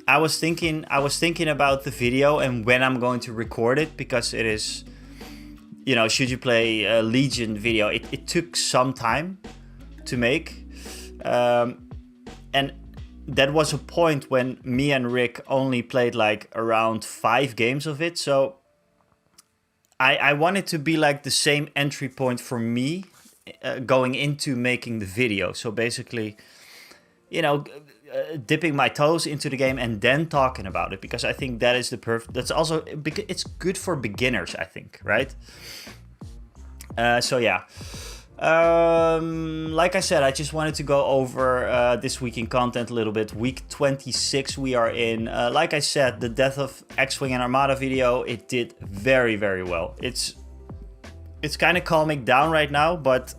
I was thinking about the video and when I'm going to record it, because it is, you know, should you play a Legion video? It took some time to make, and that was a point when me and Rick only played like around 5 games of it. So I want it to be like the same entry point for me going into making the video. So basically, you know, dipping my toes into the game and then talking about it, because I think that is the perfect. That's also, it's good for beginners, I think, right? So yeah. Like I said, I just wanted to go over this week in content a little bit. Week 26 we are in. Like I said, the Death of X-Wing and Armada video, it did very, very well. It's kind of calming down right now, but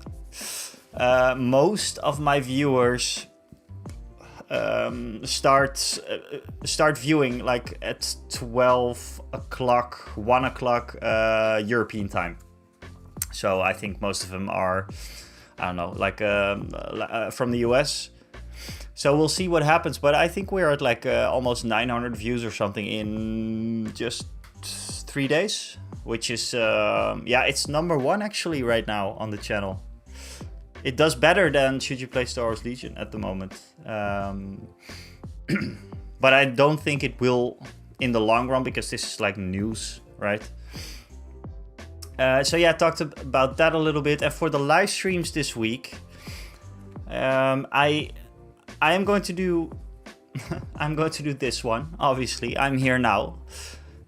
most of my viewers start viewing like at 12 o'clock, 1 o'clock European time. So I think most of them are, I don't know, like from the US. So we'll see what happens. But I think we're at like almost 900 views or something in just 3 days, which is, yeah, it's #1 actually right now on the channel. It does better than Should You Play Star Wars Legion at the moment. But I don't think it will in the long run, because this is like news, right? So yeah, I talked about that a little bit. And for the live streams this week, I am going to do I'm going to do this one. Obviously, I'm here now.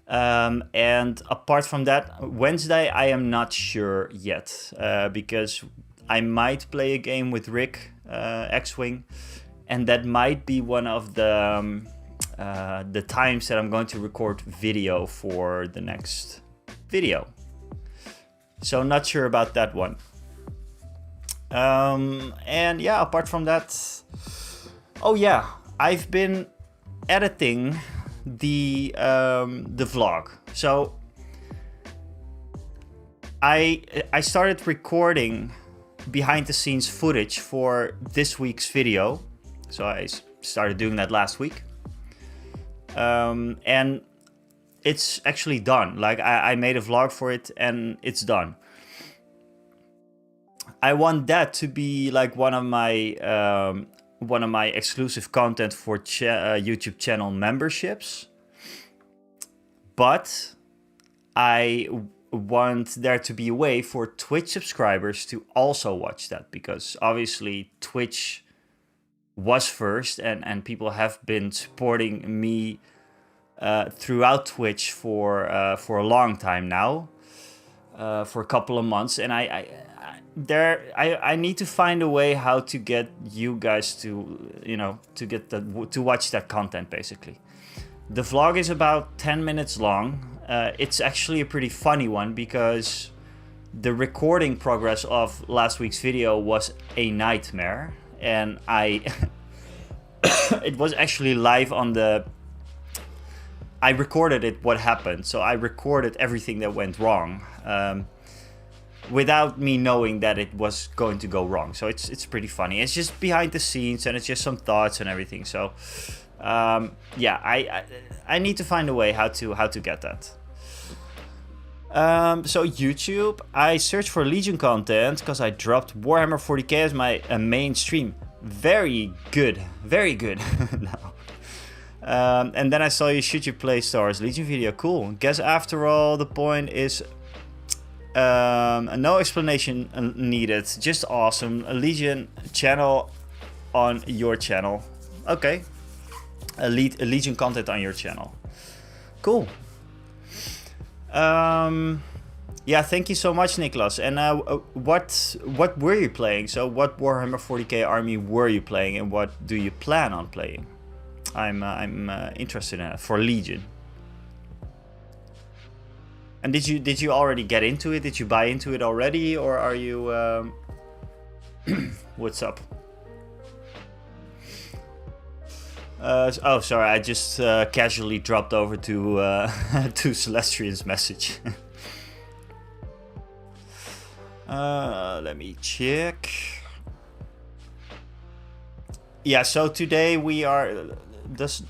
And apart from that, Wednesday I am not sure yet, because I might play a game with Rick, X-Wing, and that might be one of the times that I'm going to record video for the next video. So not sure about that one. And yeah, apart from that, oh yeah, I've been editing the vlog. So I started recording behind the scenes footage for this week's video. So I started doing that last week. And it's actually done. Like I made a vlog for it and it's done. I want that to be like one of my exclusive content for YouTube channel memberships. But I want there to be a way for Twitch subscribers to also watch that, because obviously Twitch was first, and people have been supporting me throughout Twitch for a long time now, for a couple of months, and I need to find a way how to get you guys to, you know, to watch that content. Basically, the vlog is about 10 minutes long. It's actually a pretty funny one, because the recording progress of last week's video was a nightmare, and it was actually live on the. I recorded it, what happened. So I recorded everything that went wrong, without me knowing that it was going to go wrong. So it's pretty funny. It's just behind the scenes, and it's just some thoughts and everything. So yeah, I need to find a way how to get that. So YouTube, I searched for Legion content because I dropped Warhammer 40k as my main stream. Very good now. And then I saw you Should You Play Star Wars Legion video. Cool. Guess after all the point is no explanation needed. Just awesome. A Legion channel on your channel. Okay. A Legion content on your channel. Cool. Yeah, thank you so much, Niklas. And what were you playing? So what Warhammer 40k army were you playing, and what do you plan on playing? I'm interested in it for Legion. And did you already get into it? Did you buy into it already, or are you? What's up? Oh, sorry. I just casually dropped over to to Celestian's message. Let me check. Yeah, so today we are.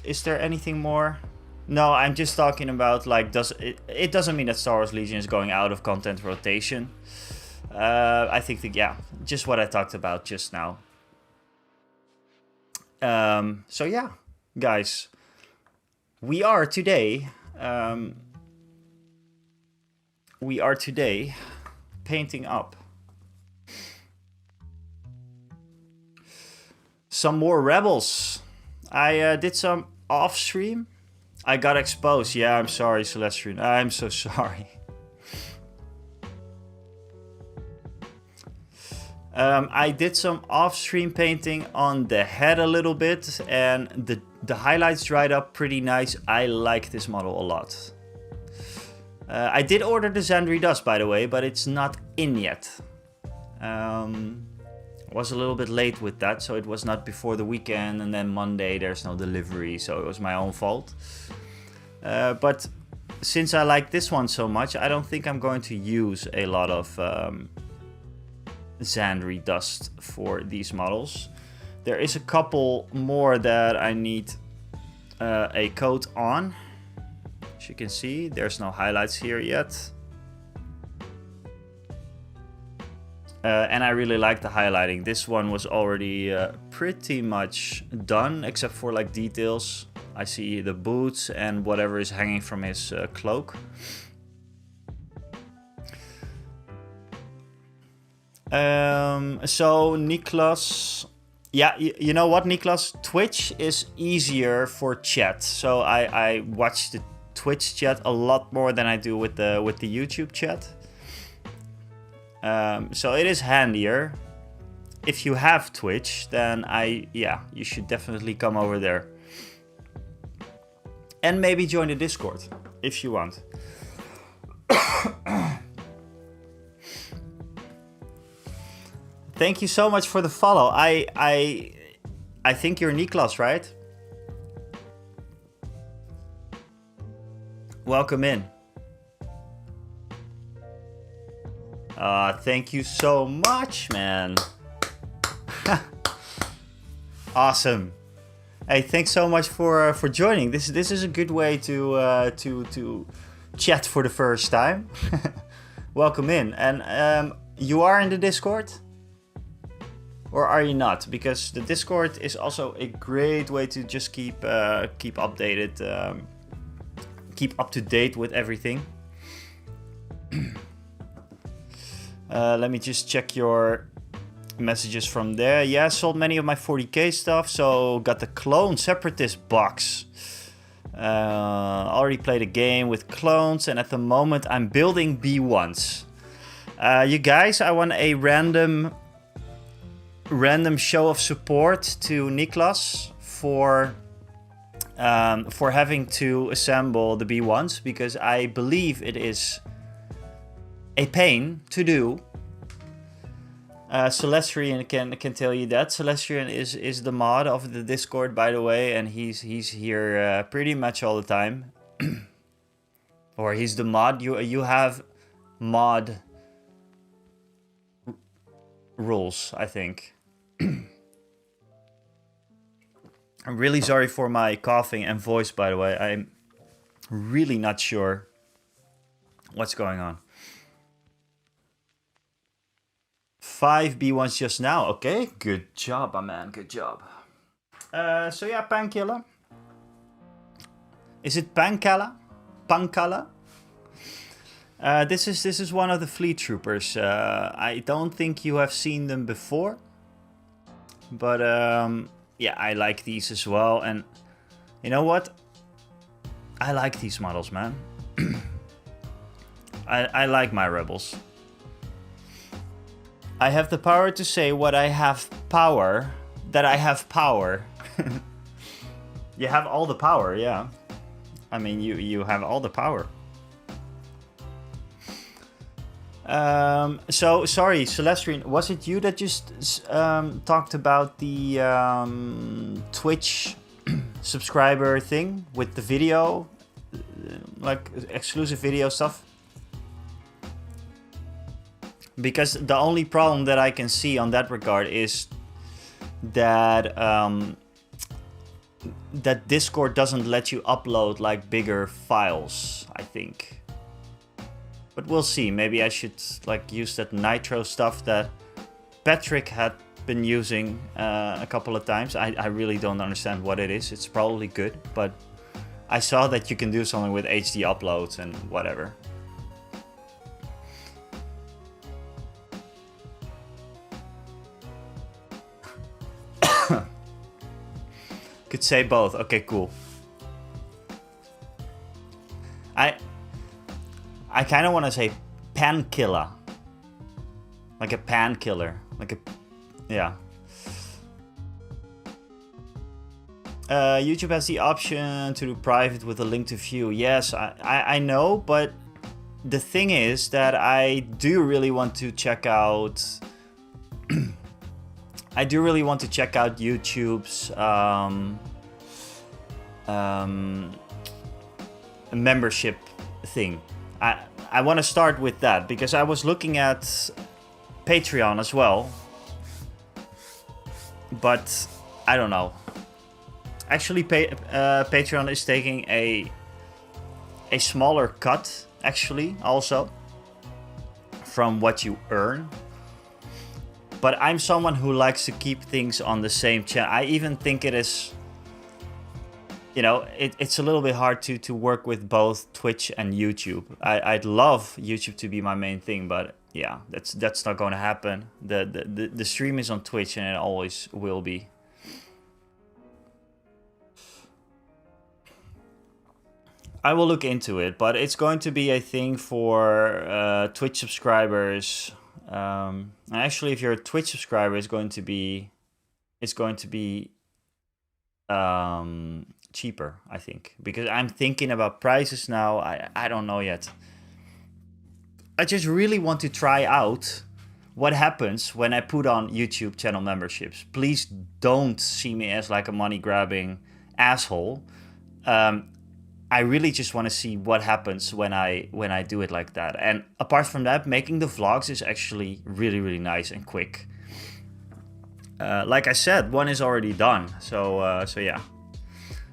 is there anything more? No, I'm just talking about like it doesn't mean that Star Wars Legion is going out of content rotation. I think that, yeah, just what I talked about just now. So yeah, guys, we are today painting up some more rebels. I did some off stream. I got exposed. Yeah, I'm sorry, Celestian. I'm so sorry. I did some off-stream painting on the head a little bit, and the highlights dried up pretty nice. I like this model a lot. I did order the Zandri Dust, by the way, but it's not in yet. Was a little bit late with that, so it was not before the weekend, and then Monday there's no delivery, so it was my own fault. But since I like this one so much, I don't think I'm going to use a lot of Zandri Dust for these models. There is a couple more that I need a coat on. As you can see, there's no highlights here yet. And I really like the highlighting. This one was already pretty much done, except for like details. I see the boots and whatever is hanging from his cloak. So Niklas, yeah, you know what, Niklas? Twitch is easier for chat. So I watch the Twitch chat a lot more than I do with the YouTube chat. So it is handier. If you have Twitch, then you should definitely come over there. And maybe join the Discord if you want. Thank you so much for the follow. I think you're Niklas, right? Welcome in. Thank you so much, man. Awesome. Hey, thanks so much for joining. This is a good way to chat for the first time. Welcome in. And you are in the Discord? Or are you not? Because the Discord is also a great way to just keep updated, keep up to date with everything. Let me just check your messages from there. Yeah, sold many of my 40k stuff, so got the Clone Separatist box. Already played a game with clones, and at the moment I'm building B1s. You guys, I want a random show of support to Niklas for having to assemble the B1s, because I believe it is a pain to do. Celestian can tell you that. Celestian is the mod of the Discord, by the way, and he's here pretty much all the time. Or he's the mod. You have mod rules, I think. I'm really sorry for my coughing and voice, by the way. I'm really not sure what's going on. 5 B1s just now. Okay, good job, my man. Good job. So yeah, Painkiller. Is it Pankala? Pankala? This is one of the fleet troopers. I don't think you have seen them before. But yeah, I like these as well. And you know what? I like these models, man. I like my rebels. I have the power to say what I have power, that I have power. You have all the power, yeah. I mean, you have all the power. So, sorry, Celestian, was it you that just talked about the Twitch subscriber thing with the video? Like, exclusive video stuff? Because the only problem that I can see on that regard is that that Discord doesn't let you upload like bigger files, I think. But we'll see. Maybe I should like use that Nitro stuff that Patrick had been using a couple of times. I really don't understand what it is. It's probably good, but I saw that you can do something with HD uploads and whatever. Could say both. Okay, cool. I kind of want to say pankiller. Like a pan killer. Like a... Yeah. YouTube has the option to do private with a link to view. Yes, I know, but the thing is that I do really want to check out... I do really want to check out YouTube's membership thing. I want to start with that because I was looking at Patreon as well, but I don't know. Actually, Patreon is taking a smaller cut, actually, also from what you earn. But I'm someone who likes to keep things on the same channel. I even think it is, you know, it's a little bit hard to work with both Twitch and YouTube. I'd love YouTube to be my main thing, but yeah, that's not going to happen. The stream is on Twitch and it always will be. I will look into it, but it's going to be a thing for Twitch subscribers. Actually, if you're a Twitch subscriber, it's going to be cheaper, I think, because I'm thinking about prices now. I don't know yet. I just really want to try out what happens when I put on YouTube channel memberships. Please don't see me as like a money grabbing asshole. I really just want to see what happens when I do it like that. And apart from that, making the vlogs is actually really, really nice and quick. Like I said, one is already done. So yeah,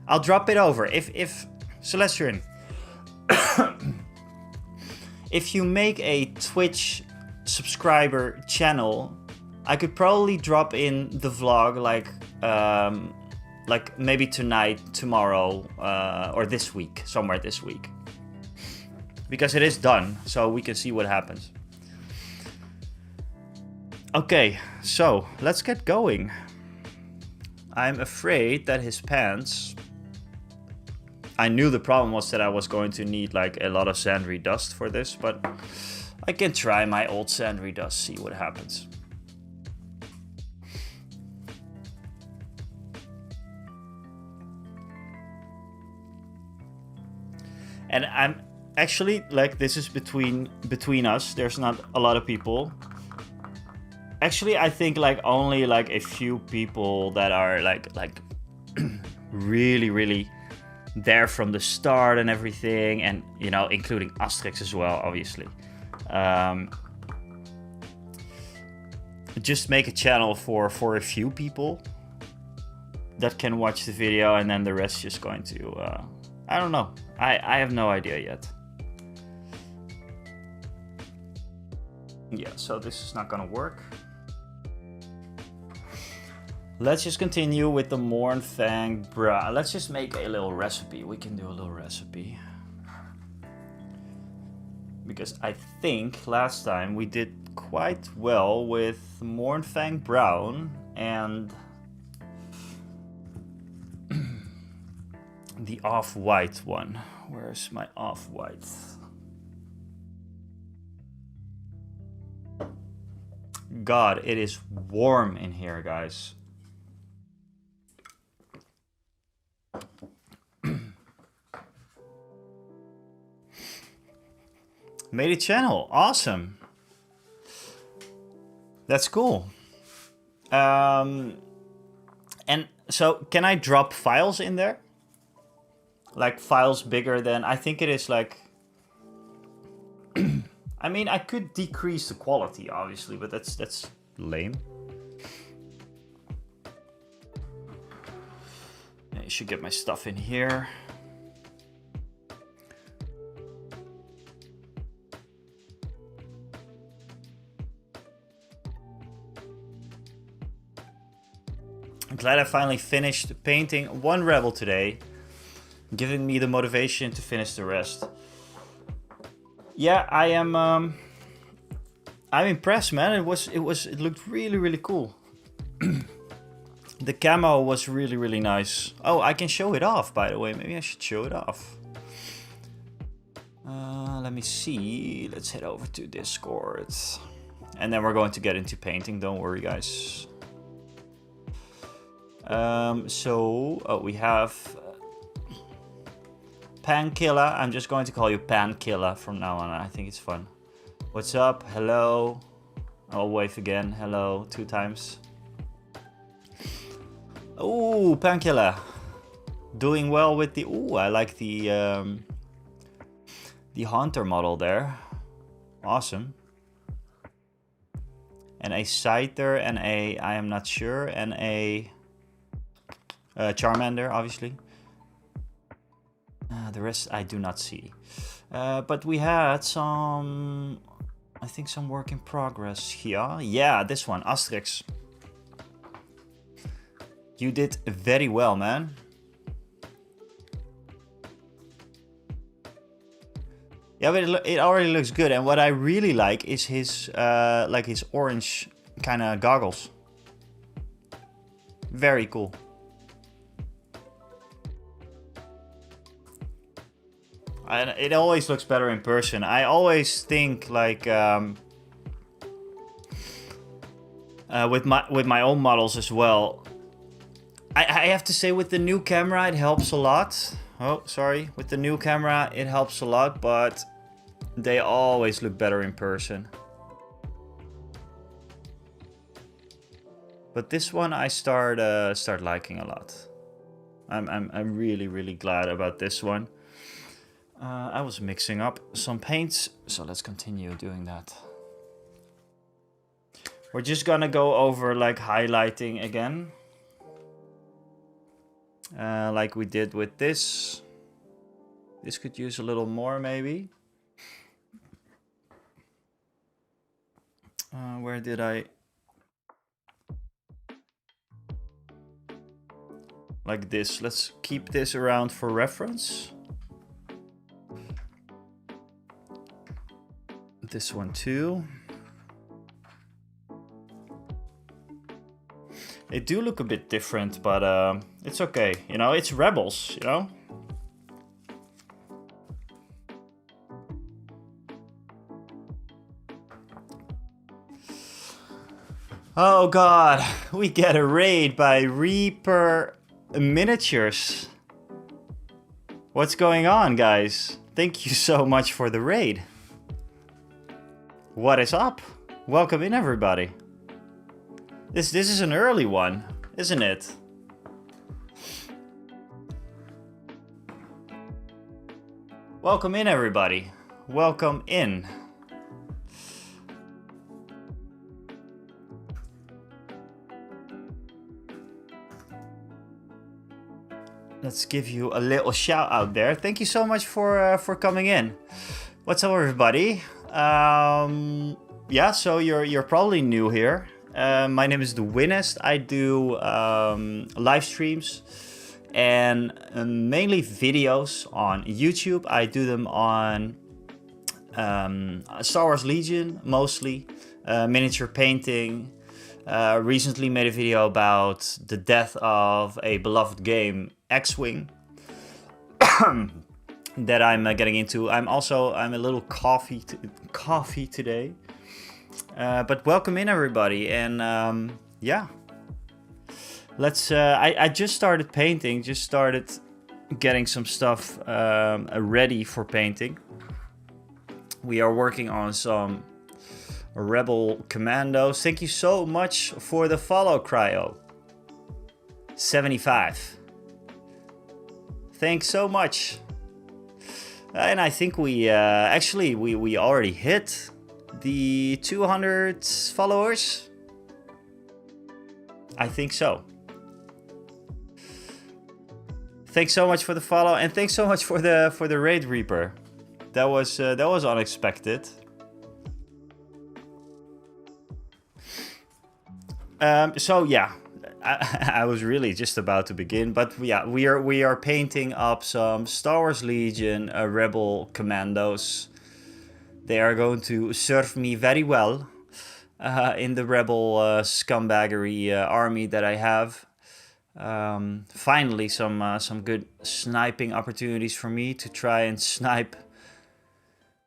I'll drop it over. If Celestian, if you make a Twitch subscriber channel, I could probably drop in the vlog like maybe tonight, tomorrow, or this week, somewhere this week. Because it is done, so we can see what happens. Okay, so let's get going. I'm afraid that his pants... I knew the problem was that I was going to need like a lot of sandry dust for this, but I can try my old sandry dust, see what happens. And I'm actually, like, this is between us. There's not a lot of people. Actually, I think like only like a few people that are like really, really there from the start and everything, and you know, including Asterix as well, obviously. Just make a channel for a few people that can watch the video, and then the rest just going to I don't know. I have no idea yet. Yeah, so this is not gonna work. Let's just continue with the Mournfang bra. Let's just make a little recipe. We can do a little recipe. Because I think last time we did quite well with Mournfang Brown and the off-white one. Where's my off-white? God, it is warm in here, guys. Made a channel, awesome. That's cool. And so can I drop files in there? Like files bigger than, I think it is like, I mean, I could decrease the quality, obviously, but that's lame. should get my stuff in here. I'm glad I finally finished painting one rebel today, giving me the motivation to finish the rest. Yeah, I am. I'm impressed, man. It looked really cool. The camo was really nice. Oh, I can show it off, by the way. Maybe I should show it off. Let me see. Let's head over to Discord, and then we're going to get into painting. Don't worry, guys. We have Pankilla. I'm just going to call you Pankilla from now on. I think it's fun. What's up? Hello. I'll wave again. Hello. 2 times. Oh, Pankilla. Doing well with the... Oh, I like the Hunter model there. Awesome. And a Scyther and a... I am not sure. And a... Charmander, obviously. The rest I do not see. But we had some... I think some work in progress here. Yeah, this one, Asterix. You did very well, man. Yeah, but it already looks good. And what I really like is his orange kind of goggles. Very cool. And it always looks better in person. I always think like with my own models as well. I have to say with the new camera it helps a lot. Oh, sorry. With the new camera it helps a lot, but they always look better in person. But this one I start liking a lot. I'm really glad about this one. I was mixing up some paints, so let's continue doing that. We're just gonna go over like highlighting again. Like we did with this. This could use a little more maybe. Where did I... Like this. Let's keep this around for reference. This one too. They do look a bit different, but it's okay. You know, it's rebels, you know? Oh god, we get a raid by Reaper Miniatures. What's going on, guys? Thank you so much for the raid. What is up? Welcome in, everybody. This is an early one, isn't it? Welcome in, everybody. Welcome in. Let's give you a little shout out there. Thank you so much for coming in. What's up, everybody? Yeah, so you're probably new here. My name is The Winnest. I do live streams and mainly videos on YouTube. I do them on Star Wars Legion mostly, miniature painting. Recently made a video about the death of a beloved game, X-Wing, that I'm getting into. I'm a little coffee today. But welcome in, everybody, and yeah, let's. I just started painting. Just started getting some stuff ready for painting. We are working on some Rebel Commandos. Thank you so much for the follow, Cryo. 75. Thanks so much. And I think we actually we already hit the 200 followers. I think so. Thanks so much for the follow, and thanks so much for the raid Reaper. That was unexpected. So yeah, I was really just about to begin, but yeah, we are painting up some Star Wars Legion Rebel Commandos. They are going to serve me very well in the Rebel scumbaggery army that I have. Finally, some good sniping opportunities for me to try and snipe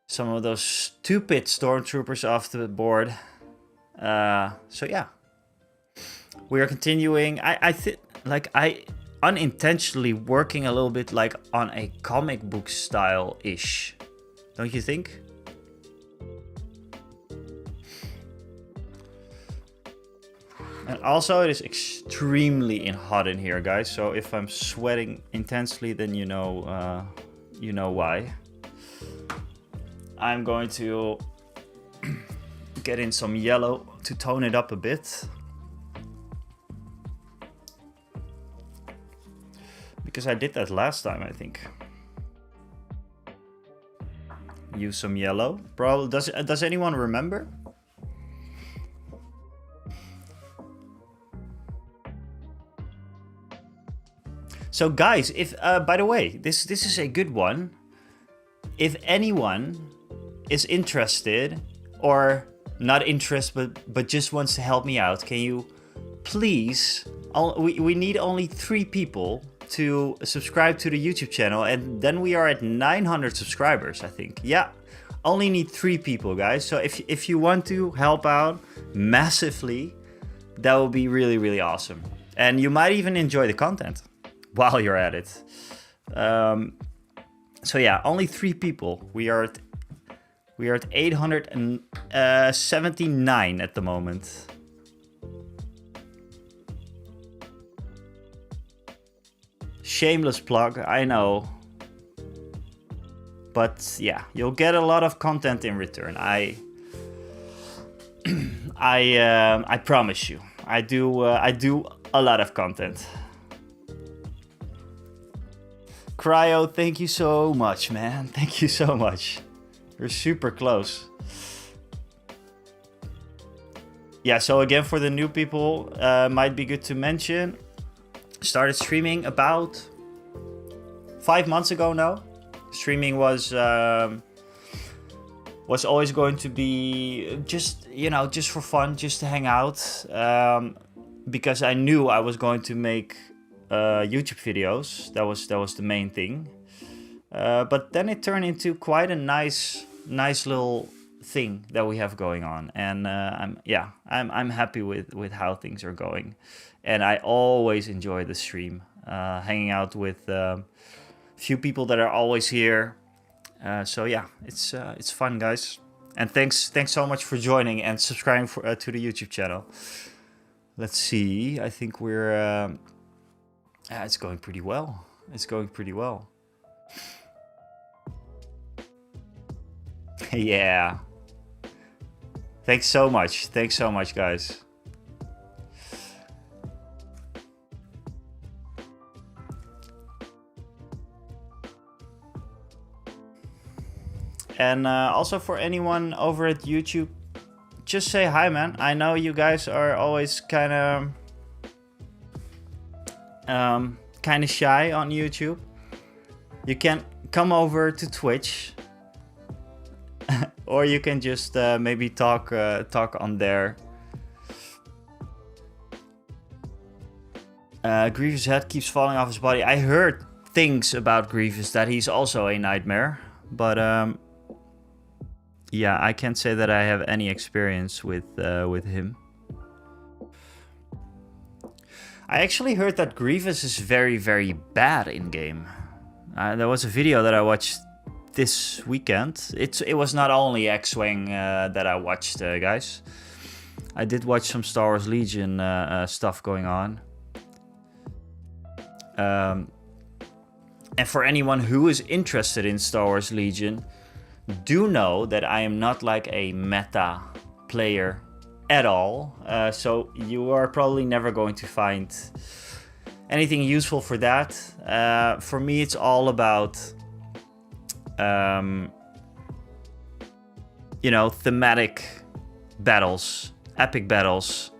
some of those stupid stormtroopers off the board. So yeah. We are continuing. I unintentionally working a little bit like on a comic book style-ish. Don't you think? And also it is extremely hot in here, guys. So if I'm sweating intensely, then you know why. I'm going to get in some yellow to tone it up a bit. Because I did that last time, I think. Use some yellow. Probably does anyone remember? So guys, if by the way, this is a good one. If anyone is interested or not interested but just wants to help me out, can you please? We need only 3 people to subscribe to the YouTube channel, and then we are at 900 subscribers, I think. Yeah, only need 3 people, guys. So if you want to help out massively, that would be really, really awesome. And you might even enjoy the content while you're at it. So yeah, only 3 people. We are at 879 at the moment. Shameless plug, I know. But yeah, you'll get a lot of content in return. I promise you. I do a lot of content. Cryo, thank you so much, man. Thank you so much. You're super close. Yeah, so again, for the new people, might be good to mention. Started streaming about 5 months ago now. Streaming was always going to be just for fun, just to hang out, because I knew I was going to make YouTube videos. That was the main thing. But then it turned into quite a nice little thing that we have going on, and I'm happy with how things are going. And I always enjoy the stream, hanging out with few people that are always here. So yeah, it's fun, guys. And thanks so much for joining and subscribing to the YouTube channel. Let's see. I think we're. It's going pretty well. It's going pretty well. Yeah. Thanks so much. Thanks so much, guys. And also for anyone over at YouTube, just say hi, man. I know you guys are always kind of shy on YouTube. You can come over to Twitch, or you can just maybe talk on there. Grievous' head keeps falling off his body. I heard things about Grievous that he's also a nightmare, but yeah, I can't say that I have any experience with him. I actually heard that Grievous is very, very bad in game. There was a video that I watched this weekend. It was not only X-Wing that I watched, guys. I did watch some Star Wars Legion stuff going on. And for anyone who is interested in Star Wars Legion, do know that I am not like a meta player at all. So you are probably never going to find anything useful for that. For me, it's all about, you know, thematic battles, epic battles,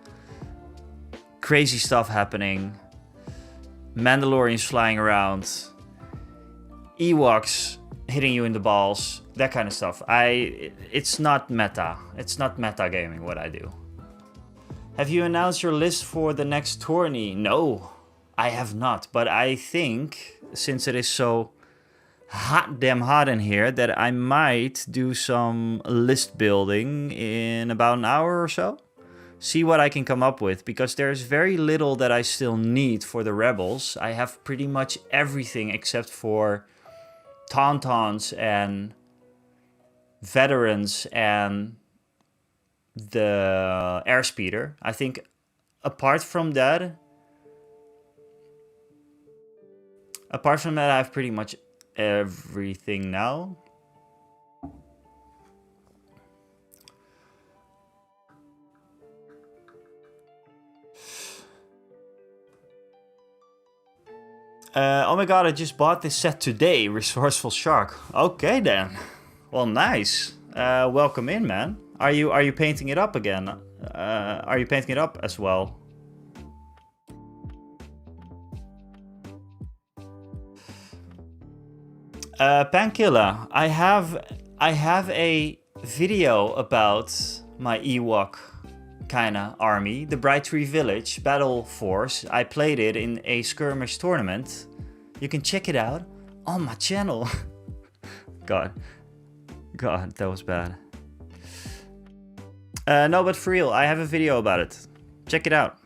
crazy stuff happening, Mandalorians flying around, Ewoks hitting you in the balls, that kind of stuff. It's not meta. It's not meta gaming what I do. Have you announced your list for the next tourney? No, I have not. But I think, since it is so damn hot in here, that I might do some list building in about an hour or so. See what I can come up with, because there's very little that I still need for the Rebels. I have pretty much everything except for Tauntauns and Veterans and the Airspeeder. I think apart from that, I have pretty much everything now. Oh my god, I just bought this set today, Resourceful Shark. Okay then. Well, nice. Welcome in, man. Are you painting it up again? Are you painting it up as well? Pankilla, I have a video about my Ewok kinda army, the Bright Tree Village Battle Force. I played it in a skirmish tournament. You can check it out on my channel. God, that was bad. No, but for real, I have a video about it. Check it out.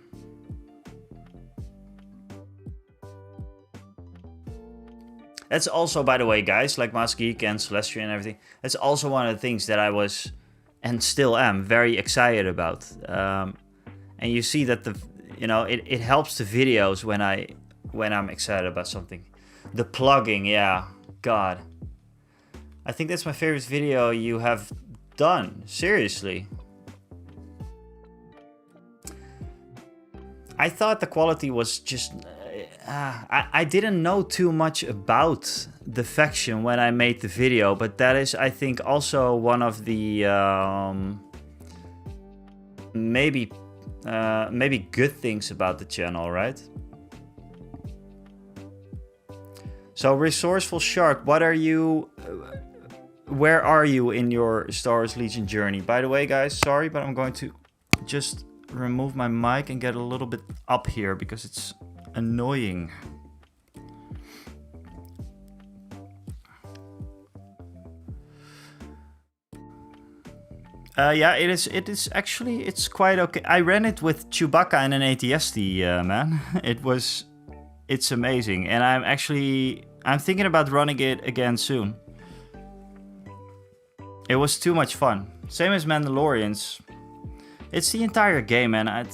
That's also, by the way, guys, like Mask Geek and Celestial and everything, that's also one of the things that I was, and still am, very excited about. And you see that it helps the videos when I'm excited about something. The plugging, yeah, God. I think that's my favorite video you have done, seriously. I thought the quality was just... I didn't know too much about the faction when I made the video, but that is, I think, also one of the maybe good things about the channel, right? So, Resourceful Shark, what are you... where are you in your Star Wars Legion journey? By the way, guys, sorry, but I'm going to just remove my mic and get a little bit up here because it's annoying. Yeah, it is actually, it's quite okay. I ran it with Chewbacca and an ATST, man. It's amazing, and I'm thinking about running it again soon. It was too much fun. Same as Mandalorians. It's the entire game, man.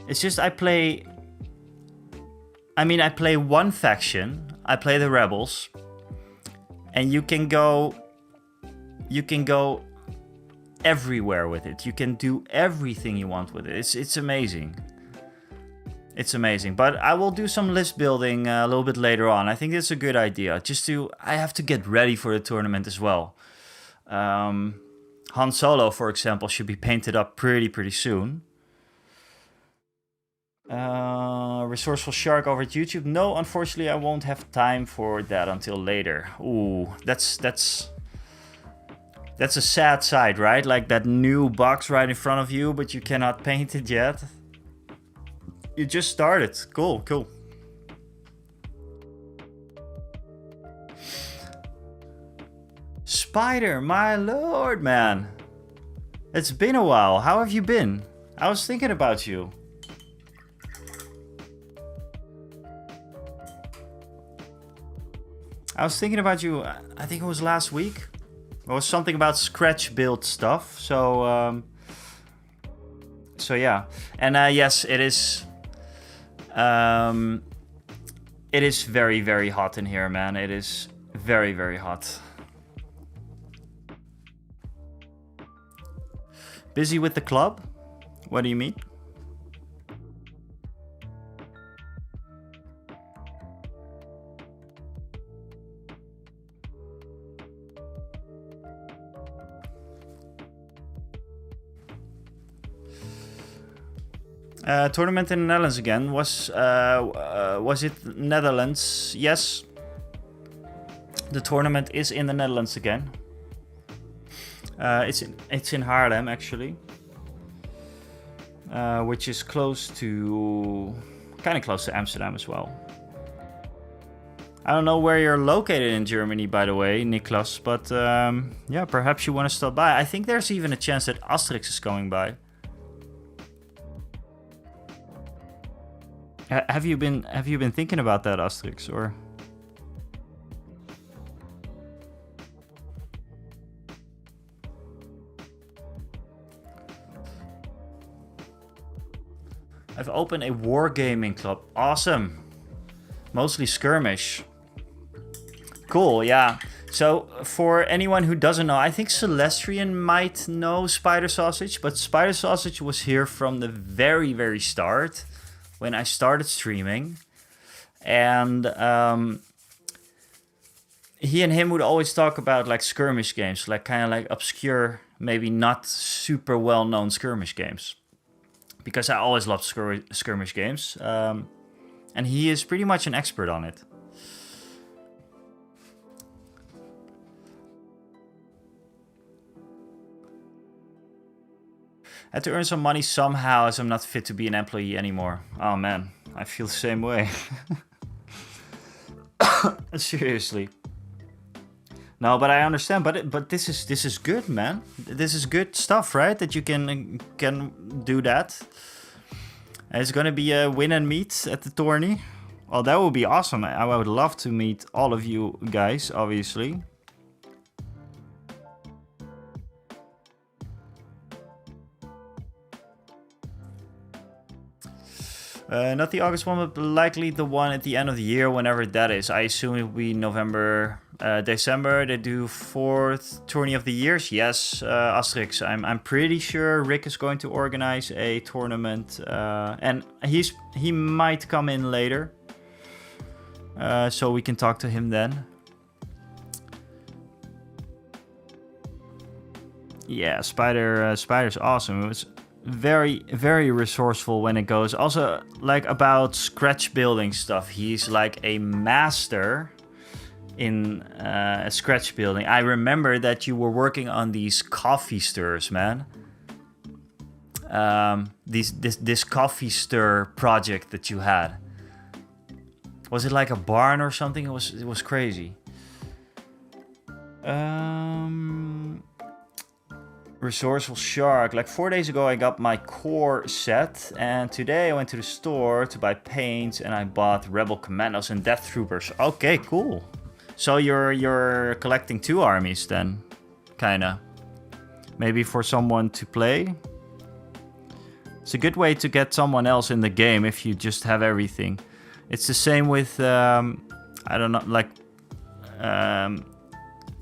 It's just I play one faction. I play the Rebels, and you can go everywhere with it. You can do everything you want with it. It's amazing. It's amazing. But I will do some list building a little bit later on. I think it's a good idea. I have to get ready for the tournament as well. Han Solo, for example, should be painted up pretty soon. Resourceful Shark over at YouTube. No, unfortunately, I won't have time for that until later. Ooh, that's a sad sight, right? Like that new box right in front of you, but you cannot paint it yet. You just started. Cool. Spider, my lord, man. It's been a while. How have you been? I was thinking about you. I think it was last week. It was something about scratch build stuff. So yeah. And yes, it is. It is very hot in here, man. It is very hot. Busy with the club? What do you mean? Tournament in the Netherlands again. Was it Netherlands? Yes. The tournament is in the Netherlands again. It's in Haarlem actually, which is kind of close to Amsterdam as well. I don't know where you're located in Germany, by the way, Niklas, but yeah, perhaps you want to stop by. I think there's even a chance that Asterix is coming by. Have you been thinking about that, Asterix, or? I've opened a wargaming club. Awesome. Mostly skirmish. Cool, yeah. So, for anyone who doesn't know, I think Celestrian might know Spider Sausage, but Spider Sausage was here from the very, very start, when I started streaming. And he and him would always talk about like skirmish games, like kind of like obscure, maybe not super well-known skirmish games. Because I always loved skirmish games. And he is pretty much an expert on it. I had to earn some money somehow, as I'm not fit to be an employee anymore. Oh man, I feel the same way. Seriously. No, but I understand. But this is good, man. This is good stuff, right? That you can do that. And it's gonna be a win and meet at the tourney. Well, that would be awesome. I would love to meet all of you guys, obviously. Not the August one, but likely the one at the end of the year, whenever that is. I assume it will be November, December. They do 4th tourney of the years. Yes, Asterix. I'm pretty sure Rick is going to organize a tournament, and he might come in later, so we can talk to him then. Yeah, Spider's awesome. It was very, very resourceful when it goes. Also, like about scratch building stuff, he's like a master in scratch building. I remember that you were working on these coffee stirs, man. This coffee stir project that you had. Was it like a barn or something? It was crazy. Resourceful Shark. Like 4 days ago I got my core set, and today I went to the store to buy paints and I bought Rebel Commandos and Death Troopers. Okay, cool. So you're collecting 2 armies then, kinda. Maybe for someone to play. It's a good way to get someone else in the game if you just have everything. It's the same with I don't know, like I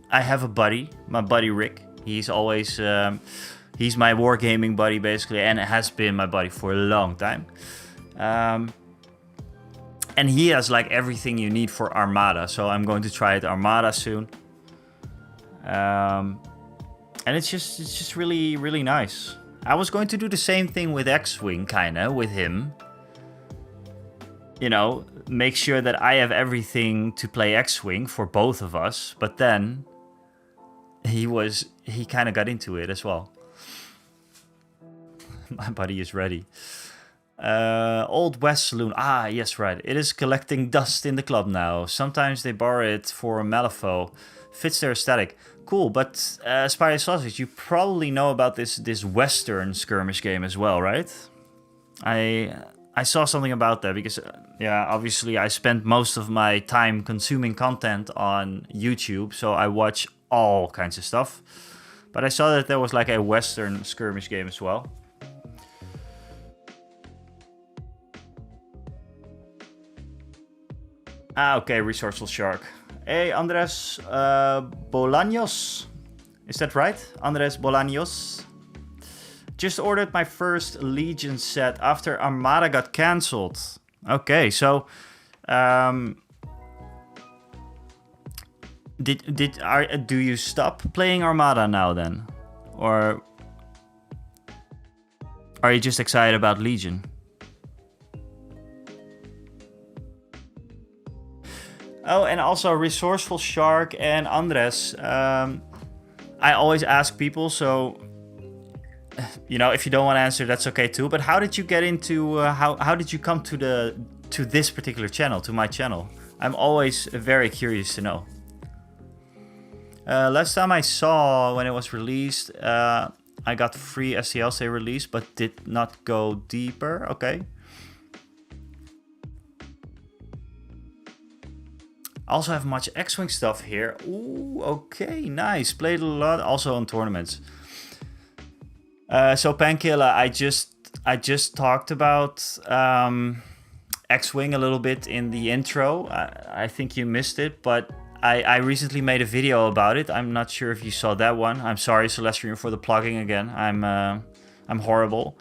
have a buddy, my buddy Rick. He's always, he's my wargaming buddy basically, and has been my buddy for a long time. And he has like everything you need for Armada, so I'm going to try it Armada soon. And it's just really, really nice. I was going to do the same thing with X-Wing, kinda, with him. You know, make sure that I have everything to play X-Wing for both of us, but then he kind of got into it as well. My buddy is ready. Old West Saloon. Ah, yes, right. It is collecting dust in the club now. Sometimes they borrow it for Malifaux. Fits their aesthetic. Cool, but Spider Sausage, you probably know about this Western skirmish game as well, right? I saw something about that because, yeah, obviously I spent most of my time consuming content on YouTube, so I watch all kinds of stuff. But I saw that there was like a Western skirmish game as well. Ah, okay, Resourceful Shark. Hey, Andres Bolaños. Is that right? Andres Bolaños. Just ordered my first Legion set after Armada got cancelled. Okay, so do you stop playing Armada now then? Or are you just excited about Legion? Oh, and also Resourceful Shark and Andres. I always ask people, so you know, if you don't want to answer, that's okay too. But how did you get into? How did you come to this particular channel, to my channel? I'm always very curious to know. Last time I saw when it was released, I got free STLs they released, but did not go deeper. Okay. Also have much X-Wing stuff here. Ooh, okay, nice. Played a lot, also on tournaments. So Pankilla, I just talked about X-Wing a little bit in the intro. I think you missed it, but I recently made a video about it. I'm not sure if you saw that one. I'm sorry, Celestial, for the plugging again. I'm horrible.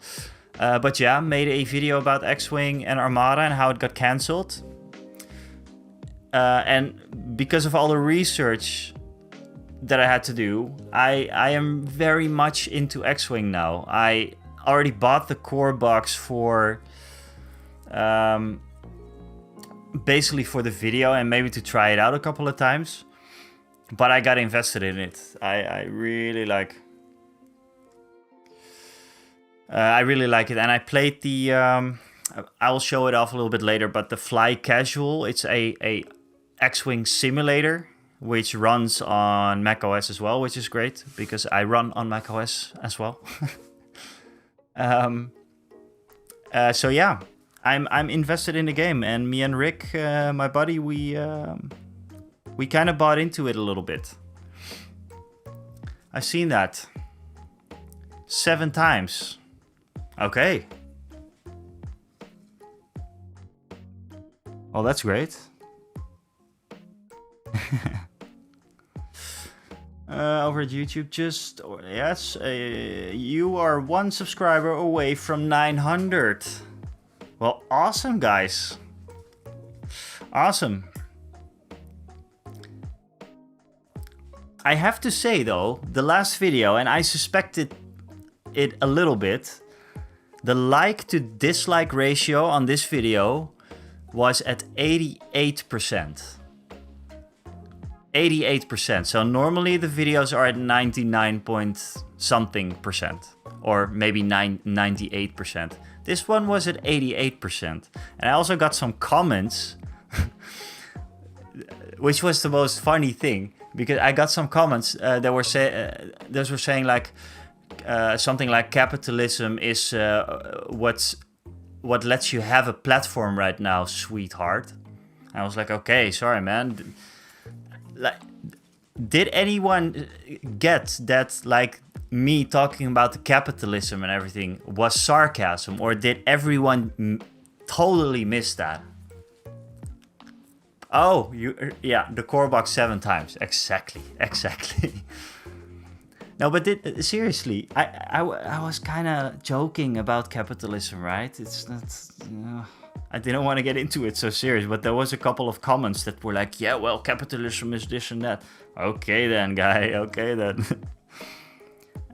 But yeah, made a video about X-Wing and Armada and how it got cancelled. And because of all the research that I had to do, I am very much into X-Wing now. I already bought the core box for basically for the video and maybe to try it out a couple of times, but I got invested in it. I really like it, and I played the I will show it off a little bit later, but the Fly Casual, it's a X-Wing simulator which runs on macOS as well, which is great because I run on macOS as well. So yeah, I'm invested in the game, and me and Rick, my buddy, we kind of bought into it a little bit. I've seen that 7 times. Okay. Oh, that's great. Over at YouTube, yes, you are 1 subscriber away from 900. Well, awesome, guys. Awesome. I have to say, though, the last video, and I suspected it a little bit, the like to dislike ratio on this video was at 88%. 88%. So normally the videos are at 99 point something percent, or maybe 98%. This one was at 88%. And I also got some comments, which was the most funny thing, because I got some comments that were saying like something like capitalism is what lets you have a platform right now, sweetheart. I was like, okay, sorry, man. Like, did anyone get that, like, me talking about the capitalism and everything was sarcasm, or did everyone totally miss that? Oh, yeah, the core box 7 times. Exactly. No, but seriously, I was kind of joking about capitalism, right? It's not... I didn't want to get into it so serious, but there was a couple of comments that were like, yeah, well, capitalism is this and that. Okay then, guy. Okay then.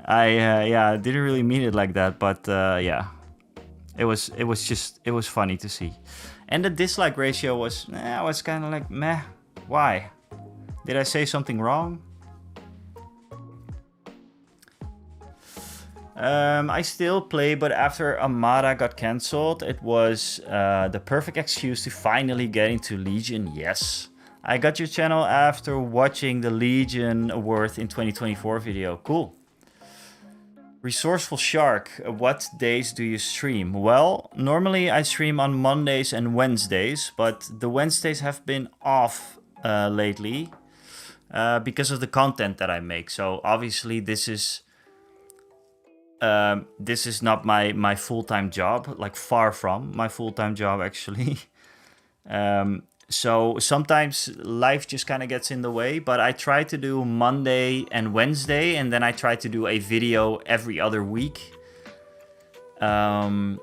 I didn't really mean it like that, but yeah, it was funny to see. And the dislike ratio was kind of like, meh. Why? Did I say something wrong? I still play, but after Armada got cancelled, it was the perfect excuse to finally get into Legion. Yes. I got your channel after watching the Legion Worth in 2024 video. Cool. Resourceful Shark, what days do you stream? Well, normally I stream on Mondays and Wednesdays, but the Wednesdays have been off lately because of the content that I make. So obviously this is not my full-time job, like far from my full-time job actually. So sometimes life just kind of gets in the way, but I try to do Monday and Wednesday, and then I try to do a video every other week. And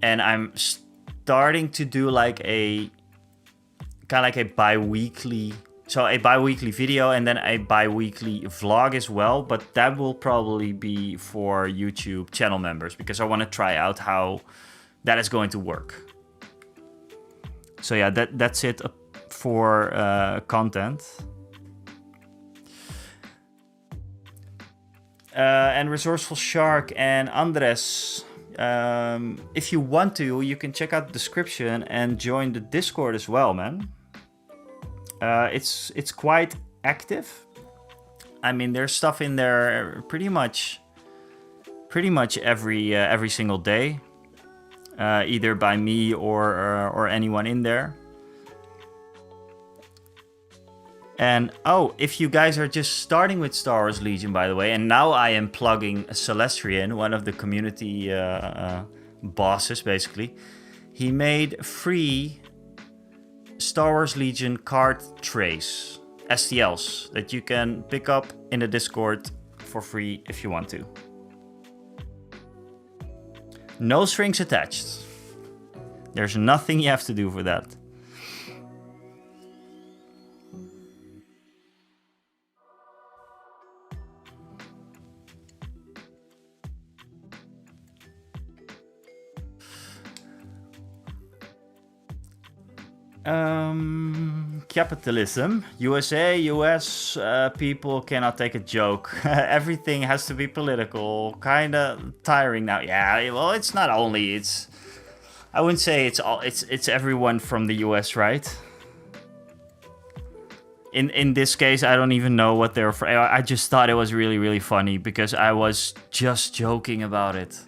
I'm starting to do like a kind of like a bi-weekly, so a bi-weekly video and then a bi-weekly vlog as well, but that will probably be for YouTube channel members because I want to try out how that is going to work. So yeah, that's it for content. And Resourceful Shark and Andres, if you want to, you can check out the description and join the Discord as well, man. It's quite active. I mean, there's stuff in there pretty much every single day, either by me or anyone in there. And oh, if you guys are just starting with Star Wars Legion, by the way, and now I am plugging Celestrian, one of the community bosses, basically. He made free Star Wars Legion card trays, STLs, that you can pick up in the Discord for free if you want to. No strings attached. There's nothing you have to do for that. Capitalism. US people cannot take a joke. Everything has to be political. Kinda tiring now. Yeah, well, it's not only. I wouldn't say it's everyone from the US, right? In this case, I don't even know what they're. I just thought it was really, really funny because I was just joking about it.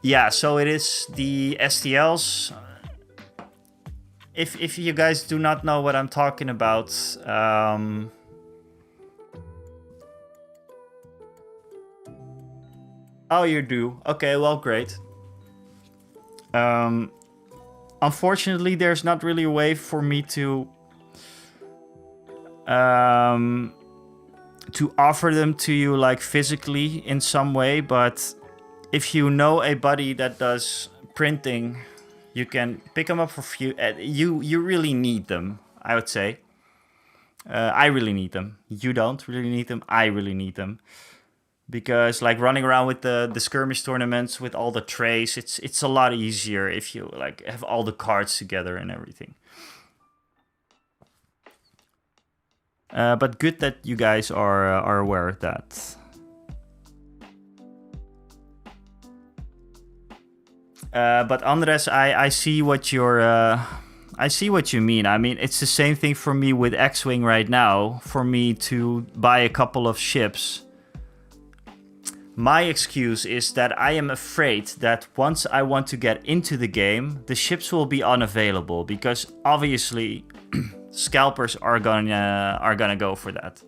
Yeah, so it is the STLs. If you guys do not know what I'm talking about, oh, you do. Okay, well, great. Unfortunately, there's not really a way for me to offer them to you like physically in some way, but if you know a buddy that does printing, you can pick them up for few. You really need them, I would say. I really need them. You don't really need them. I really need them. Because like running around with the skirmish tournaments with all the trays, it's a lot easier if you like have all the cards together and everything. But good that you guys are aware of that. But Andres, I see what I see what you mean. I mean, it's the same thing for me with X-Wing right now. For me to buy a couple of ships, my excuse is that I am afraid that once I want to get into the game, the ships will be unavailable because obviously scalpers are gonna go for that.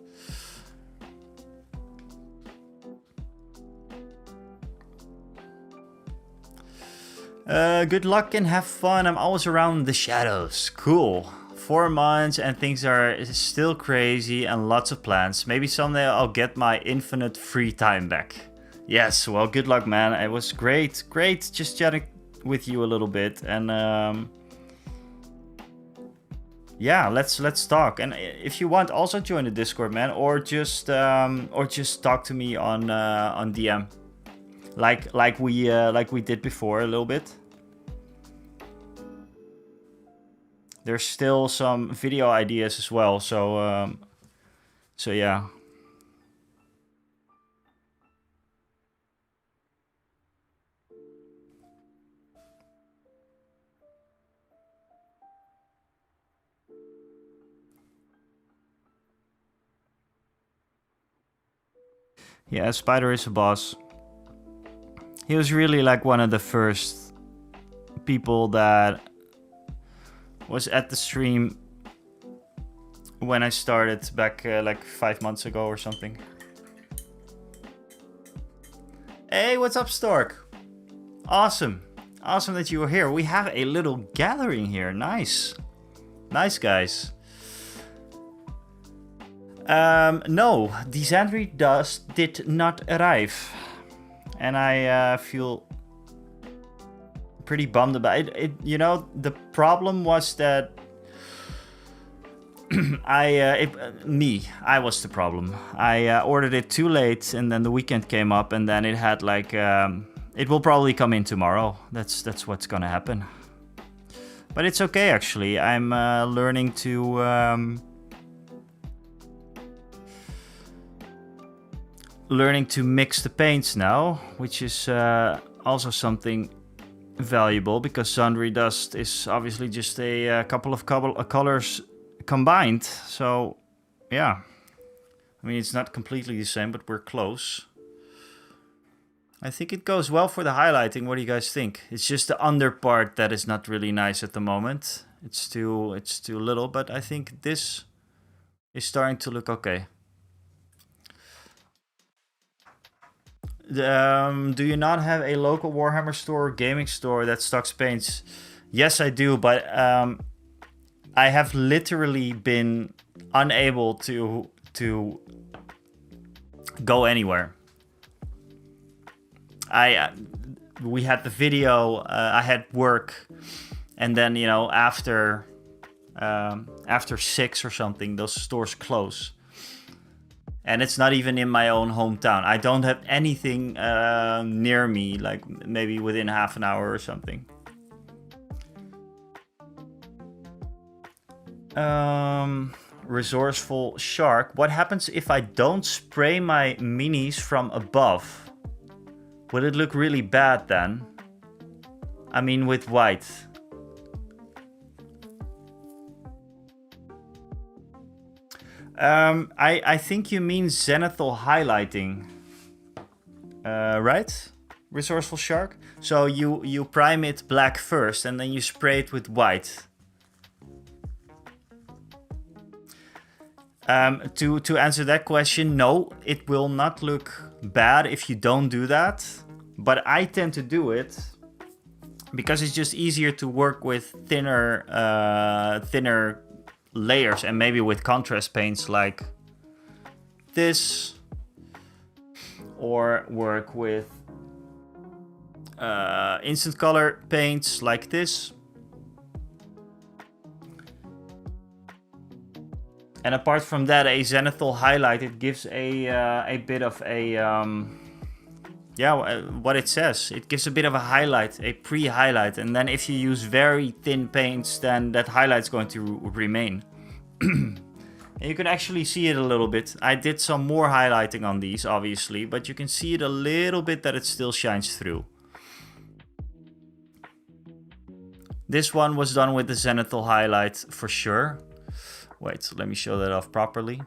Good luck and have fun. I'm always around the shadows. Cool. 4 months and things are still crazy and lots of plans. Maybe someday I'll get my infinite free time back. Yes, well, good luck, man. It was great just chatting with you a little bit. And yeah, let's talk. And if you want, also join the Discord, man, or just talk to me on DM. Like we did before a little bit. There's still some video ideas as well, so yeah. Yeah, Spider is a boss. He was really like one of the first people that was at the stream when I started back like 5 months ago or something. Hey, what's up, Stork? Awesome. Awesome that you were here. We have a little gathering here. Nice. Nice, guys. No, the Xandri dust did not arrive. And I feel pretty bummed about it. You know, the problem was that I was the problem. I ordered it too late, and then the weekend came up, and then it had like it will probably come in tomorrow. That's what's gonna happen. But it's okay, actually. I'm learning to mix the paints now, which is also something valuable, because Sundry Dust is obviously just a couple of colors combined. So yeah, I mean, it's not completely the same, but we're close. I think it goes well for the highlighting. What do you guys think? It's just the under part that is not really nice at the moment. It's too little, but I think this is starting to look okay. Do you not have a local Warhammer store or gaming store that stocks paints? Yes, I do, but I have literally been unable to go anywhere. We had the video, I had work, and then, you know, after 6 or something, those stores close. And it's not even in my own hometown. I don't have anything near me, like maybe within half an hour or something. Resourceful Shark. What happens if I don't spray my minis from above? Will it look really bad then? I mean, with white. I think you mean zenithal highlighting, right? Resourceful Shark. So you prime it black first, and then you spray it with white. To answer that question, no, it will not look bad if you don't do that. But I tend to do it because it's just easier to work with thinner layers, and maybe with contrast paints like this, or work with instant color paints like this. And apart from that, a zenithal highlight, it gives a bit of a what it says. It gives a bit of a highlight, a pre-highlight, and then if you use very thin paints, then that highlight's going to remain. And you can actually see it a little bit. I did some more highlighting on these, obviously, but you can see it a little bit that it still shines through. This one was done with the zenithal highlight for sure. Wait, so let me show that off properly.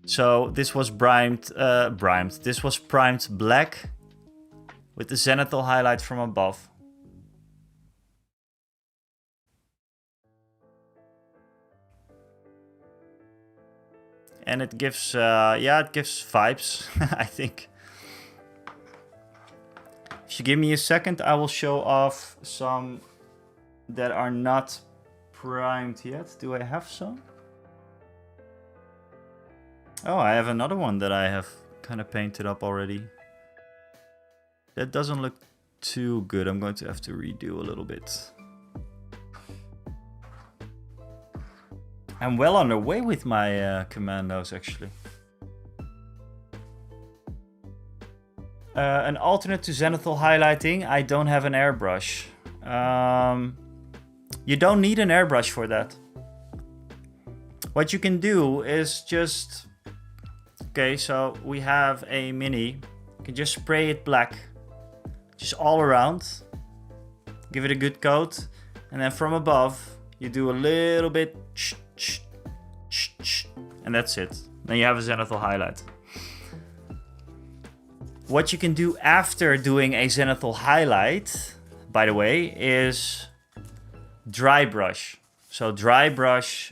So this was This was primed black with the zenithal highlight from above. And it gives, it gives vibes, I think. If you give me a second, I will show off some that are not primed yet. Do I have some? Oh, I have another one that I have kind of painted up already. That doesn't look too good. I'm going to have to redo a little bit. I'm well underway with my Commandos, actually. An alternate to zenithal highlighting, I don't have an airbrush. You don't need an airbrush for that. What you can do is just... Okay, so we have a mini. You can just spray it black. Just all around. Give it a good coat. And then from above, you do a little bit... And that's it. Then you have a zenithal highlight. What you can do after doing a zenithal highlight, by the way, is dry brush. So dry brush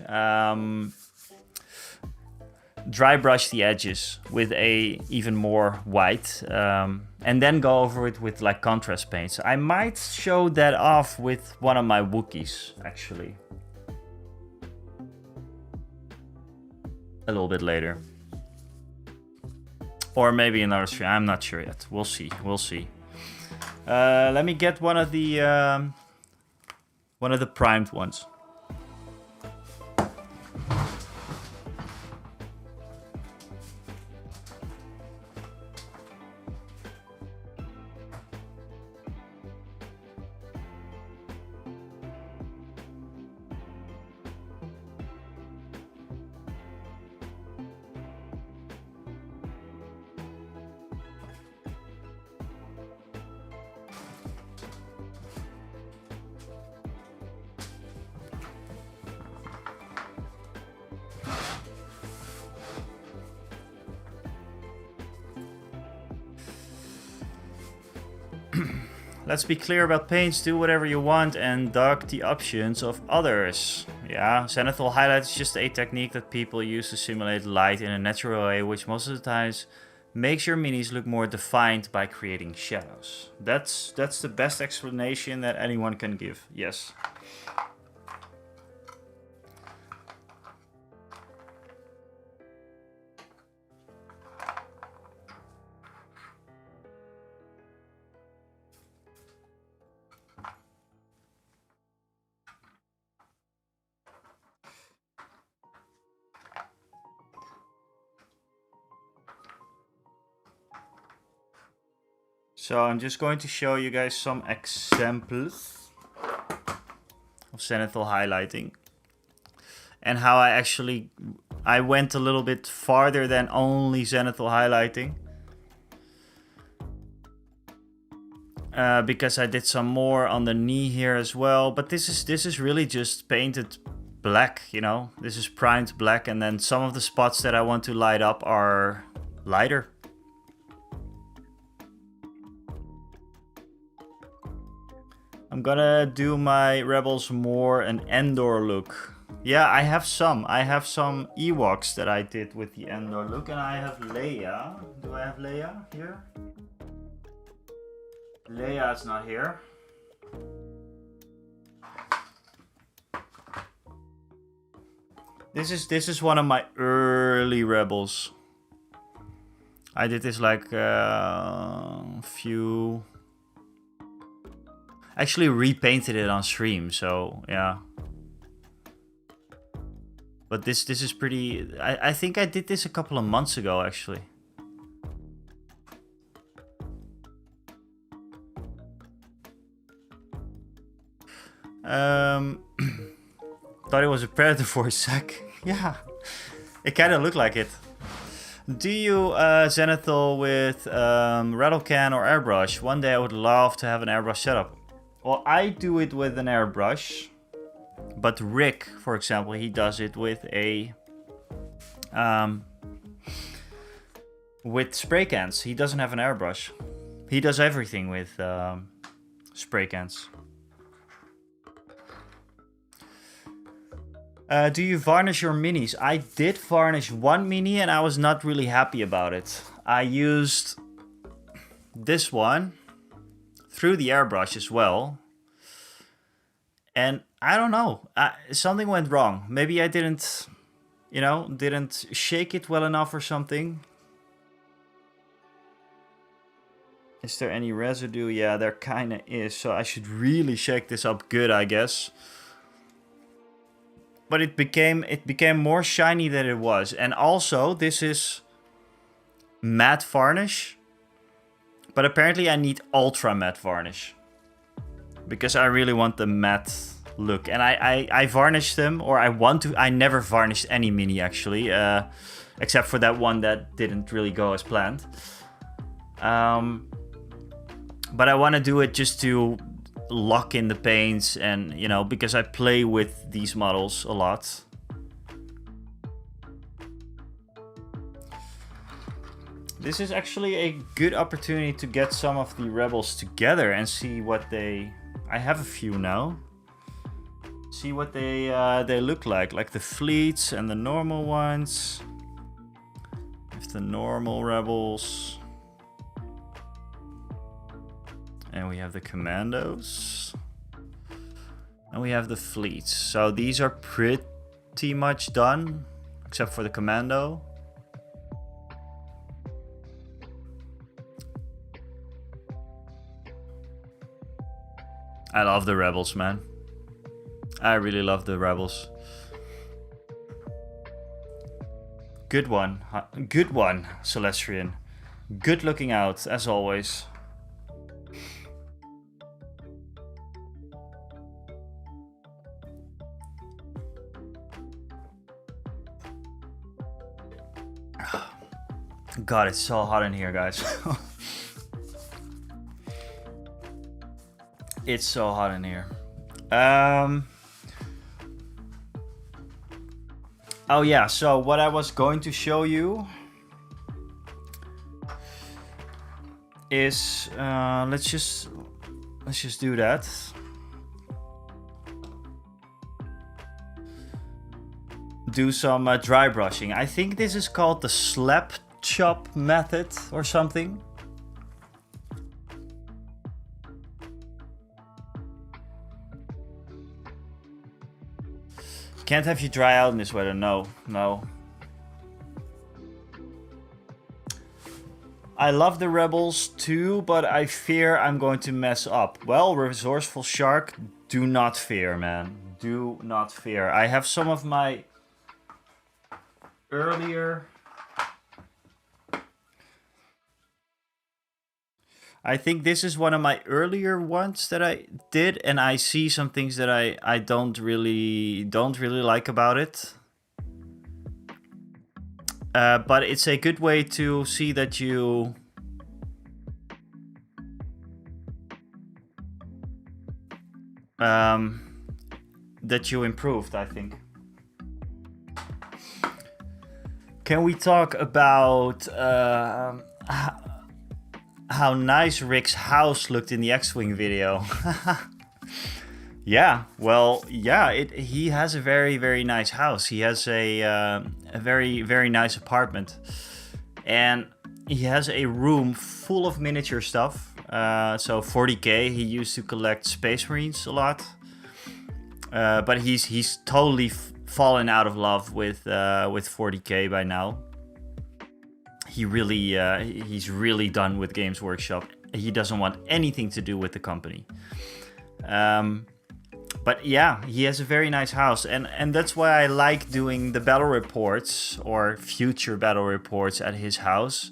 the edges with a even more white, and then go over it with like contrast paints. I might show that off with one of my Wookiees, actually. A little bit later. Or maybe another stream. I'm not sure yet. We'll see. We'll see. Let me get one of the primed ones. Let's be clear about paints. Do whatever you want and duck the options of others. Yeah, zenithal highlight is just a technique that people use to simulate light in a natural way, which most of the times makes your minis look more defined by creating shadows. That's the best explanation that anyone can give. Yes. So I'm just going to show you guys some examples of zenithal highlighting and how I went a little bit farther than only zenithal highlighting, because I did some more on the knee here as well. But this is really just painted black, you know. This is primed black, and then some of the spots that I want to light up are lighter. I'm gonna do my rebels more an Endor look. Yeah, I have some Ewoks that I did with the Endor look, and I have Leia. Do I have Leia here? Leia is not here. This is one of my early rebels. I did this like few. Actually repainted it on stream, so yeah. But this is pretty. I think I did this a couple of months ago actually. Thought it was a predator for a sec. Yeah, it kind of looked like it. Do you zenithal with rattle can or airbrush? One day I would love to have an airbrush setup. Well, I do it with an airbrush, but Rick, for example, he does it with a with spray cans. He doesn't have an airbrush. He does everything with spray cans. Do you varnish your minis? I did varnish one mini and I was not really happy about it. I used this one through the airbrush as well. And I don't know, something went wrong. Maybe I didn't shake it well enough or something. Is there any residue? Yeah, there kind of is. So I should really shake this up good, I guess. But it became more shiny than it was. And also, this is matte varnish. But apparently I need ultra matte varnish. Because I really want the matte look. And I varnished them, or I never varnished any mini actually. Except for that one that didn't really go as planned. But I want to do it just to lock in the paints and, you know, because I play with these models a lot. This is actually a good opportunity to get some of the rebels together and see what they... I have a few now. See what they look like the fleets and the normal ones. If the normal rebels. And we have the Commandos. And we have the fleets. So these are pretty much done, except for the Commando. I love the rebels, man. I really love the rebels. Good one. Good one, Celestrian. Good looking out, as always. God, it's so hot in here, guys. It's so hot in here. Oh yeah, so what I was going to show you is, let's just let's just do that. Do some dry brushing. I think this is called the slap chop method or something. Can't have you dry out in this weather. No. I love the rebels too, but I fear I'm going to mess up. Well, resourceful shark, do not fear, man. Do not fear. I have some of my earlier... I think this is one of my earlier ones that I did, and I see some things that I don't really like about it. But it's a good way to see that you improved, I think. Can we talk about how nice Rick's house looked in the X-Wing video? Yeah, well, yeah, he has a very, very nice house. He has a very, very nice apartment. And he has a room full of miniature stuff. So 40k, he used to collect Space Marines a lot. But he's totally fallen out of love with 40k by now. He's really done with Games Workshop. He doesn't want anything to do with the company. But yeah, he has a very nice house, and that's why I like doing the battle reports or future battle reports at his house.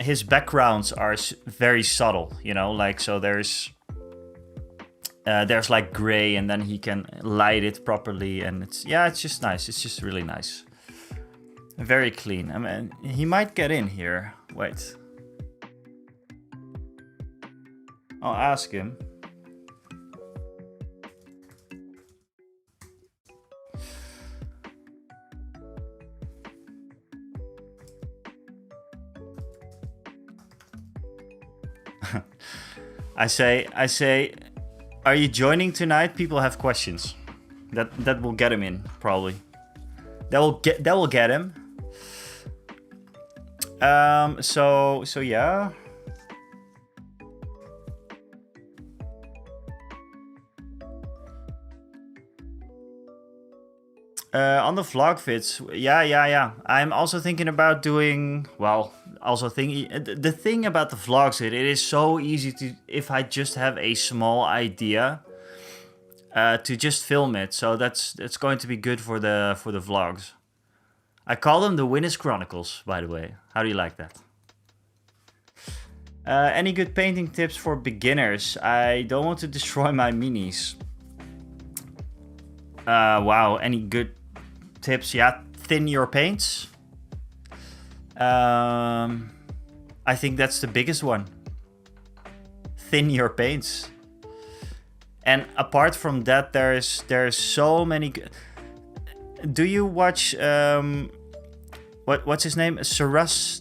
His backgrounds are very subtle, you know, like, so there's like gray, and then he can light it properly, and it's just nice. It's just really nice. Very clean. I mean, he might get in here. Wait. I'll ask him. I say, are you joining tonight? People have questions. That will get him in, probably. That will get him. So yeah. On the vlog vids, yeah. I'm also thinking about doing, the thing about the vlogs, it is so easy to, if I just have a small idea, to just film it. So that's going to be good for the vlogs. I call them the Winners Chronicles, by the way. How do you like that? Any good painting tips for beginners? I don't want to destroy my minis. Wow, any good tips? Yeah, thin your paints. I think that's the biggest one. Thin your paints. And apart from that, there's so many. Do you watch what's his name? Sarastros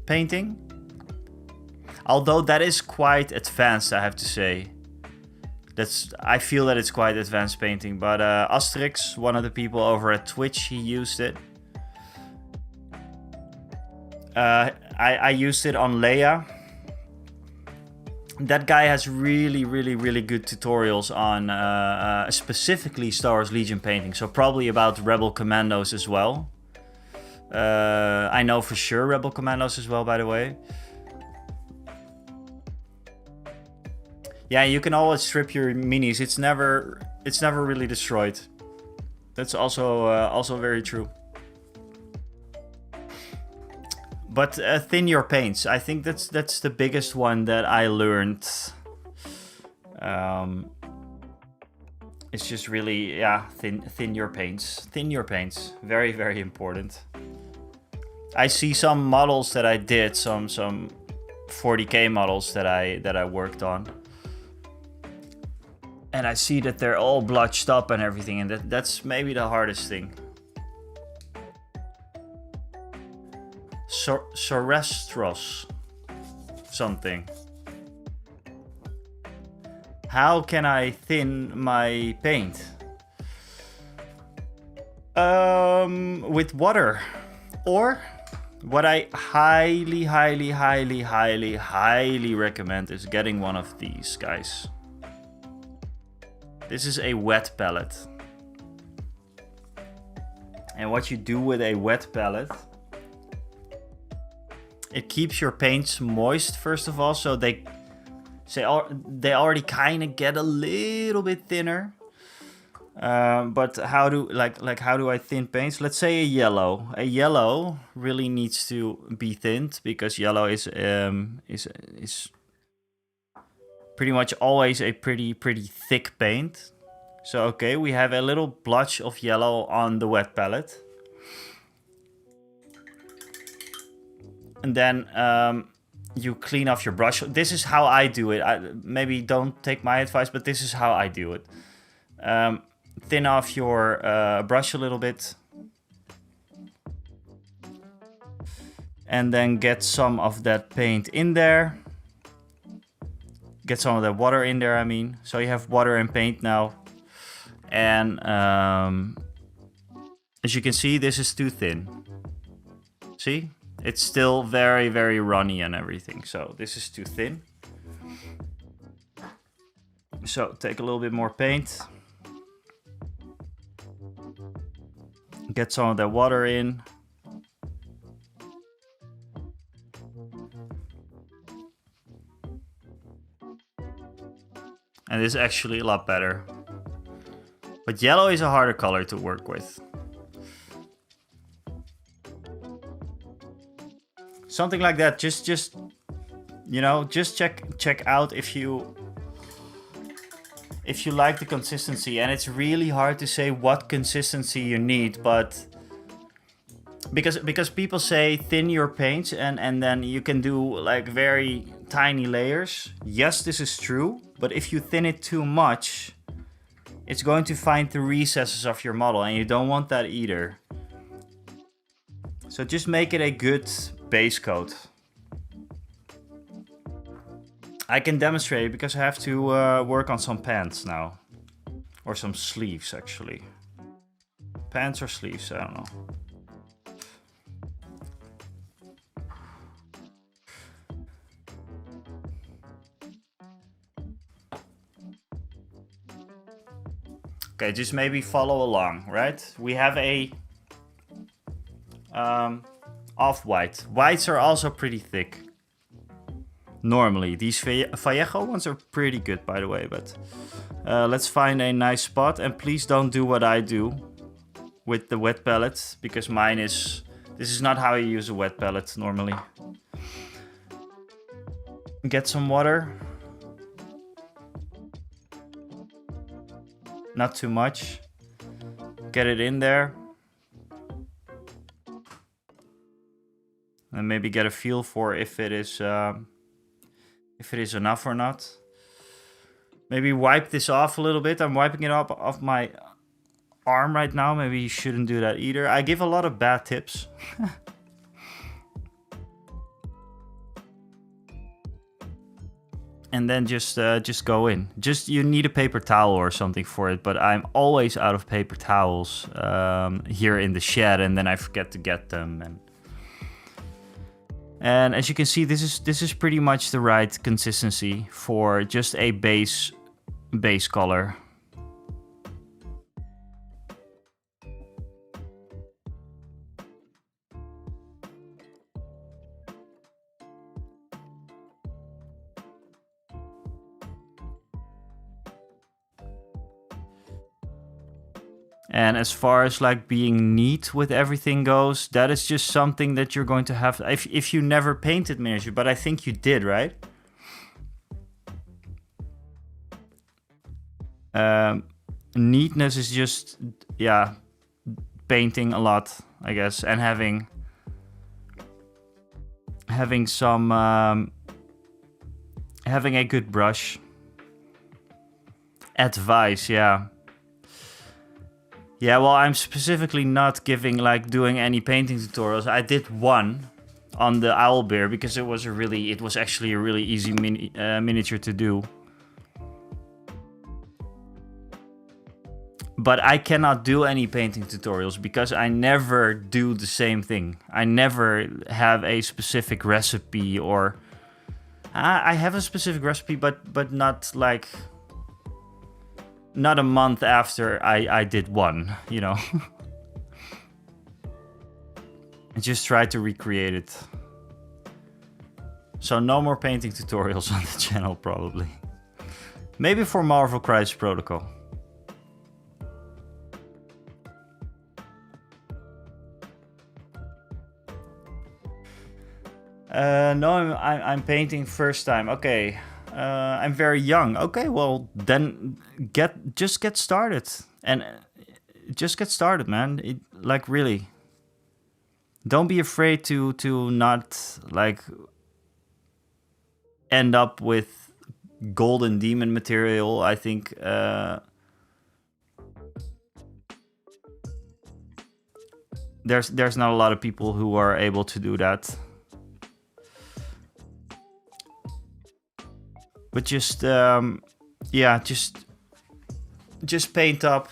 painting? Although that is quite advanced, I have to say. I feel that it's quite advanced painting. But Asterix, one of the people over at Twitch, he used it. I used it on Leia. That guy has really good tutorials on specifically Star Wars Legion painting. So probably about Rebel Commandos as well. I know for sure Rebel Commandos as well, by the way. Yeah, you can always strip your minis. It's never really destroyed. That's also very true. But thin your paints. I think that's the biggest one that I learned. It's just really, thin your paints. Thin your paints. Very, very important. I see some models that I did, some 40k models that I worked on. And I see that they're all blotched up and everything, and that's maybe the hardest thing. Sorestros something. How can I thin my paint? With water. Or what I highly recommend is getting one of these guys. This is a wet palette. And what you do with a wet palette, it keeps your paints moist first of all, so they already kind of get a little bit thinner. But how do I thin paints? Let's say a yellow. A yellow really needs to be thinned because yellow is pretty much always a pretty thick paint. So okay, we have a little blotch of yellow on the wet palette. And then you clean off your brush. This is how I do it. Maybe don't take my advice, but this is how I do it. Thin off your brush a little bit. And then get some of that paint in there. Get some of that water in there, I mean. So you have water and paint now. And as you can see, this is too thin. See? It's still very runny and everything. So this is too thin. So take a little bit more paint. Get some of that water in. And this is actually a lot better. But yellow is a harder color to work with. Something like that. Just you know, just check out if you like the consistency. And it's really hard to say what consistency you need, but because people say thin your paints and then you can do like very tiny layers. Yes, this is true, but if you thin it too much, it's going to find the recesses of your model, and you don't want that either. So just make it a good base coat. I can demonstrate it because I have to work on some pants now. Or some sleeves, actually. Pants or sleeves, I don't know. Okay, just maybe follow along, right? We have a off-white. Whites are also pretty thick. Normally, these Vallejo ones are pretty good, by the way, but let's find a nice spot. And please don't do what I do with the wet palette, because mine is... This is not how you use a wet palette normally. Get some water. Not too much. Get it in there. And maybe get a feel for if it is enough or not. Maybe wipe this off a little bit. I'm wiping it off my arm right now. Maybe you shouldn't do that either. I give a lot of bad tips. And then just go in. You need a paper towel or something for it, but I'm always out of paper towels here in the shed, and then I forget to get them. And as you can see, this is pretty much the right consistency for just a base color. And as far as like being neat with everything goes, that is just something that you're going to have if you never painted miniature, but I think you did, right? Neatness is just, yeah, painting a lot, I guess, and having some having a good brush. Advice, yeah. Yeah, well, I'm specifically not doing any painting tutorials. I did one, on the owl bear because it was actually a really easy miniature to do. But I cannot do any painting tutorials because I never do the same thing. I never have a specific recipe, or I have a specific recipe, but not like, not a month after I did one, you know. I just try to recreate it. So no more painting tutorials on the channel, probably. Maybe for Marvel Crisis Protocol. No, I'm painting first time. Okay, I'm very young. Okay, well then just get started, and just get started, man. Like really, don't be afraid to not like end up with golden demon material. I think there's not a lot of people who are able to do that. But just, yeah, just paint up,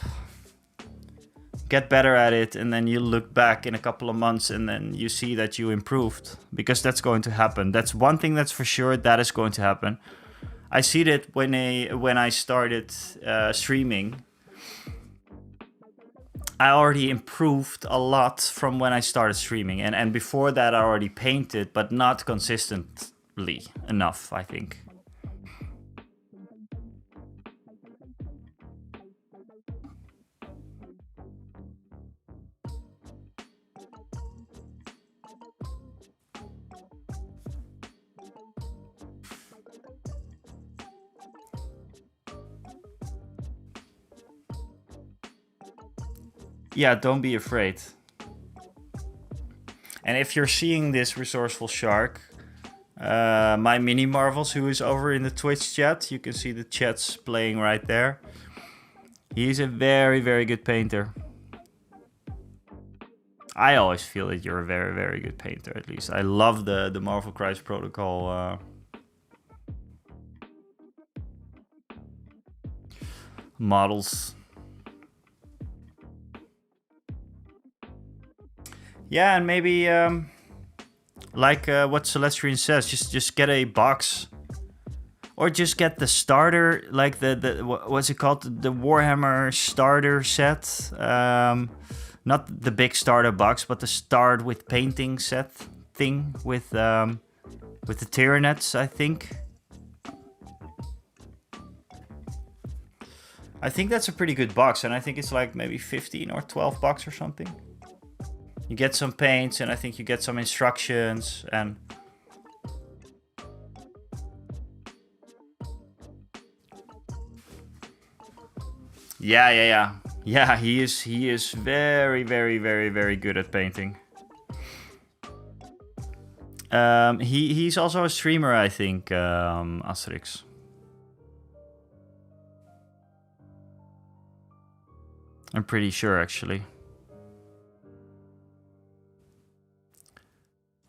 get better at it, and then you look back in a couple of months and then you see that you improved, because that's going to happen. That's one thing that's for sure, that is going to happen. I see that when I started streaming, I already improved a lot from when I started streaming, and before that I already painted, but not consistently enough, I think. Yeah, don't be afraid. And if you're seeing this, Resourceful Shark, my mini Marvels, who is over in the Twitch chat, you can see the chats playing right there. He's a very, very good painter. I always feel that you're a very, very good painter, at least. I love the Marvel Crisis Protocol models. Yeah, and maybe like what Celestian says, just get a box, or just get the starter, like the what's it called, the Warhammer starter set. Not the big starter box, but the start with painting set thing with the Tyranids, I think. I think that's a pretty good box, and I think it's like maybe 15 or 12 bucks or something. You get some paints, and I think you get some instructions, and yeah, he is very, very, very, very good at painting. He's also a streamer, I think, Asterix. I'm pretty sure, actually.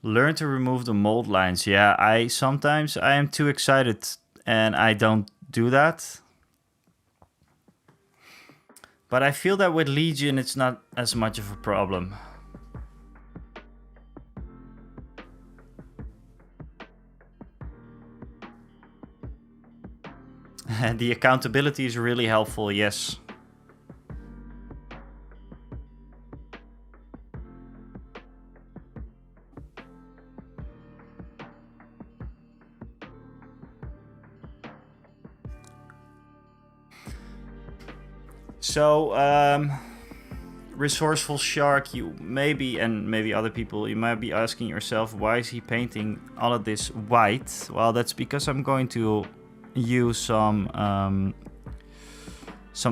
Learn to remove the mold lines. Yeah, sometimes I am too excited and I don't do that. But I feel that with Legion it's not as much of a problem. And the accountability is really helpful, yes. So, Resourceful Shark, you maybe, and maybe other people, you might be asking yourself, why is he painting all of this white? Well, that's because I'm going to use some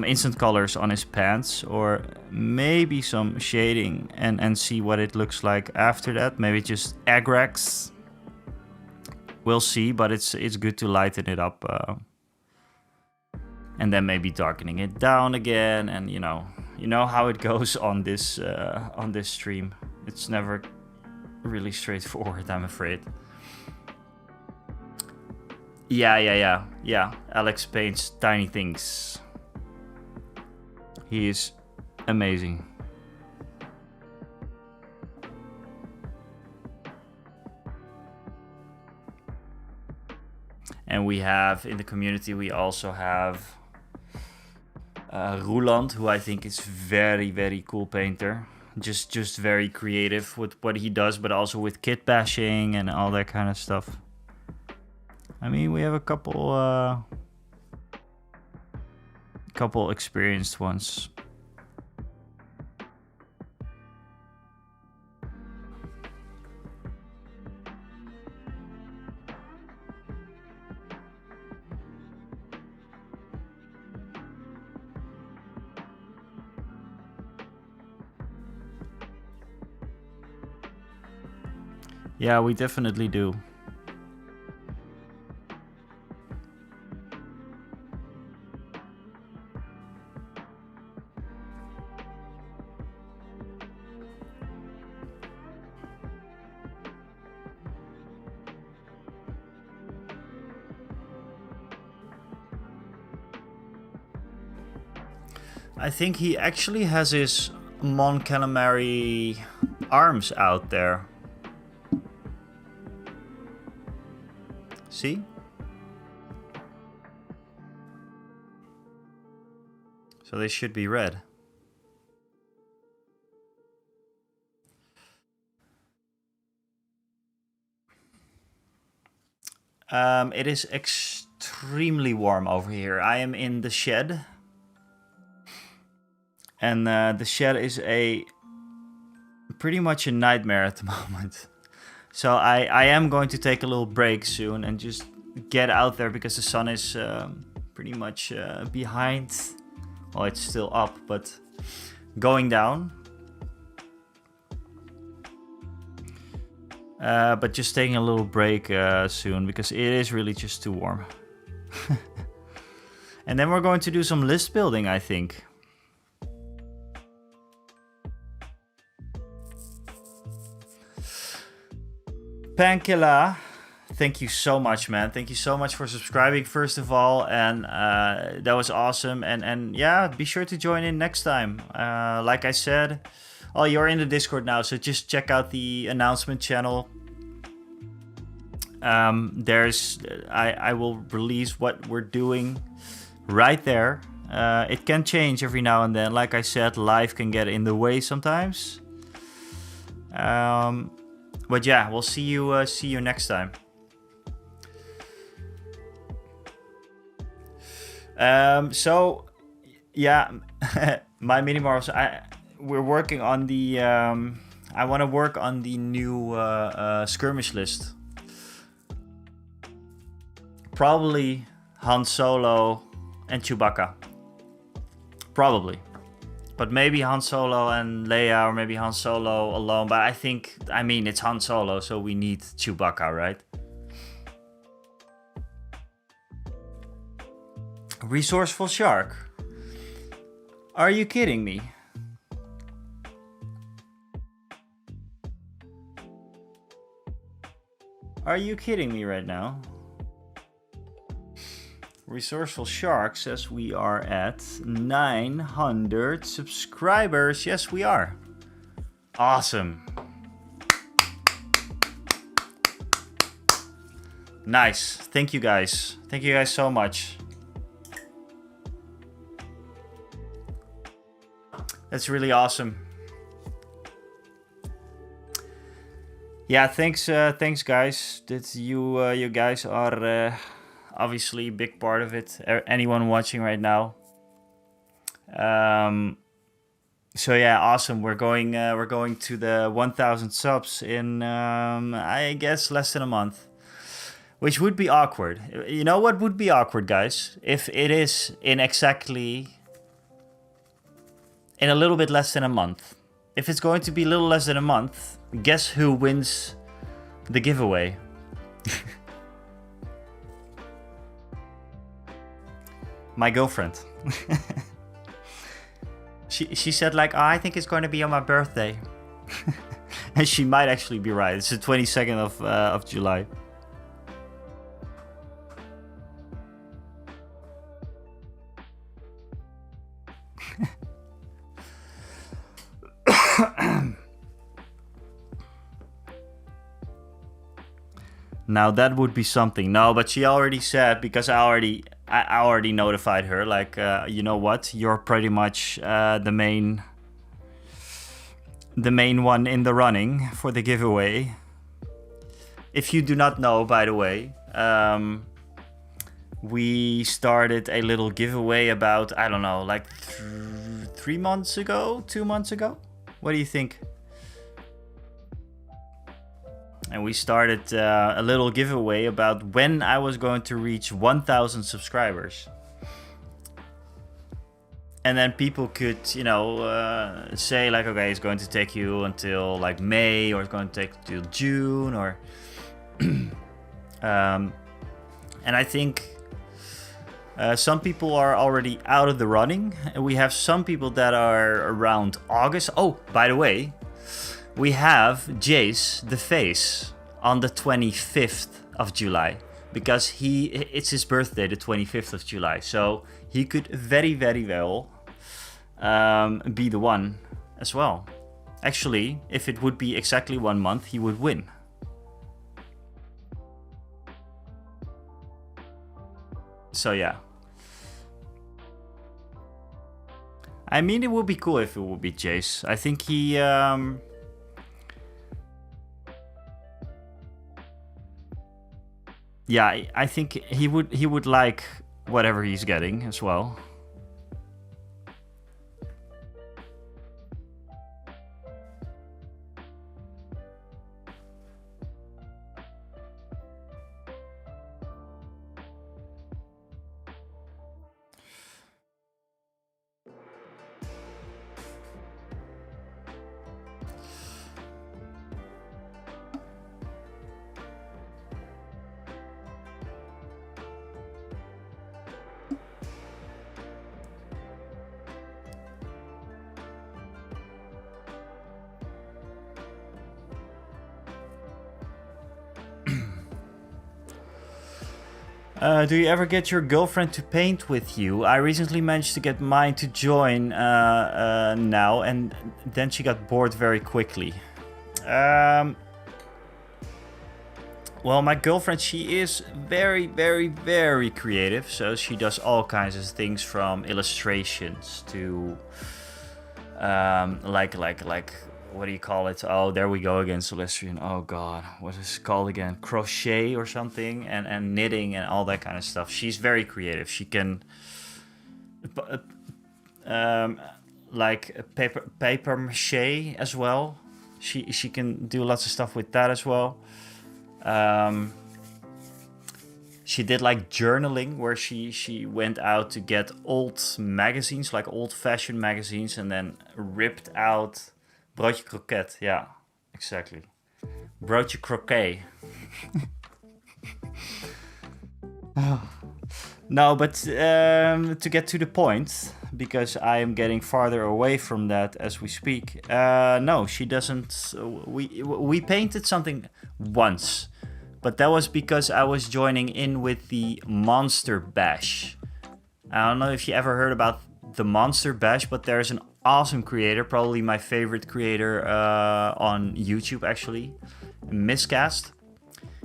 instant colors on his pants, or maybe some shading, and see what it looks like after that. Maybe just Agrax. We'll see, but it's good to lighten it up. And then maybe darkening it down again, and you know how it goes on this stream. It's never really straightforward, I'm afraid. Yeah. Alex paints tiny things. He is amazing. And we have, in the community, we also have Roland, who I think is very, very cool painter. Just very creative with what he does, but also with kit bashing and all that kind of stuff. I mean, we have a couple experienced ones. Yeah, we definitely do. I think he actually has his Mon Calamari arms out there. See? So they should be red. It is extremely warm over here. I am in the shed. And the shed is pretty much a nightmare at the moment. So I am going to take a little break soon and just get out there because the sun is pretty much behind. Well, it's still up, but going down. But just taking a little break soon because it is really just too warm. And then we're going to do some list building, I think. Pankila, thank you so much, man. Thank you so much for subscribing, first of all, and that was awesome. And yeah, be sure to join in next time. Like I said, oh, you're in the Discord now, so just check out the announcement channel. I will release what we're doing right there. It can change every now and then. Like I said, life can get in the way sometimes. But yeah, we'll see you next time. So yeah, my mini marvels. We're working on the. I want to work on the new skirmish list. Probably Han Solo and Chewbacca. Probably. But maybe Han Solo and Leia, or maybe Han Solo alone. But I mean, it's Han Solo, so we need Chewbacca, right? Resourceful shark. Are you kidding me? Are you kidding me right now? Resourceful Shark says we are at 900 subscribers. Yes, we are. Awesome. Nice. Thank you guys. Thank you guys so much. That's really awesome. Yeah, thanks guys. You guys are obviously a big part of it. Anyone watching right now. So yeah, awesome. We're going to the 1,000 subs in I guess less than a month, which would be awkward. You know what would be awkward, guys? If it is in a little bit less than a month. If it's going to be a little less than a month, guess who wins the giveaway? My girlfriend. She said like, oh, I think it's going to be on my birthday. And she might actually be right. It's the 22nd of July. Now that would be something. No, but she already said, because I already notified her, like, you know what? You're pretty much the main one in the running for the giveaway. If you do not know, by the way, we started a little giveaway about, I don't know, like 3 months ago, 2 months ago. What do you think? And we started a little giveaway about when I was going to reach 1,000 subscribers. And then people could, you know, say like, okay, it's going to take you until like May, or it's going to take till June, or... and I think some people are already out of the running. And we have some people that are around August. Oh, by the way, we have Jace the Face on the 25th of July, because it's his birthday, the 25th of July. So he could very, very well be the one as well. Actually, if it would be exactly 1 month, he would win. So yeah. I mean, it would be cool if it would be Jace. I think he... yeah, I think he would like whatever he's getting as well. Do you ever get your girlfriend to paint with you? I recently managed to get mine to join now, and then she got bored very quickly. Well, my girlfriend, she is very, very, very creative. So she does all kinds of things, from illustrations to like what do you call it? Oh, there we go again, Celestian. Oh god, what is it called again? Crochet or something, and knitting and all that kind of stuff. She's very creative. She can like paper mache as well. She can do lots of stuff with that as well. She did like journaling, where she went out to get old magazines, like old-fashioned magazines, and then ripped out broodje croquet. Yeah, exactly. Broodje croquet. No, but to get to the point, because I am getting farther away from that as we speak. No, she doesn't. We painted something once, but that was because I was joining in with the Monster Bash. I don't know if you ever heard about the Monster Bash, but there's an awesome creator, probably my favorite creator on YouTube actually, Miscast.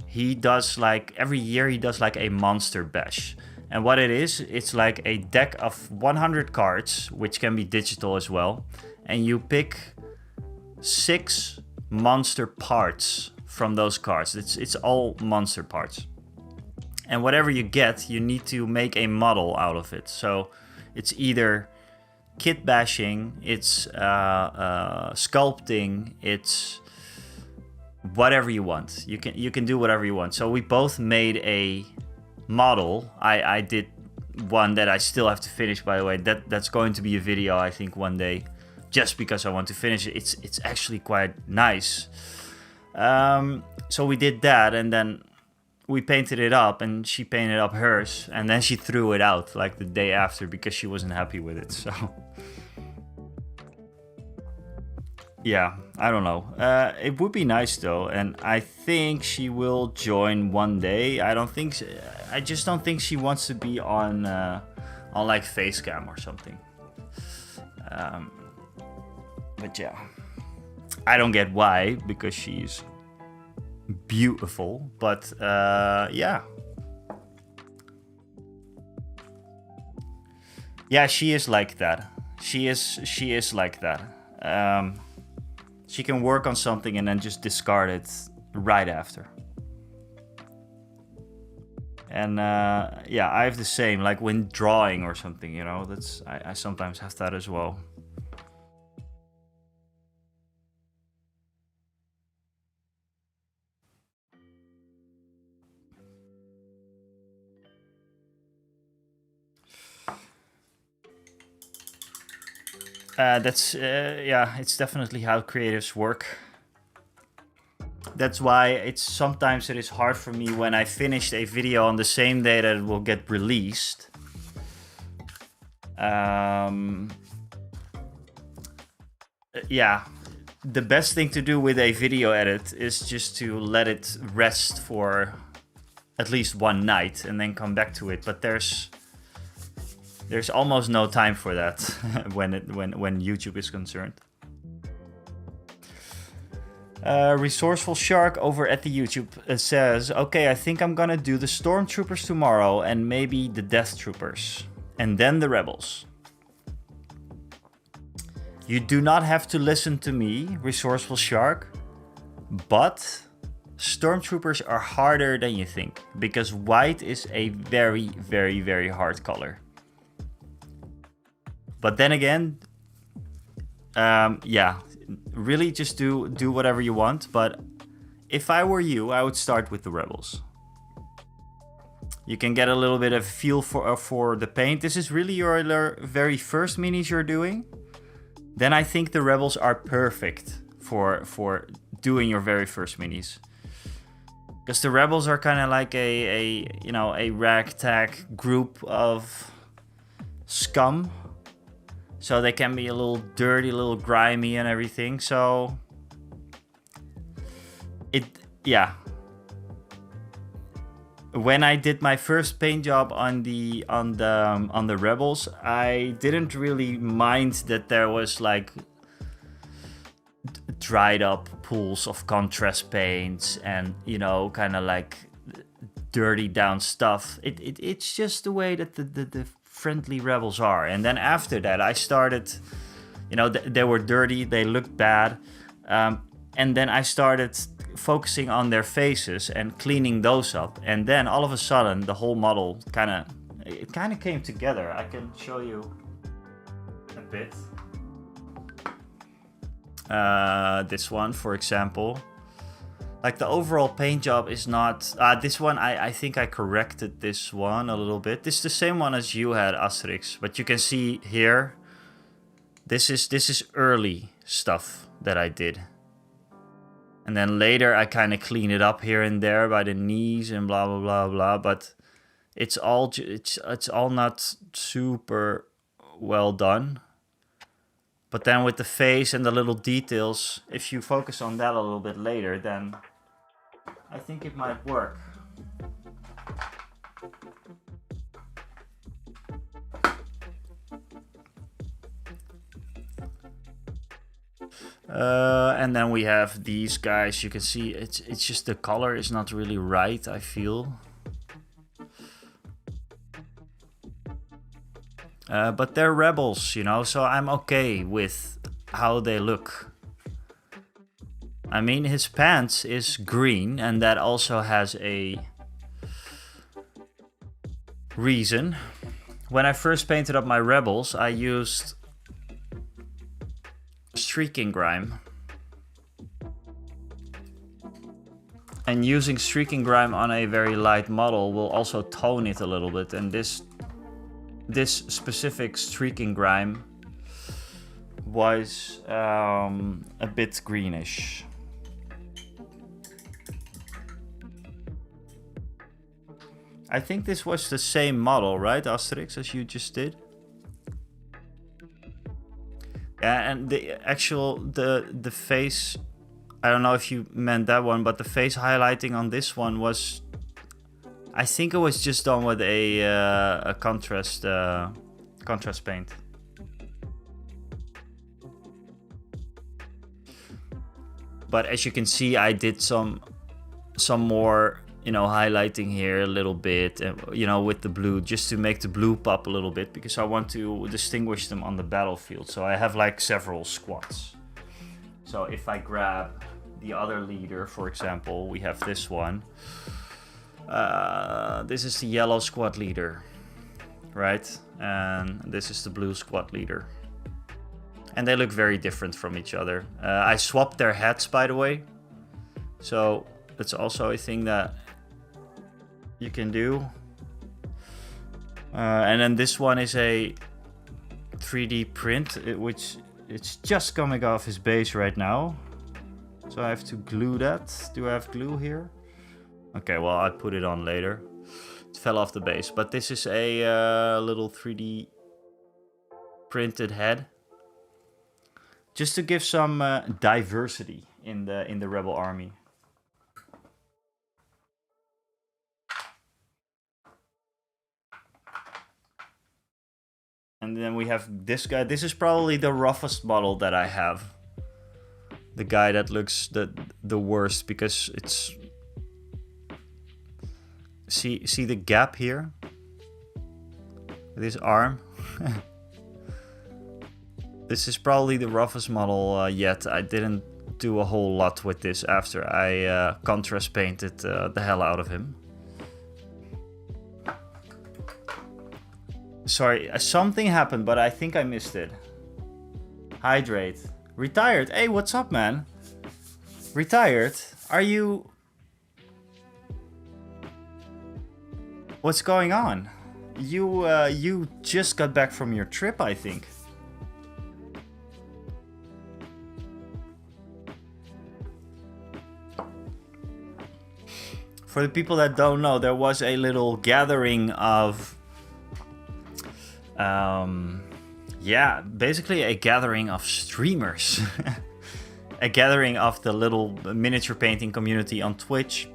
He does like, every year he does like a Monster Bash. And what it is, it's like a deck of 100 cards, which can be digital as well. And you pick 6 monster parts from those cards. It's all monster parts. And whatever you get, you need to make a model out of it. So it's either kit bashing, it's sculpting, it's whatever you want. You can do whatever you want. So we both made a model. I did one that I still have to finish, by the way. That's going to be a video, I think, one day, just because I want to finish it. It's actually quite nice. So we did that, and then we painted it up, and she painted up hers, and then she threw it out like the day after because she wasn't happy with it. So Yeah, I don't know. It would be nice though, and I think she will join one day. I just don't think she wants to be on like face cam or something. But yeah, I don't get why, because she's beautiful. But yeah, she is like that. She is like that. She can work on something and then just discard it right after. And yeah, I have the same, like when drawing or something, you know, I sometimes have that as well. Yeah, it's definitely how creatives work. That's why sometimes it is hard for me when I finished a video on the same day that it will get released. Yeah, the best thing to do with a video edit is just to let it rest for at least one night and then come back to it. But there's almost no time for that when YouTube is concerned. Resourceful Shark over at the YouTube says, okay, I think I'm gonna do the Stormtroopers tomorrow and maybe the Death Troopers. And then the Rebels. You do not have to listen to me, Resourceful Shark, but Stormtroopers are harder than you think, because white is a very, very, very hard color. But then again, yeah, really just do whatever you want. But if I were you, I would start with the Rebels. You can get a little bit of feel for the paint. This is really your very first minis you're doing. Then I think the Rebels are perfect for doing your very first minis. Because the Rebels are kind of like a ragtag group of scum. So they can be a little dirty, a little grimy and everything. So yeah. When I did my first paint job on the Rebels, I didn't really mind that there was like dried up pools of contrast paints and, you know, kind of like dirty down stuff. It's just the way that the friendly Rebels are. And then after that, I started, you know, they were dirty, they looked bad, and then I started focusing on their faces and cleaning those up, and then all of a sudden the whole model kind of came together. I can show you a bit. This one, for example, like the overall paint job is not this one. I think I corrected this one a little bit. This is the same one as you had, Asterix, but you can see here this is early stuff that I did. And then later I kind of clean it up here and there by the knees and blah, blah, blah, blah. But it's all not super well done. But then with the face and the little details, if you focus on that a little bit later, then I think it might work. And then we have these guys. You can see it's just the color is not really right, I feel. But they're Rebels, you know, so I'm okay with how they look. I mean, his pants is green, and that also has a reason. When I first painted up my Rebels, I used streaking grime. And using streaking grime on a very light model will also tone it a little bit. And this specific streaking grime was a bit greenish. I think this was the same model, right, Asterix, as you just did? Yeah, and the face, I don't know if you meant that one, but the face highlighting on this one was, I think it was just done with a contrast paint. But as you can see, I did some more, you know, highlighting here a little bit, you know, with the blue, just to make the blue pop a little bit, because I want to distinguish them on the battlefield. So I have like several squads. So if I grab the other leader, for example, we have this one. This is the yellow squad leader, right? And this is the blue squad leader. And they look very different from each other. I swapped their hats, by the way. So that's also a thing that you can do. And then this one is a 3D print, which it's just coming off his base right now. So I have to glue that. Do I have glue here? Okay, well, I'll put it on later. It fell off the base. But this is a little 3D printed head. Just to give some diversity in the rebel army. And then we have this guy. This is probably the roughest model that I have. The guy that looks the worst, because it's... See the gap here? This arm? This is probably the roughest model yet. I didn't do a whole lot with this after I contrast painted the hell out of him. Sorry, something happened, but I think I missed it. Hydrate. Retired. Hey, what's up, man? Retired? Are you... What's going on? You just got back from your trip, I think. For the people that don't know, there was a little gathering of... yeah, basically a gathering of streamers. A gathering of the little miniature painting community on Twitch.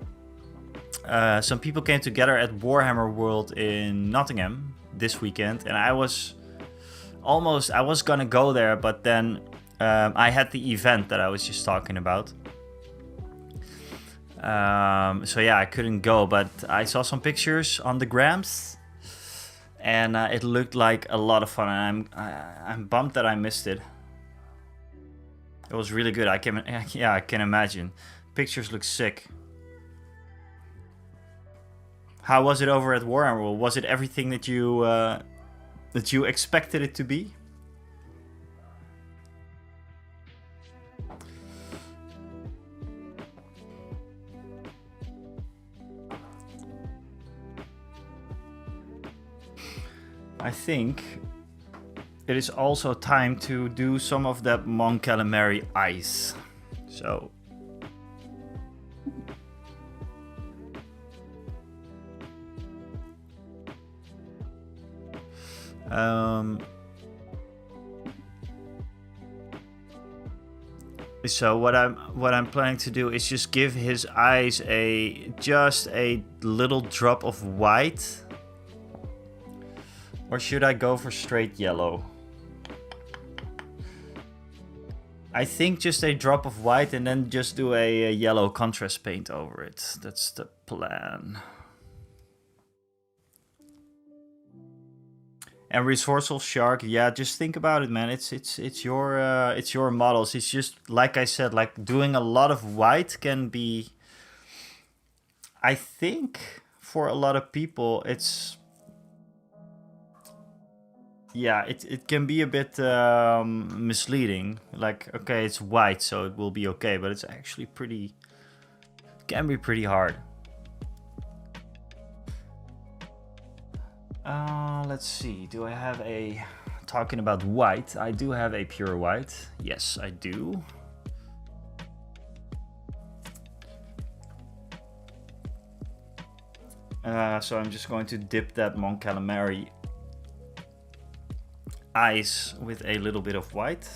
Some people came together at Warhammer World in Nottingham this weekend, and I was gonna go there, but then I had the event that I was just talking about. So yeah, I couldn't go, but I saw some pictures on the grams, and it looked like a lot of fun, and I'm bummed that I missed it. It was really good. I can imagine. Pictures look sick. How was it over at Warhammer World? Was it everything that you expected it to be? I think it is also time to do some of that Mon Calamari ice. So so what I'm planning to do is just give his eyes just a little drop of white. Or should I go for straight yellow? I think just a drop of white and then just do a yellow contrast paint over it. That's the plan. And Resourceful Shark, yeah, just think about it, man. It's your models. It's just like I said, like doing a lot of white can be. I think for a lot of people, it's. Yeah, it can be a bit misleading. Like, okay, it's white, so it will be okay, but it's actually can be pretty hard. Let's see. Do I have talking about white? I do have a pure white. Yes, I do. So I'm just going to dip that Mon Calamari ice with a little bit of white.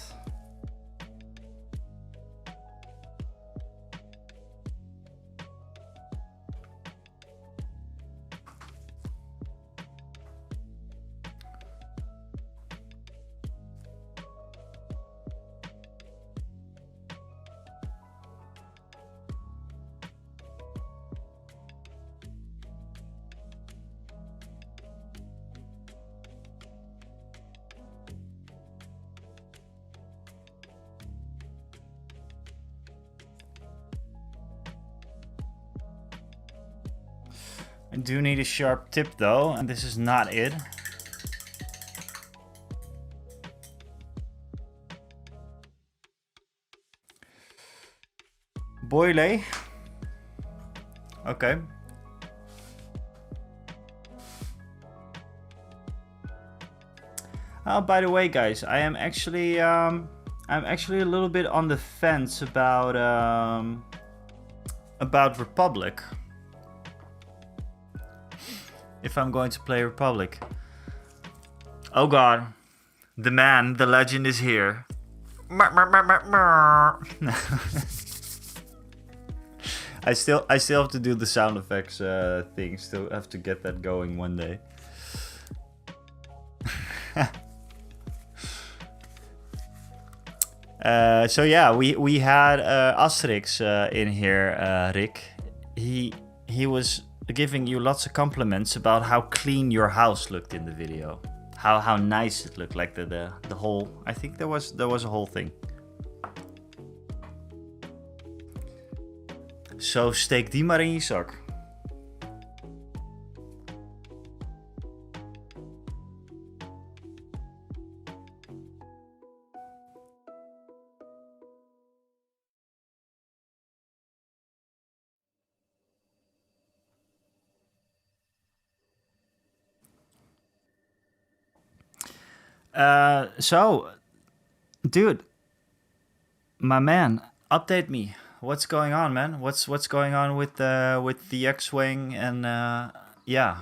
I do need a sharp tip though, and this is not it. Boile. Okay. Oh, by the way, guys, I'm actually a little bit on the fence about Republic. If I'm going to play Republic. Oh God, the man, the legend is here. I still have to do the sound effects thing. Still have to get that going one day. So yeah, we had Asterix in here, Rick. He was giving you lots of compliments about how clean your house looked in the video. How nice it looked, like the whole. I think there was a whole thing. Zo steek die maar in je zak. So, dude, my man, update me. What's going on, man? What's going on with the X-wing and yeah?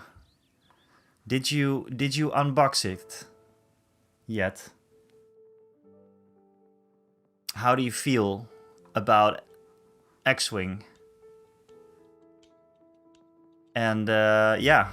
Did you unbox it yet? How do you feel about X-wing? And yeah.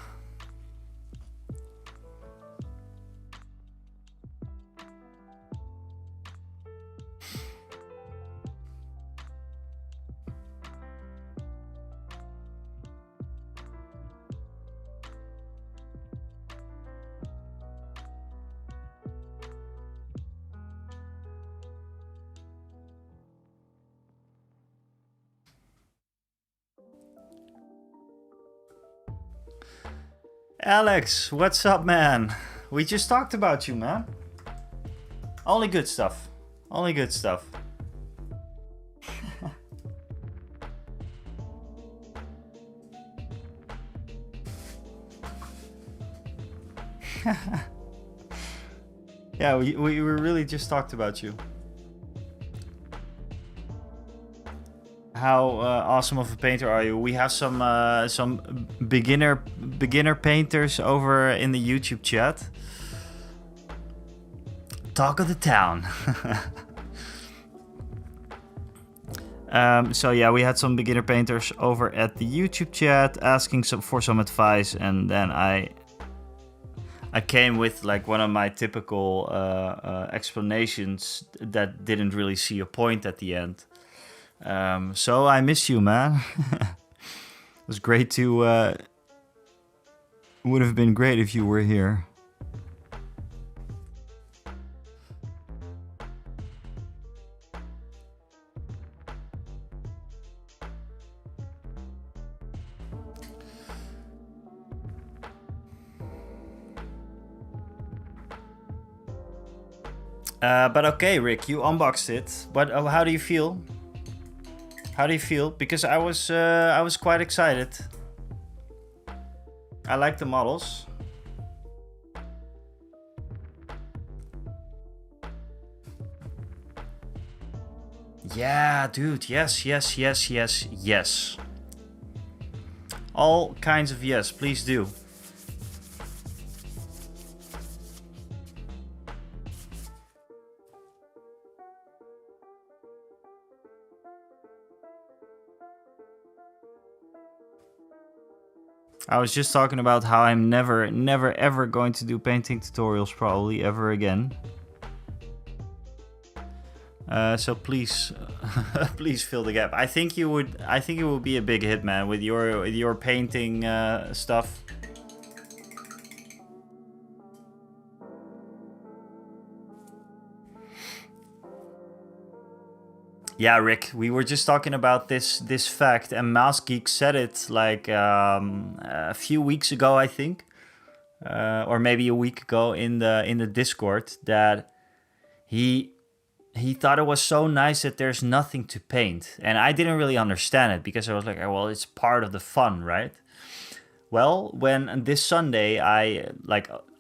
Alex, what's up, man? We just talked about you, man. Only good stuff. Only good stuff. Yeah, we really just talked about you. How awesome of a painter are you? We have some beginner painters over in the YouTube chat. Talk of the town. So yeah, we had some beginner painters over at the YouTube chat asking for some advice, and then I came with like one of my typical explanations that didn't really see a point at the end. So I miss you, man. It was great to... would have been great if you were here. But okay, Rick, you unboxed it. But how do you feel? How do you feel? Because I was quite excited. I like the models. Yeah, dude. Yes, yes, yes, yes, yes. All kinds of yes, please do. I was just talking about how I'm never ever going to do painting tutorials probably ever again. So please, please fill the gap. I think you would. I think it would be a big hit, man, with your painting stuff. Yeah, Rick, we were just talking about this fact, and Mouse Geek said it like a few weeks ago, I think, or maybe a week ago in the Discord, that he thought it was so nice that there's nothing to paint, and I didn't really understand it because I was like, well, it's part of the fun, right? Well, when this Sunday I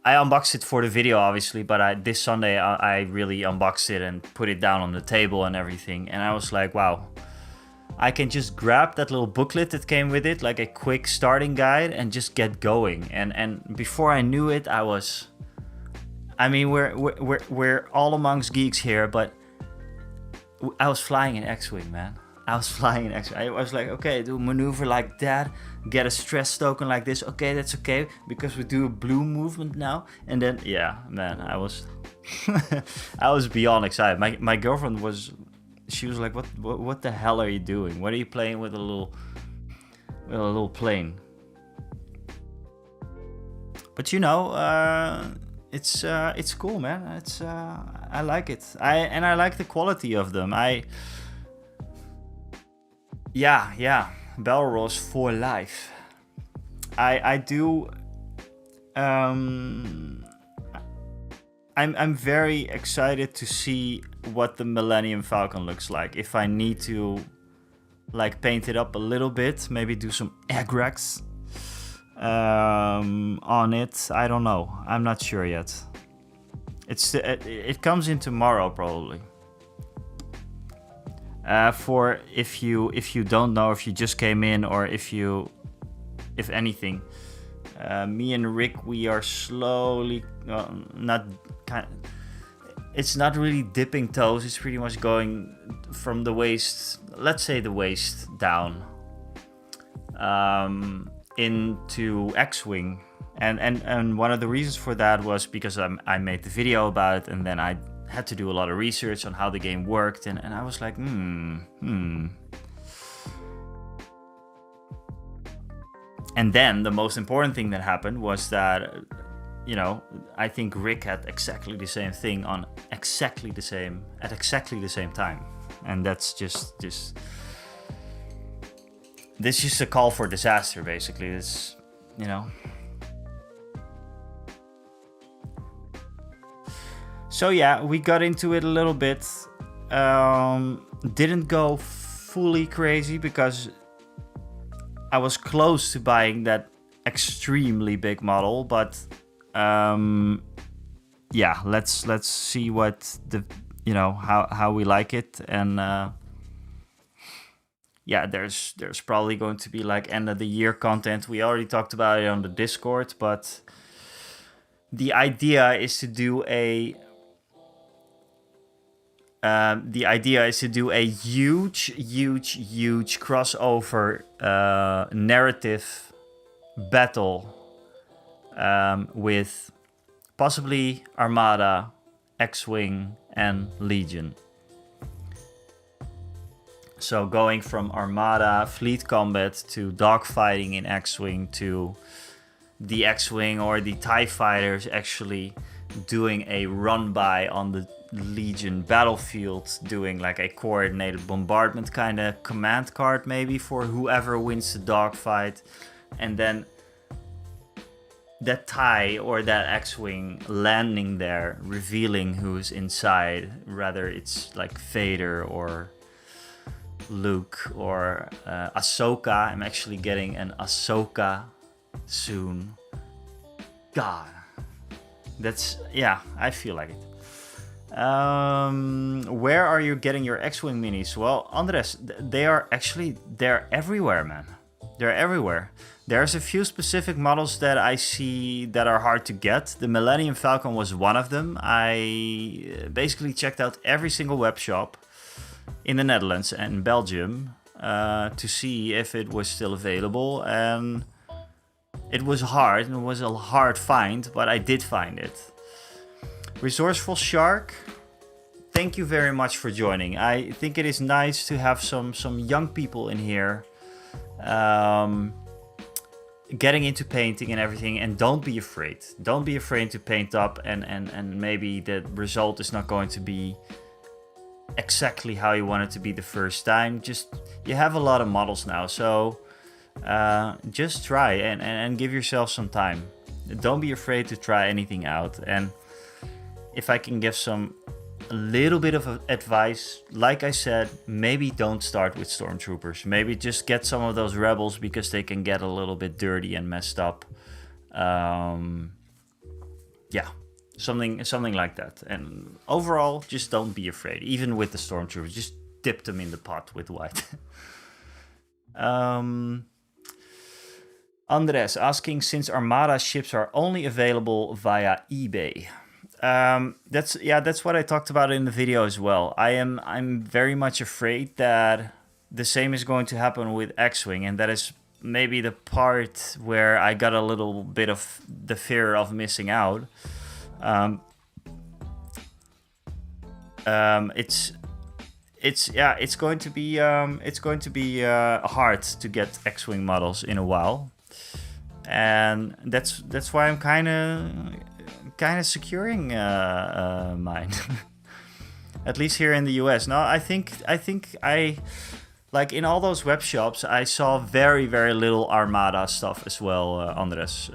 unboxed it for the video, obviously, but this Sunday I really unboxed it and put it down on the table and everything, and I was like, wow, I can just grab that little booklet that came with it, like a quick starting guide, and just get going. And before I knew it, I mean, we're all amongst geeks here, but I was flying in X-Wing, man. I was flying in X-Wing. I was like, okay, do a maneuver like that, get a stress token like this. Okay, that's okay, because we do a blue movement now. And then, yeah, man, I was I was beyond excited. My girlfriend she was like, what the hell are you doing? What are you playing with a little plane? But you know, it's cool, man. I like it. I like the quality of them. Yeah, Belros for life. I do. I'm very excited to see what the Millennium Falcon looks like. If I need to, like, paint it up a little bit, maybe do some agrax on it. I don't know. I'm not sure yet. It comes in tomorrow probably. For if you don't know, if you just came in, or if anything, me and Rick, we are slowly it's not really dipping toes. It's pretty much going from the waist, let's say the waist down, into X-Wing. And one of the reasons for that was because I made the video about it, and then I had to do a lot of research on how the game worked, and I was like, And then the most important thing that happened was that, you know, I think Rick had exactly the same thing at exactly the same time. And that's just this is just a call for disaster, basically. It's, you know. So yeah, we got into it a little bit. Didn't go fully crazy because I was close to buying that extremely big model, but yeah, let's see what how we like it. And yeah, there's probably going to be like end of the year content. We already talked about it on the Discord, but the idea is to do a huge crossover narrative battle with possibly Armada, X-Wing, and Legion. So going from Armada fleet combat to dogfighting in X-Wing to the X-Wing or the TIE fighters actually doing a run-by on the Legion battlefield, doing like a coordinated bombardment kind of command card maybe for whoever wins the dogfight, and then that TIE or that X-Wing landing there, revealing who's inside, whether it's like Vader or Luke or Ahsoka. I'm actually getting an Ahsoka soon. God, that's, yeah, I feel like it. Where are you getting your X-Wing minis? Well, Andres, they're everywhere, man. They're everywhere. There's a few specific models that I see that are hard to get. The Millennium Falcon was one of them. I basically checked out every single web shop in the Netherlands and Belgium to see if it was still available, and it was hard, and it was a hard find, but I did find it. Resourceful Shark, thank you very much for joining. I think it is nice to have some young people in here getting into painting and everything, and don't be afraid. Don't be afraid to paint up, and maybe the result is not going to be exactly how you want it to be the first time. Just, you have a lot of models now, so just try and give yourself some time. Don't be afraid to try anything out. And if I can give a little bit of advice, like I said, maybe don't start with stormtroopers. Maybe just get some of those rebels, because they can get a little bit dirty and messed up. Yeah, something like that. And overall, just don't be afraid. Even with the stormtroopers, just dip them in the pot with white. Andres asking, since Armada ships are only available via eBay. That's what I talked about in the video as well. I'm very much afraid that the same is going to happen with X-Wing, and that is maybe the part where I got a little bit of the fear of missing out. It's going to be hard to get X-Wing models in a while. And that's why I'm kind of securing mine, at least here in the US. No, I think I like in all those web shops I saw very little Armada stuff as well, Andres.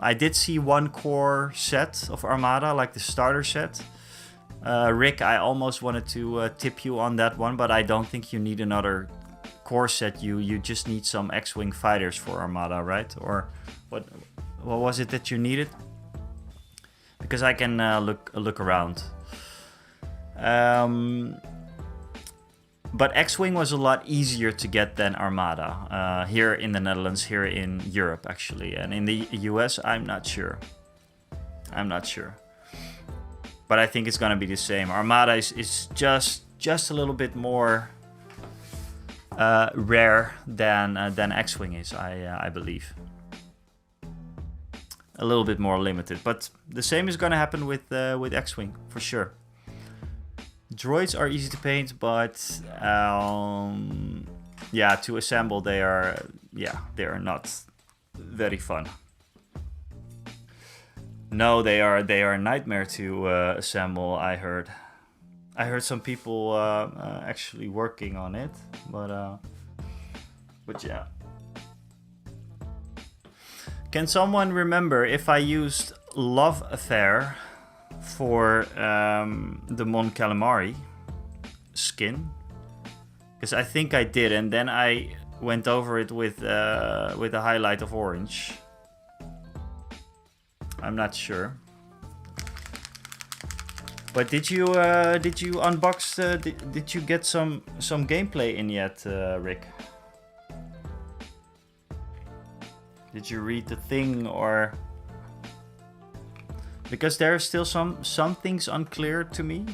I did see one core set of Armada, like the starter set. Rick, I almost wanted to tip you on that one, but I don't think you need another core set. You just need some X-Wing fighters for Armada, right? Or what was it that you needed? Because I can look around. But X-Wing was a lot easier to get than Armada here in the Netherlands, here in Europe actually, and in the US I'm not sure. But I think it's gonna be the same. Armada is just a little bit more rare than X-Wing is, I believe. A little bit more limited, but the same is gonna happen with X-Wing for sure. Droids are easy to paint, but to assemble they are not very fun. No, they are a nightmare to assemble. I heard some people actually working on it, but yeah. Can someone remember if I used Love Affair for the Mon Calamari skin? Because I think I did, and then I went over it with a highlight of orange. I'm not sure. But did you unbox? Did you get some gameplay in yet, Rick? Did you read the thing, or? Because there are still some things unclear to me.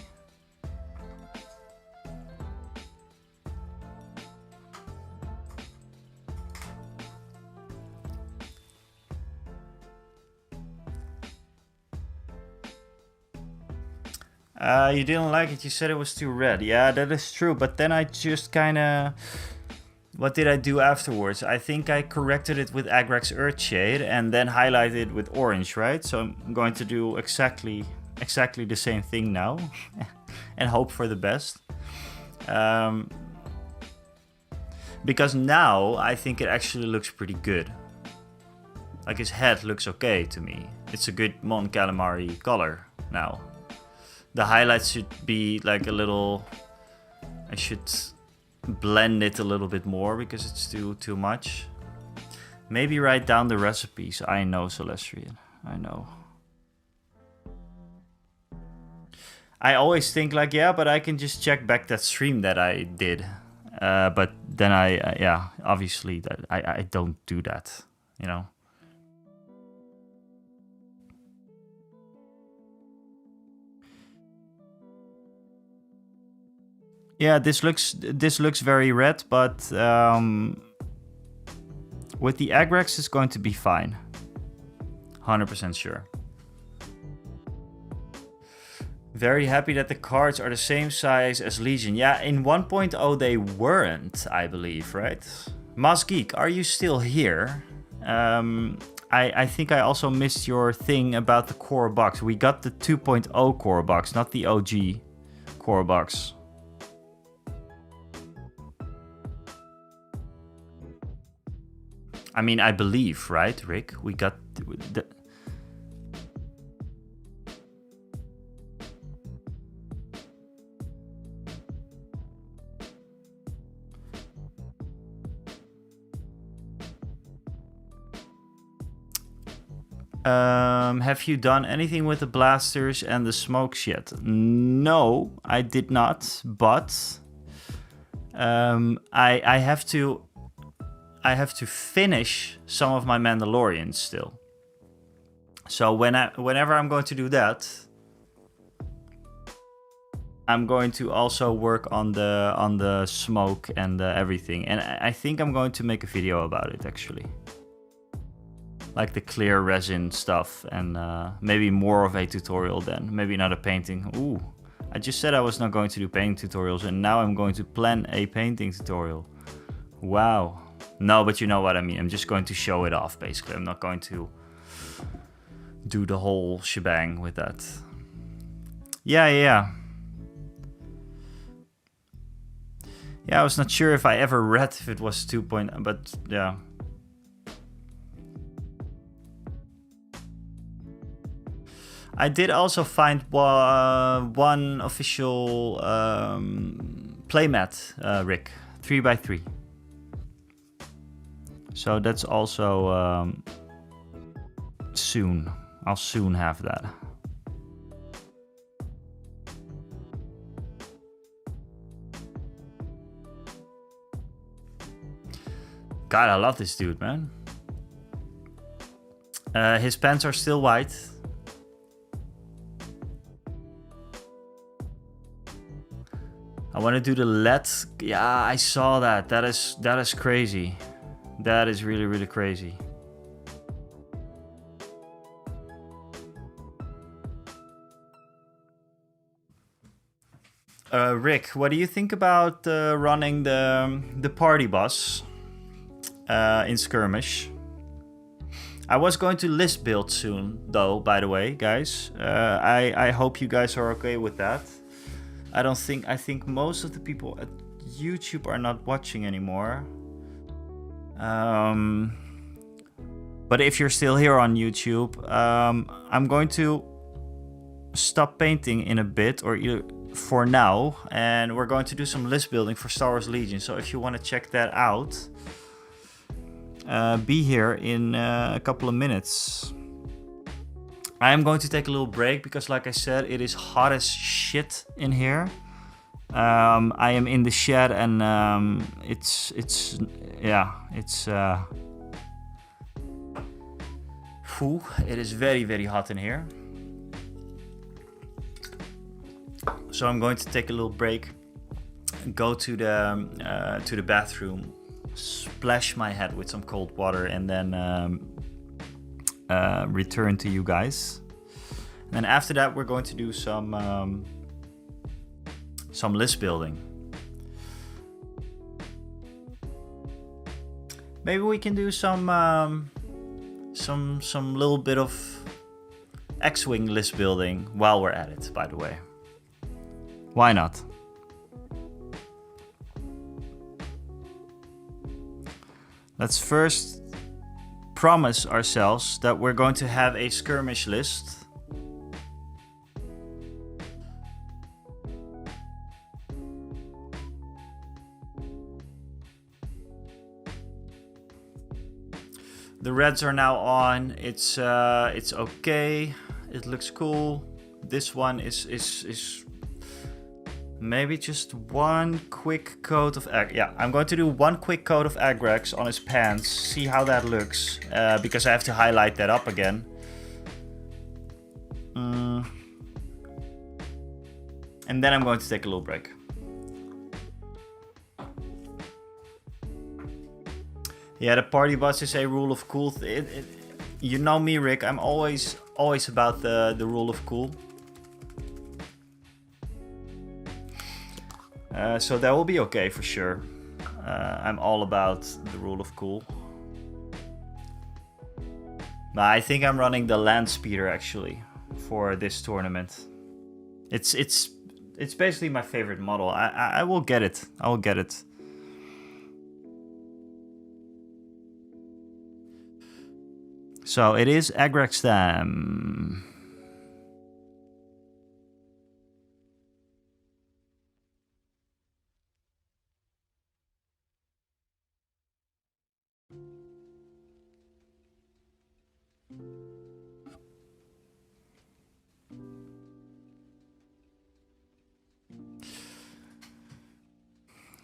You didn't like it. You said it was too red. Yeah, that is true. But then I just kind of... What did I do afterwards? I think I corrected it with Agrax Earthshade and then highlighted it with orange, right? So I'm going to do exactly the same thing now and hope for the best. Because now I think it actually looks pretty good. Like his head looks okay to me. It's a good Mon Calamari color now. The highlights should be like a little... I should blend it a little bit more because it's too much. Maybe write down the recipes. I know, Celestrian. I know. I always think like, yeah, but I can just check back that stream that I did. But then obviously that I don't do that, you know. Yeah, this looks very red, but with the Agrax it's going to be fine. 100% sure. Very happy that the cards are the same size as Legion. Yeah, in 1.0 they weren't, I believe, right? Mas Geek, are you still here? I think I also missed your thing about the core box. We got the 2.0 core box, not the OG core box. I mean, I believe, right, Rick? We got the... Have you done anything with the blasters and the smokes yet? No, I did not. But I have to finish some of my Mandalorians still. So whenever I'm going to do that, I'm going to also work on the smoke and everything. And I think I'm going to make a video about it actually. Like the clear resin stuff, and maybe more of a tutorial then. Maybe not a painting. Ooh, I just said I was not going to do painting tutorials, and now I'm going to plan a painting tutorial. Wow. No, but you know what I mean. I'm just going to show it off, basically. I'm not going to do the whole shebang with that. Yeah, I was not sure if I ever read if it was 2. But yeah. I did also find one official playmat, Rick, 3x3. So that's also soon. I'll soon have that. God, I love this dude, man. His pants are still white. I want to do the LED. Yeah, I saw that. That is crazy. That is really, really crazy. Rick, what do you think about running the party bus in skirmish? I was going to list build soon, though. By the way, guys, I hope you guys are okay with that. I think most of the people at YouTube are not watching anymore. But if you're still here on YouTube, I'm going to stop painting in a bit, or for now, and we're going to do some list building for Star Wars Legion. So if you want to check that out, be here in a couple of minutes. I am going to take a little break because, like I said, it is hot as shit in here. I am in the shed, and it is very, very hot in here. So I'm going to take a little break, go to the bathroom, splash my head with some cold water, and then return to you guys. And after that, we're going to do some list building. Maybe we can do some little bit of X-Wing list building while we're at it, by the way. Why not? Let's first promise ourselves that we're going to have a skirmish list. The reds are now on. It's okay. It looks cool. This one is maybe just one quick coat of egg. Yeah, I'm going to do one quick coat of Agrax on his pants. See how that looks, because I have to highlight that up again. And then I'm going to take a little break. Yeah, the party bus is a rule of cool. You know me, Rick. I'm always about the rule of cool. So that will be okay for sure. I'm all about the rule of cool. But I think I'm running the land speeder actually for this tournament. It's basically my favorite model. I will get it. I will get it. So it is Agraxtam.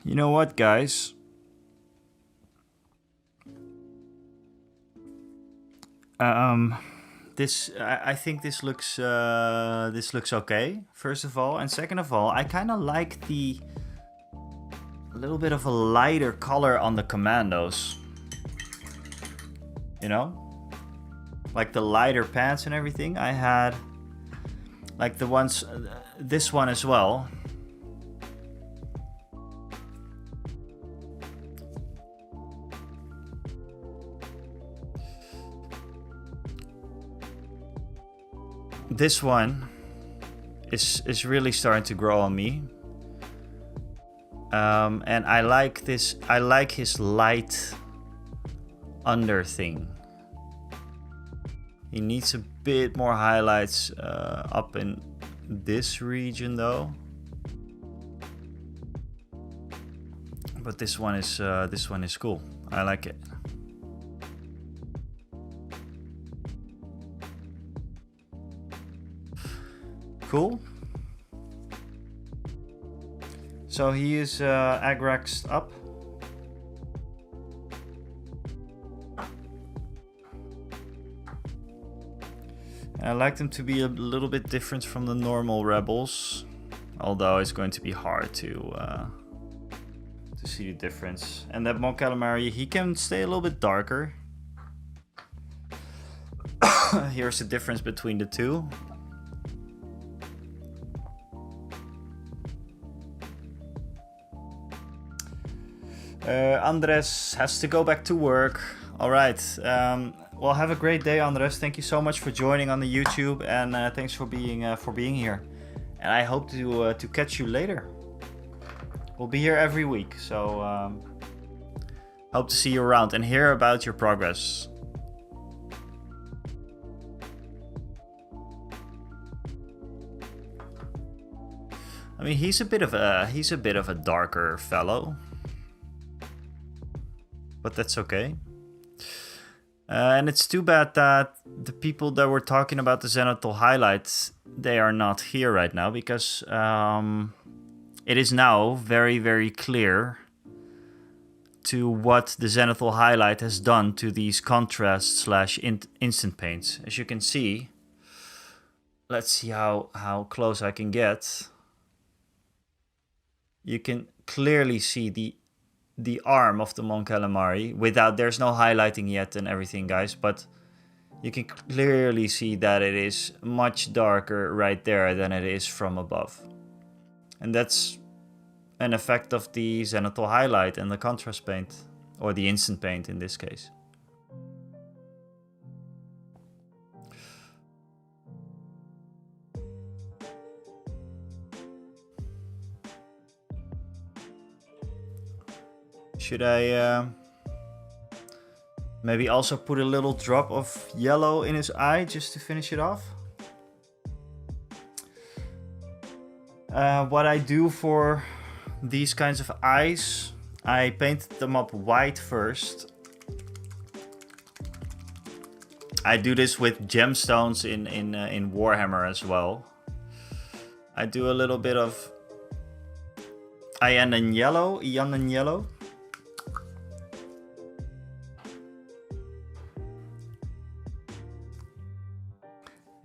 You know what, guys? I think this looks okay. First of all, and second of all, I kind of like a little bit of a lighter color on the Commandos. You know, like the lighter pants and everything. I had like the ones, this one as well. This one is really starting to grow on me, and I like this. I like his light under thing. He needs a bit more highlights up in this region though. But this one is cool. I like it. Cool. So he is Agraxed up. I like them to be a little bit different from the normal rebels, although it's going to be hard to see the difference. And that Mon Calamari, he can stay a little bit darker. Here's the difference between the two. Andres has to go back to work. All right. Well, have a great day, Andres. Thank you so much for joining on the YouTube, and thanks for being here. And I hope to catch you later. We'll be here every week, so hope to see you around and hear about your progress. I mean, he's a bit of a darker fellow. But that's okay. And it's too bad that the people that were talking about the Zenithal highlights, they are not here right now, because it is now very, very clear to what the Zenithal highlight has done to these contrast / instant paints. As you can see, let's see how close I can get. You can clearly see the arm of the Mon Calamari without, there's no highlighting yet and everything, guys, but you can clearly see that it is much darker right there than it is from above. And that's an effect of the Zenithal highlight and the contrast paint, or the instant paint in this case. Should I maybe also put a little drop of yellow in his eye just to finish it off? What I do for these kinds of eyes, I paint them up white first. I do this with gemstones in Warhammer as well. I do a little bit of cyan and yellow.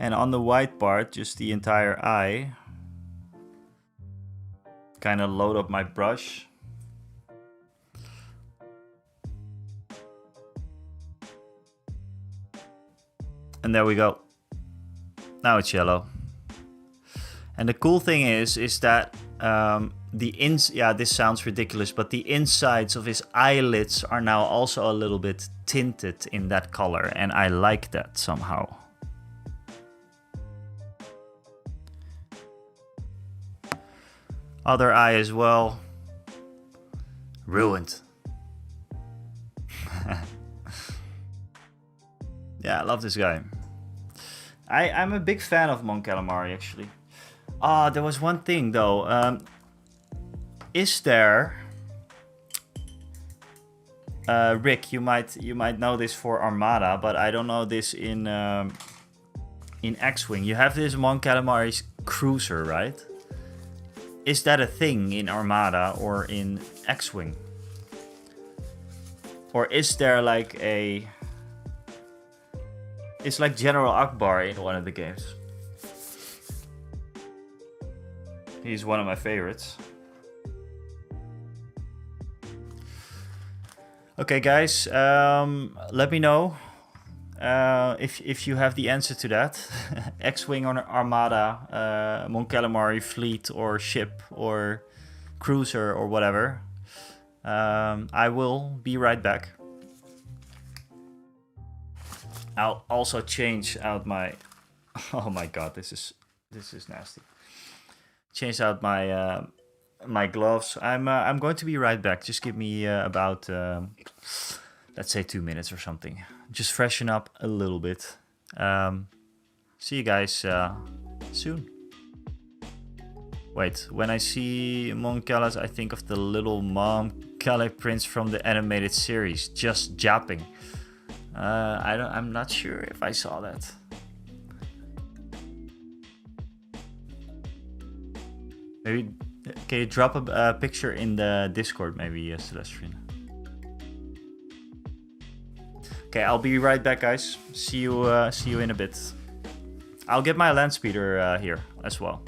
And on the white part, just the entire eye. Kind of load up my brush. And there we go. Now it's yellow. And the cool thing is that this sounds ridiculous, but the insides of his eyelids are now also a little bit tinted in that color, and I like that somehow. Other eye as well. Ruined. Yeah, I love this guy. I'm a big fan of Mon Calamari, actually. Ah, there was one thing though. Is there, Rick? You might know this for Armada, but I don't know this in X-wing. You have this Mon Calamari's cruiser, right? Is that a thing in Armada or in X-wing? Or is there like a... It's like General Akbar in one of the games. He's one of my favorites. Okay, guys, let me know if you have the answer to that. X-wing or Armada, Mon Calamari fleet or ship or cruiser or whatever. I will be right back. I'll also change out my... Oh my god, this is nasty. Change out my my gloves. I'm going to be right back. Just give me about let's say 2 minutes or something. Just freshen up a little bit. See you guys soon. Wait, when I see Mon Calas, I think of the little Mon Cala prince from the animated series, just japping. I'm not sure if I saw that. Maybe can you drop a picture in the Discord, maybe, Celestine? Okay, I'll be right back, guys. See you in a bit. I'll get my land speeder here as well.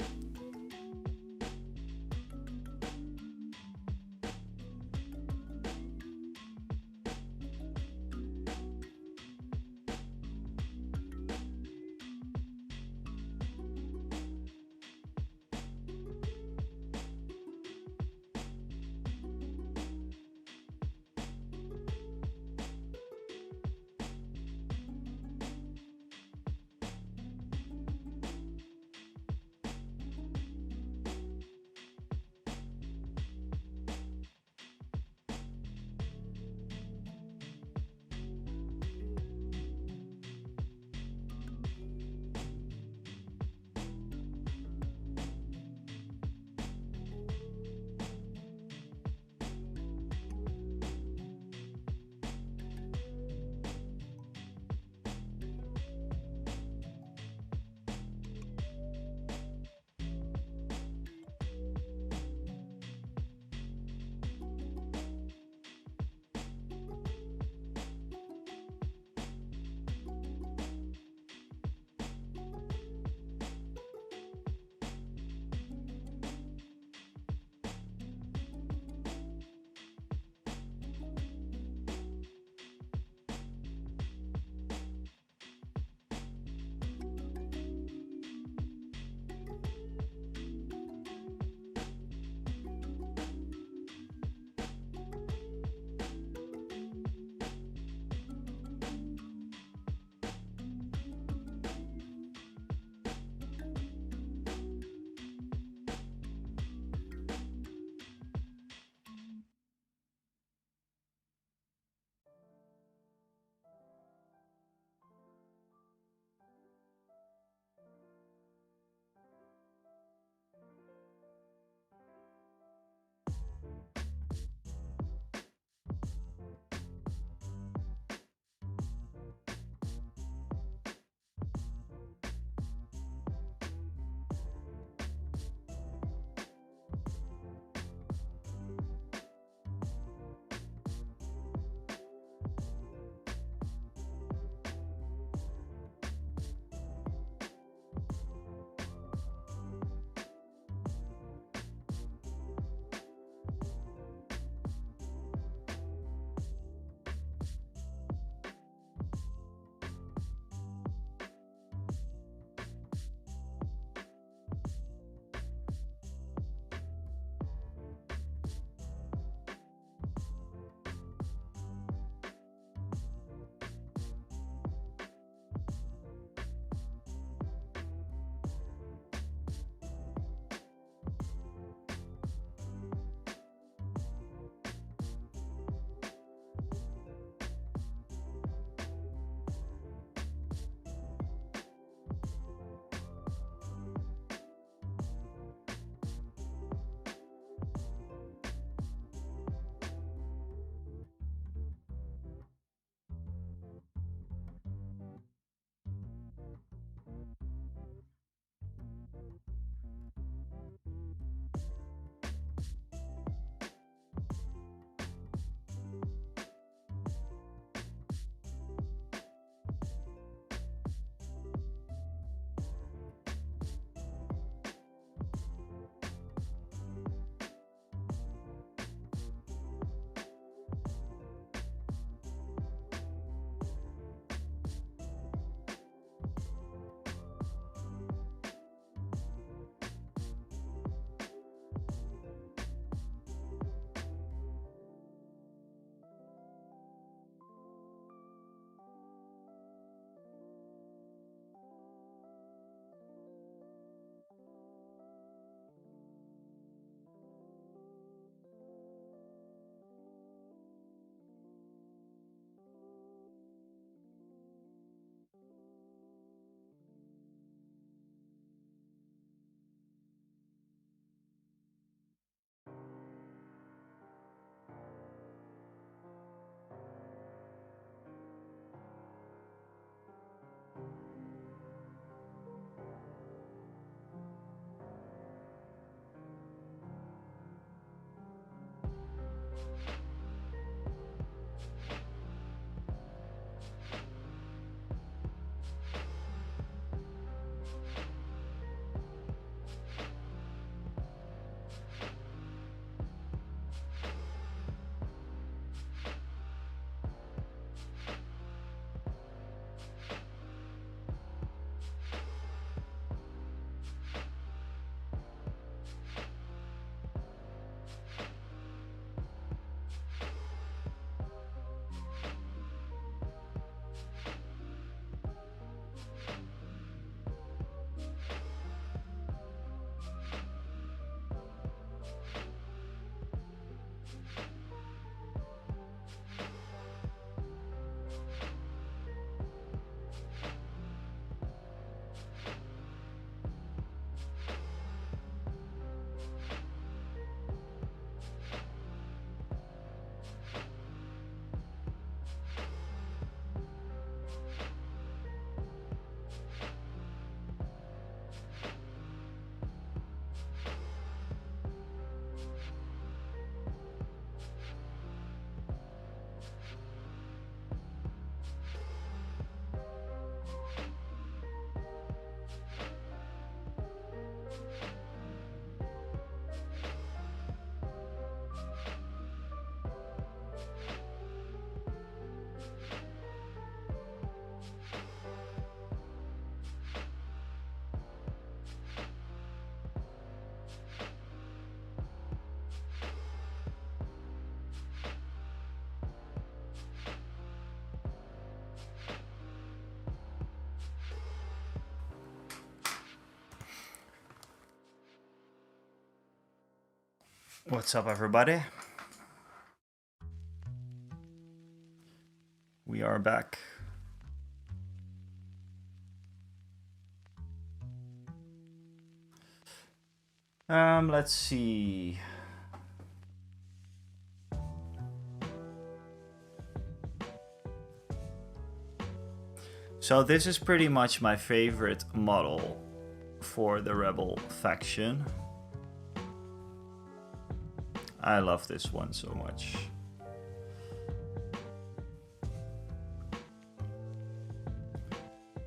What's up, everybody? We are back. Let's see. So this is pretty much my favorite model for the Rebel faction. I love this one so much.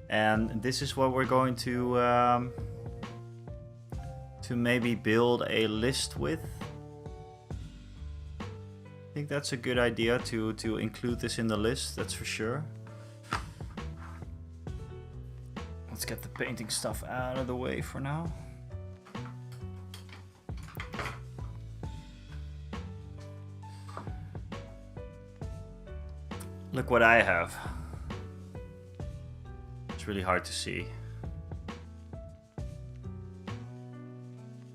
And this is what we're going to maybe build a list with. I think that's a good idea to include this in the list, that's for sure. Let's get the painting stuff out of the way for now. Look what I have. It's really hard to see.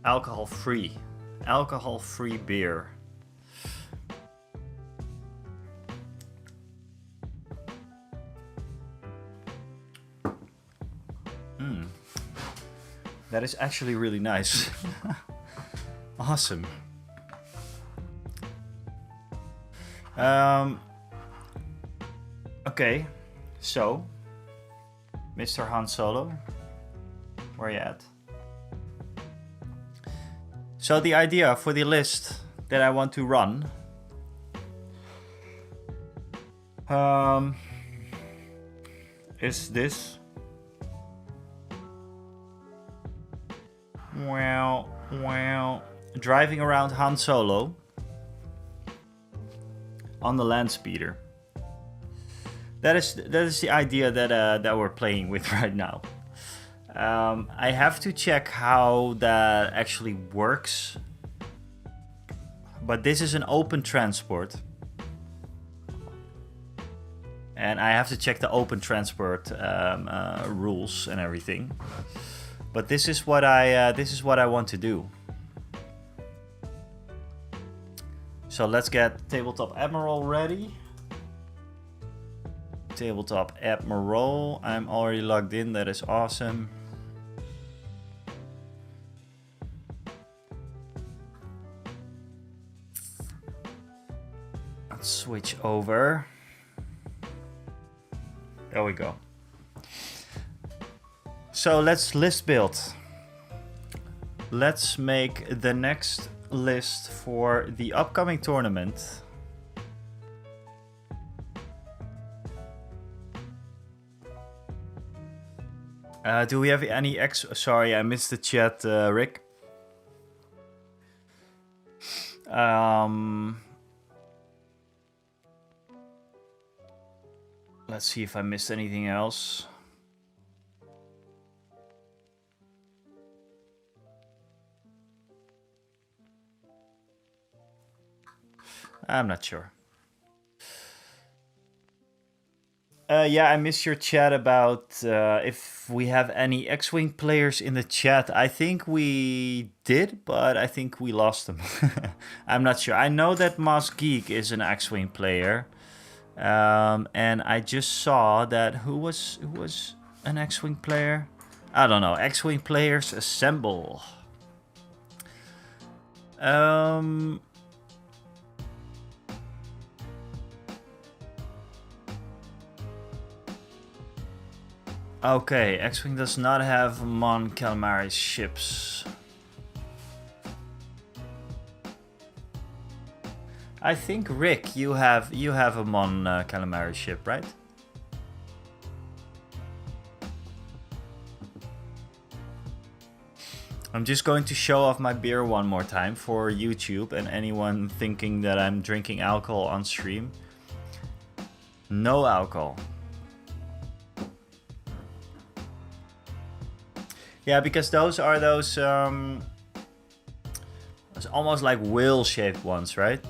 Alcohol-free. Alcohol-free beer. That is actually really nice. Awesome. Okay, so Mr. Han Solo, where you at? So the idea for the list that I want to run is this. Well, driving around Han Solo on the land speeder. That is the idea that we're playing with right now. I have to check how that actually works, but this is an open transport, and I have to check the open transport rules and everything. But this is what I want to do. So let's get Tabletop Admiral ready. Tabletop Admiral, I'm already logged in, that is awesome. Let's switch over. There we go. So let's list build. Let's make the next list for the upcoming tournament. Do we have any Sorry, I missed the chat, Rick. Let's see if I missed anything else. I'm not sure. Yeah, I missed your chat about if we have any X-Wing players in the chat. I think we did, but I think we lost them. I'm not sure. I know that Moss Geek is an X-Wing player. And I just saw that who was an X-Wing player? I don't know. X-Wing players assemble. Okay, X-Wing does not have Mon Calamari ships. I think Rick, you have a Mon Calamari ship, right? I'm just going to show off my beer one more time for YouTube and anyone thinking that I'm drinking alcohol on stream. No alcohol. Yeah, because those are those almost like whale-shaped ones, right?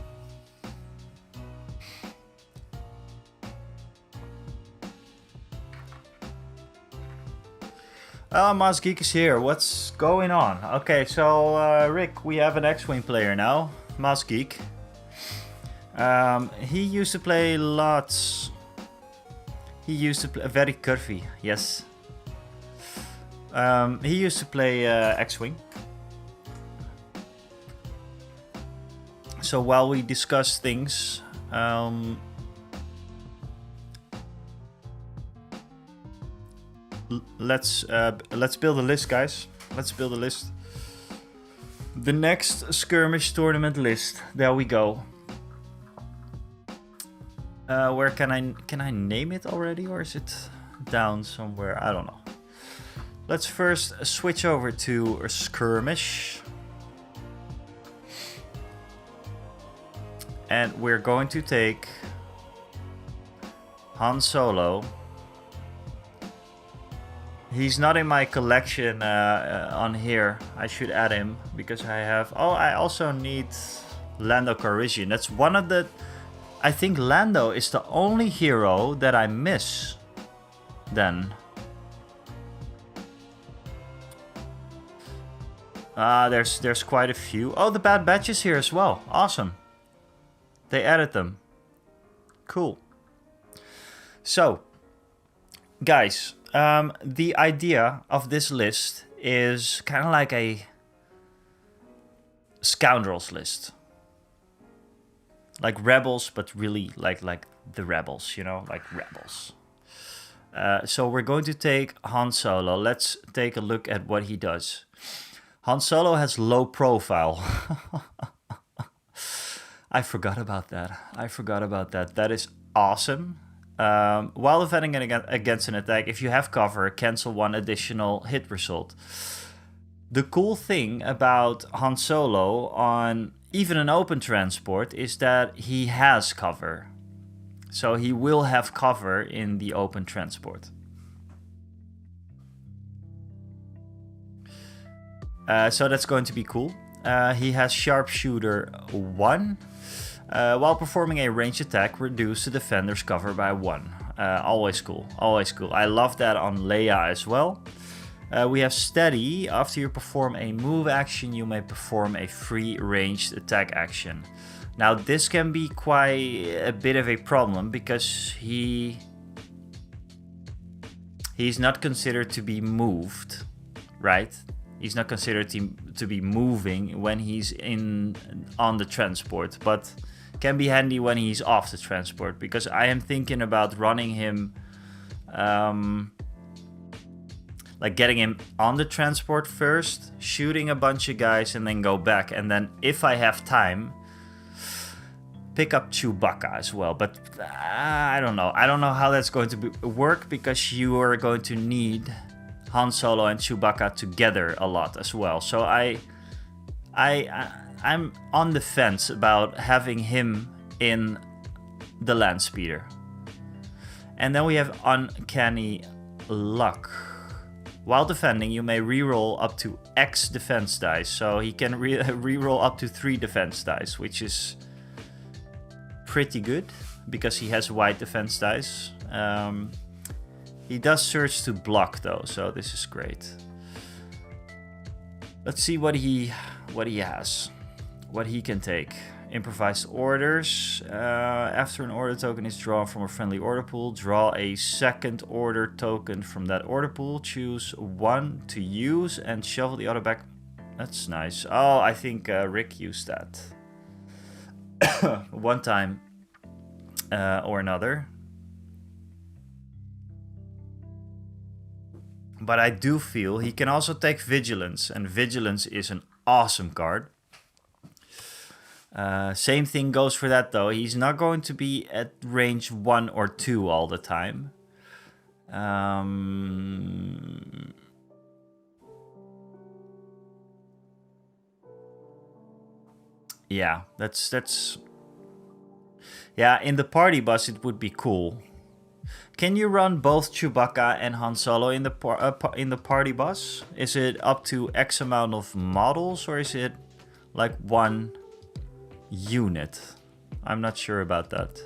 Oh, Mouse Geek is here. What's going on? Okay, so Rick, we have an X-Wing player now. Mouse Geek. He used to play lots. He used to play very curvy, yes. He used to play X-Wing. So while we discuss things, let's build a list, guys. Let's build a list. The next skirmish tournament list. There we go. Where can I name it already, or is it down somewhere? I don't know. Let's first switch over to a skirmish. And we're going to take Han Solo. He's not in my collection on here. I should add him because I have... Oh, I also need Lando Calrissian. That's one of the... I think Lando is the only hero that I miss then. There's quite a few. Oh, the Bad Batch is here as well. Awesome. They added them. Cool. So, guys, the idea of this list is kind of like a scoundrels list. Like rebels, but really like the rebels, you know, like rebels. So we're going to take Han Solo. Let's take a look at what he does. Han Solo has low profile. I forgot about that. That is awesome. While defending against an attack, if you have cover, cancel one additional hit result. The cool thing about Han Solo on even an open transport is that he has cover. So he will have cover in the open transport. So that's going to be cool. He has Sharpshooter 1. While performing a ranged attack, reduce the defender's cover by 1. Always cool, always cool. I love that on Leia as well. We have Steady. After you perform a move action, you may perform a free ranged attack action. Now this can be quite a bit of a problem because he's not considered to be moved, right? He's not considered to be moving when he's on the transport, but can be handy when he's off the transport, because I am thinking about running him, like getting him on the transport first, shooting a bunch of guys, and then go back. And then if I have time, pick up Chewbacca as well. But I don't know. I don't know how that's going to work, because you are going to need Han Solo and Chewbacca together a lot as well. So I'm on the fence about having him in the land speeder. And then we have Uncanny Luck. While defending, you may reroll up to X defense dice. So he can reroll up to 3 defense dice, which is pretty good because he has white defense dice. He does surge to block though, so this is great. Let's see what he has, what he can take. Improvised orders. After an order token is drawn from a friendly order pool, draw a second order token from that order pool. Choose one to use and shuffle the other back. That's nice. Oh, I think Rick used that one time or another. But I do feel he can also take Vigilance, and Vigilance is an awesome card. Same thing goes for that though. He's not going to be at range 1 or 2 all the time. Yeah, that's yeah, in the party bus it would be cool. Can you run both Chewbacca and Han Solo in the party bus? Is it up to X amount of models, or is it like one unit? I'm not sure about that.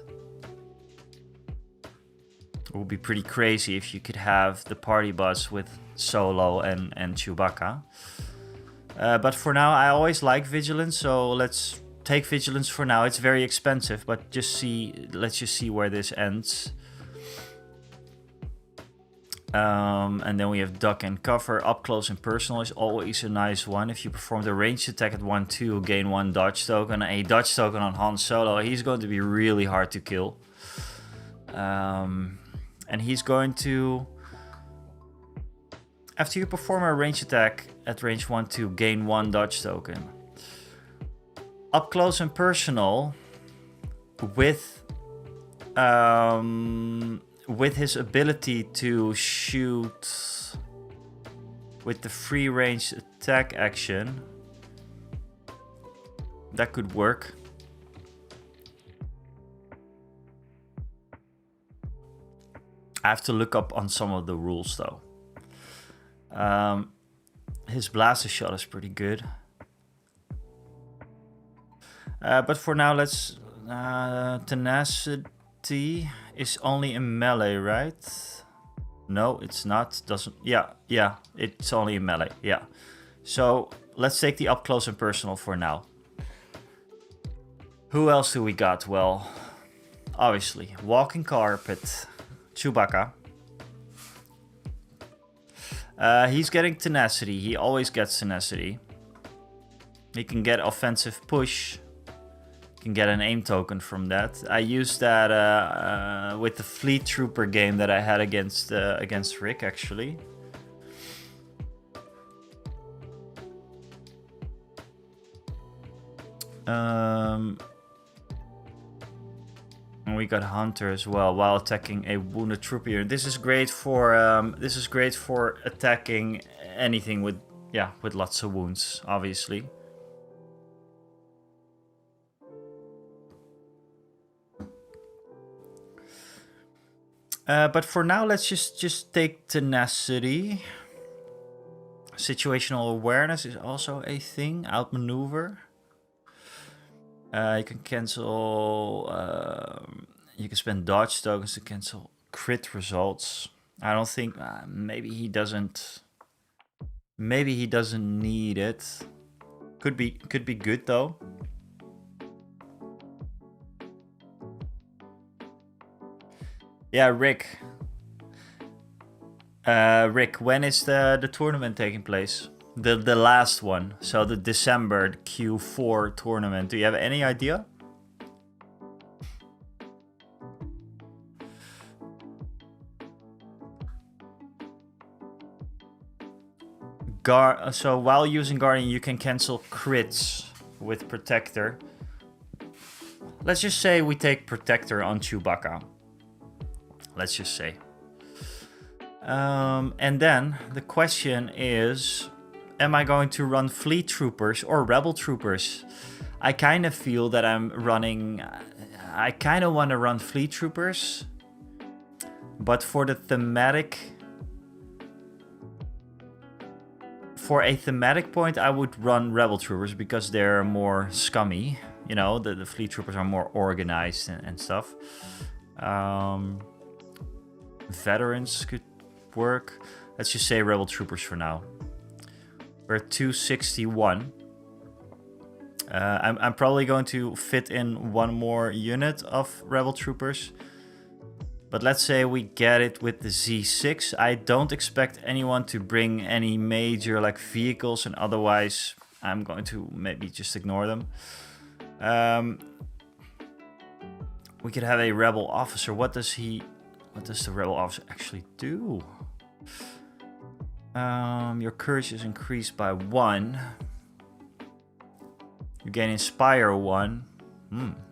It would be pretty crazy if you could have the party bus with Solo and Chewbacca. But for now, I always like Vigilance, so let's take vigilance for now. It's very expensive, but let's just see where this ends. And then we have duck and cover. Up close and personal is always a nice one. If you perform the ranged attack at 1/2, gain 1 dodge token. A dodge token on Han Solo. He's going to be really hard to kill. And he's going to... After you perform a ranged attack at range 1/2, gain 1 dodge token. Up close and personal with his ability to shoot with the free range attack action, that could work. I have to look up on some of the rules though. His blaster shot is pretty good. But for now, let's... tenacity is only in melee, right? No, it's not. Doesn't... Yeah, it's only in melee. Yeah. So let's take the up close and personal for now. Who else do we got? Well, obviously, walking carpet, Chewbacca. He's getting tenacity. He always gets tenacity. He can get offensive push. Can get an aim token from that. I used that with the Fleet Trooper game that I had against Rick, actually. And we got Hunter as well while attacking a wounded trooper. This is great for attacking anything with lots of wounds, obviously. But for now, let's just take tenacity. Situational awareness is also a thing. Outmaneuver. You can cancel. You can spend dodge tokens to cancel crit results. I don't think. Maybe he doesn't. Maybe he doesn't need it. Could be good though. Yeah, Rick. Rick, when is the tournament taking place? The last one. So the December Q4 tournament. Do you have any idea? So while using Guardian, you can cancel crits with Protector. Let's just say we take Protector on Chewbacca. Let's just say. And then the question is, am I going to run Fleet Troopers or Rebel Troopers? I kind of feel that I kind of want to run Fleet Troopers. But for the thematic... For a thematic point, I would run Rebel Troopers because they're more scummy. You know, the Fleet Troopers are more organized and stuff. Veterans could work. Let's just say Rebel Troopers for now. We're at 261. I'm probably going to fit in one more unit of Rebel Troopers. But let's say we get it with the Z6. I don't expect anyone to bring any major like vehicles, and otherwise I'm going to maybe just ignore them. We could have a Rebel officer. What does the Rebel officer actually do? Your courage is increased by 1. You gain Inspire 1.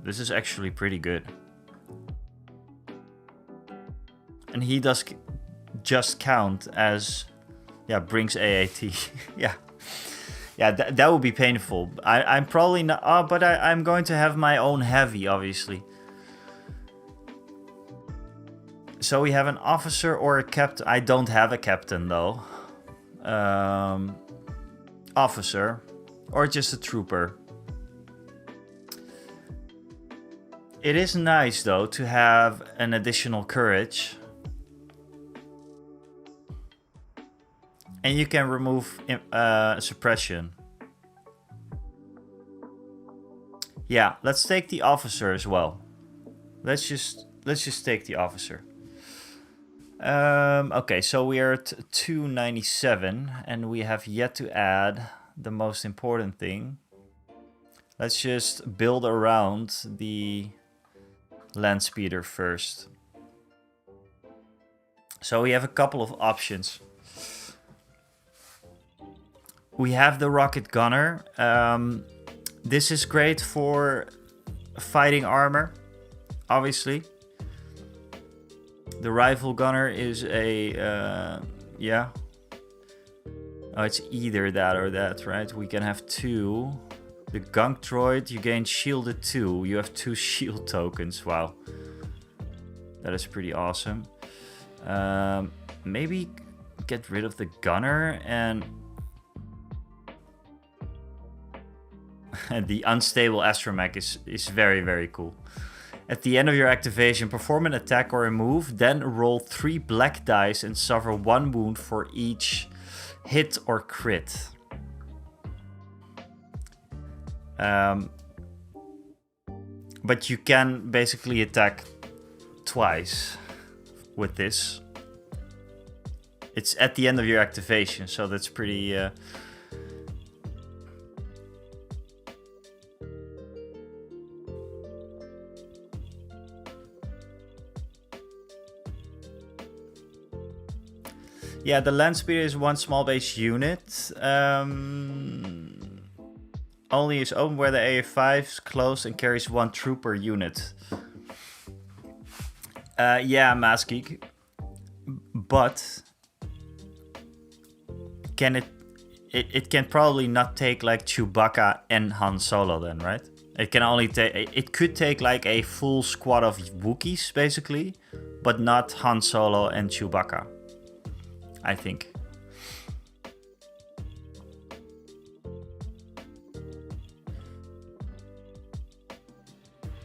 This is actually pretty good. And he does just count as, brings AAT. Yeah, that would be painful. I'm probably not, but I'm going to have my own heavy, obviously. So we have an officer or a captain. I don't have a captain though. Officer or just a trooper. It is nice though to have an additional courage. And you can remove suppression. Yeah, let's take the officer as well. Let's just take the officer. Okay, so we are at 297, and we have yet to add the most important thing. Let's just build around the land speeder first. So we have a couple of options. We have the rocket gunner. This is great for fighting armor, obviously. The rifle gunner is a, yeah. Oh, it's either that or that, right? We can have two. The gunk droid, you gain shielded 2. You have 2 shield tokens. Wow. That is pretty awesome. Maybe get rid of the gunner and... the unstable astromech is very, very cool. At the end of your activation, perform an attack or a move, then roll 3 black dice and suffer 1 wound for each hit or crit. But you can basically attack twice with this. It's at the end of your activation, so that's pretty... Yeah, the land speeder is 1 small base unit. Only is open where the AF5 is closed and carries 1 trooper unit. Yeah, Mass Geek. But can it can probably not take like Chewbacca and Han Solo then, right? It can only take... It could take like a full squad of Wookiees, basically. But not Han Solo and Chewbacca, I think.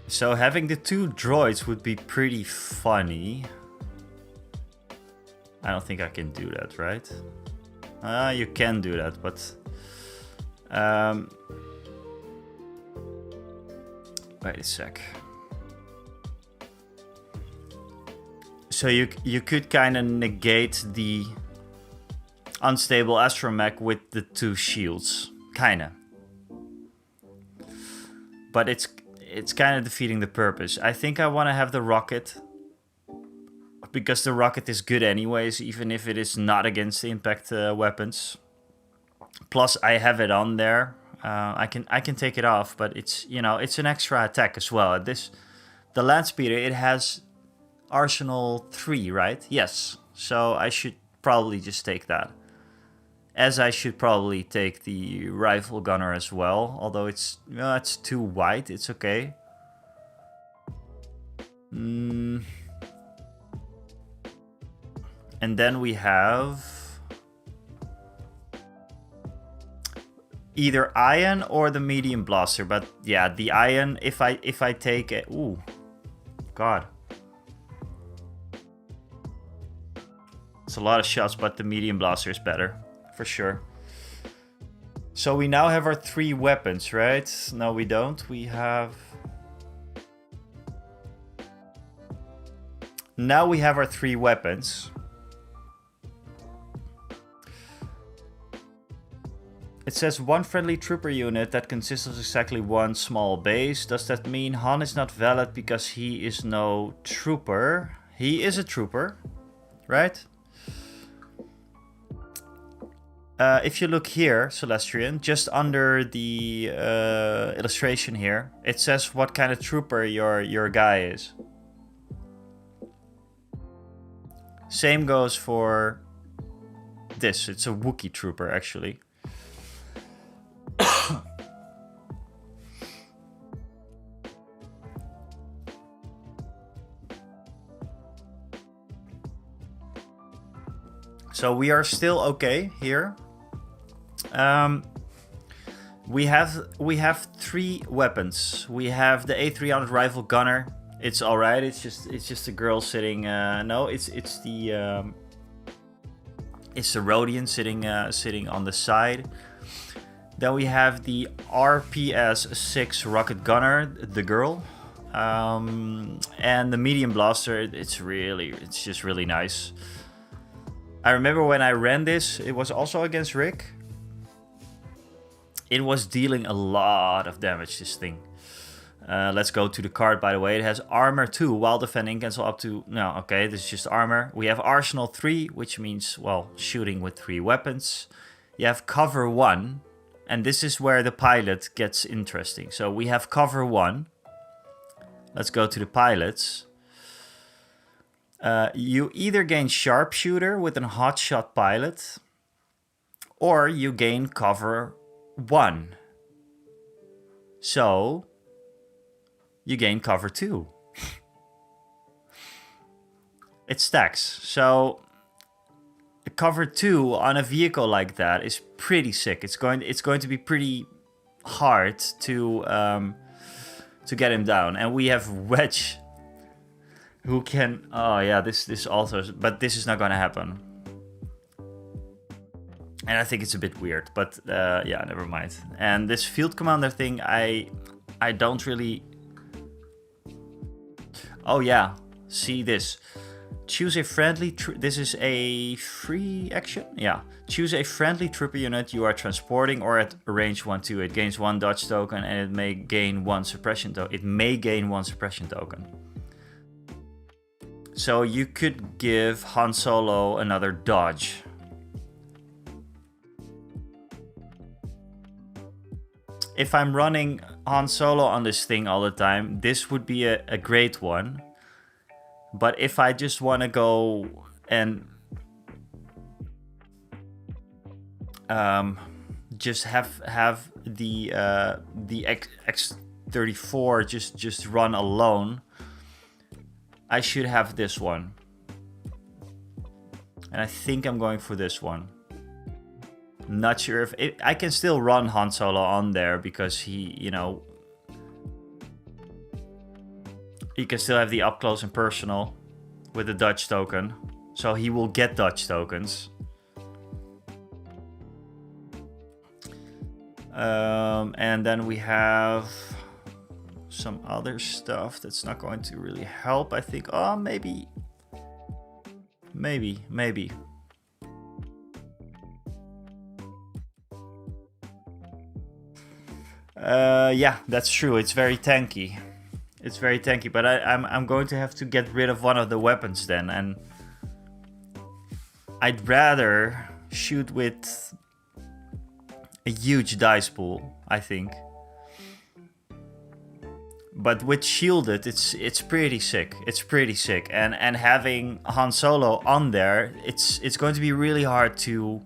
So having the 2 droids would be pretty funny. I don't think I can do that, right? You can do that, but... wait a sec. So you could kind of negate the unstable astromech with the 2 shields, kinda. But it's kind of defeating the purpose. I think I want to have the rocket, because the rocket is good anyways, even if it is not against the impact weapons. Plus, I have it on there. I can take it off, but it's, you know, it's an extra attack as well. The land speeder, it has Arsenal 3, right? Yes. So I should probably just take that. As I should probably take the rifle gunner as well. Although it's too wide. It's okay. And then we have either Ion or the medium blaster. But yeah, the Ion, if I take it... Ooh. God. It's a lot of shots, but the medium blaster is better. For sure. So we now have our 3 weapons, right? No, we don't. We have... Now we have our 3 weapons. It says 1 friendly trooper unit that consists of exactly 1 small base. Does that mean Han is not valid because he is no trooper? He is a trooper, right? If you look here, Celestrian, just under the illustration here, it says what kind of trooper your guy is. Same goes for this. It's a Wookiee trooper, actually. So we are still okay here. We have 3 weapons. We have the A300 rifle gunner. It's all right. It's just a girl sitting. No, it's the Rodian sitting on the side. Then we have the RPS-6 rocket gunner, the girl. And the medium blaster, it's just really nice. I remember when I ran this, it was also against Rick. It was dealing a lot of damage, this thing. Let's go to the card, by the way. It has armor 2 while defending, cancel up to... No, okay, this is just armor. We have arsenal 3, which means, well, shooting with 3 weapons. You have cover 1, and this is where the pilot gets interesting. So we have cover 1. Let's go to the pilots. You either gain sharpshooter with a hotshot pilot, or you gain cover 1. So you gain cover 2. It stacks. So cover 2 on a vehicle like that is pretty sick. It's going to be pretty hard to get him down. And we have Wedge, who can... Oh yeah, this also... But this is not going to happen. And I think it's a bit weird, but yeah, never mind. And this field commander thing, I don't really... Oh yeah, see this. Choose a friendly... This is a free action? Yeah. Choose a friendly trooper unit you are transporting or at range 1-2. It gains 1 dodge token and it may gain 1 suppression token. It may gain 1 suppression token. So you could give Han Solo another dodge. If I'm running Han Solo on this thing all the time, this would be a great one. But if I just want to go and just have the X-34 just run alone, I should have this one. And I think I'm going for this one. Not sure if I can still run Han Solo on there because he, you know, he can still have the up close and personal with the dodge token, so he will get dodge tokens. And then we have some other stuff that's not going to really help, I think. Oh, maybe. Yeah, that's true. It's very tanky. It's very tanky, but I'm going to have to get rid of one of the weapons then, and I'd rather shoot with a huge dice pool, I think. But with shielded, it's pretty sick. It's pretty sick, and having Han Solo on there, it's going to be really hard to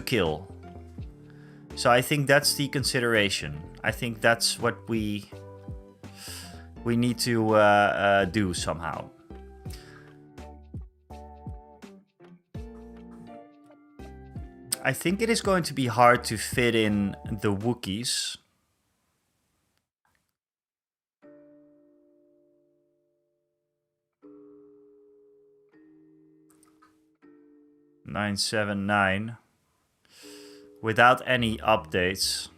kill. So I think that's the consideration. I think that's what we need to do somehow. I think it is going to be hard to fit in the Wookiees. (979) without any updates,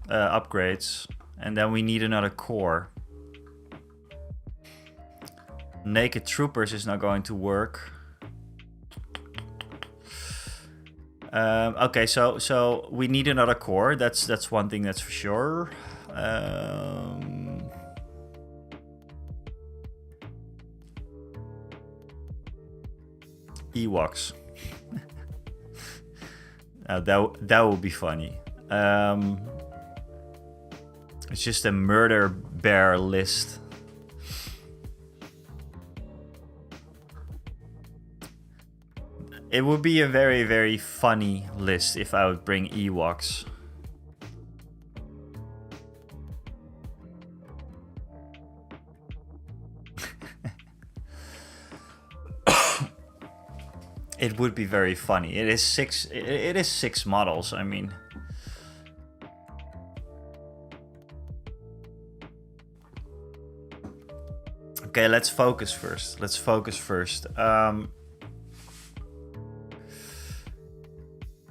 upgrades, and then we need another core. Naked Troopers is not going to work. Okay, so we need another core. That's one thing that's for sure. Ewoks. That would be funny. It's just a murder bear list. It would be a very, very funny list if I would bring Ewoks. It would be very funny. It is six models, I mean. Okay, let's focus first.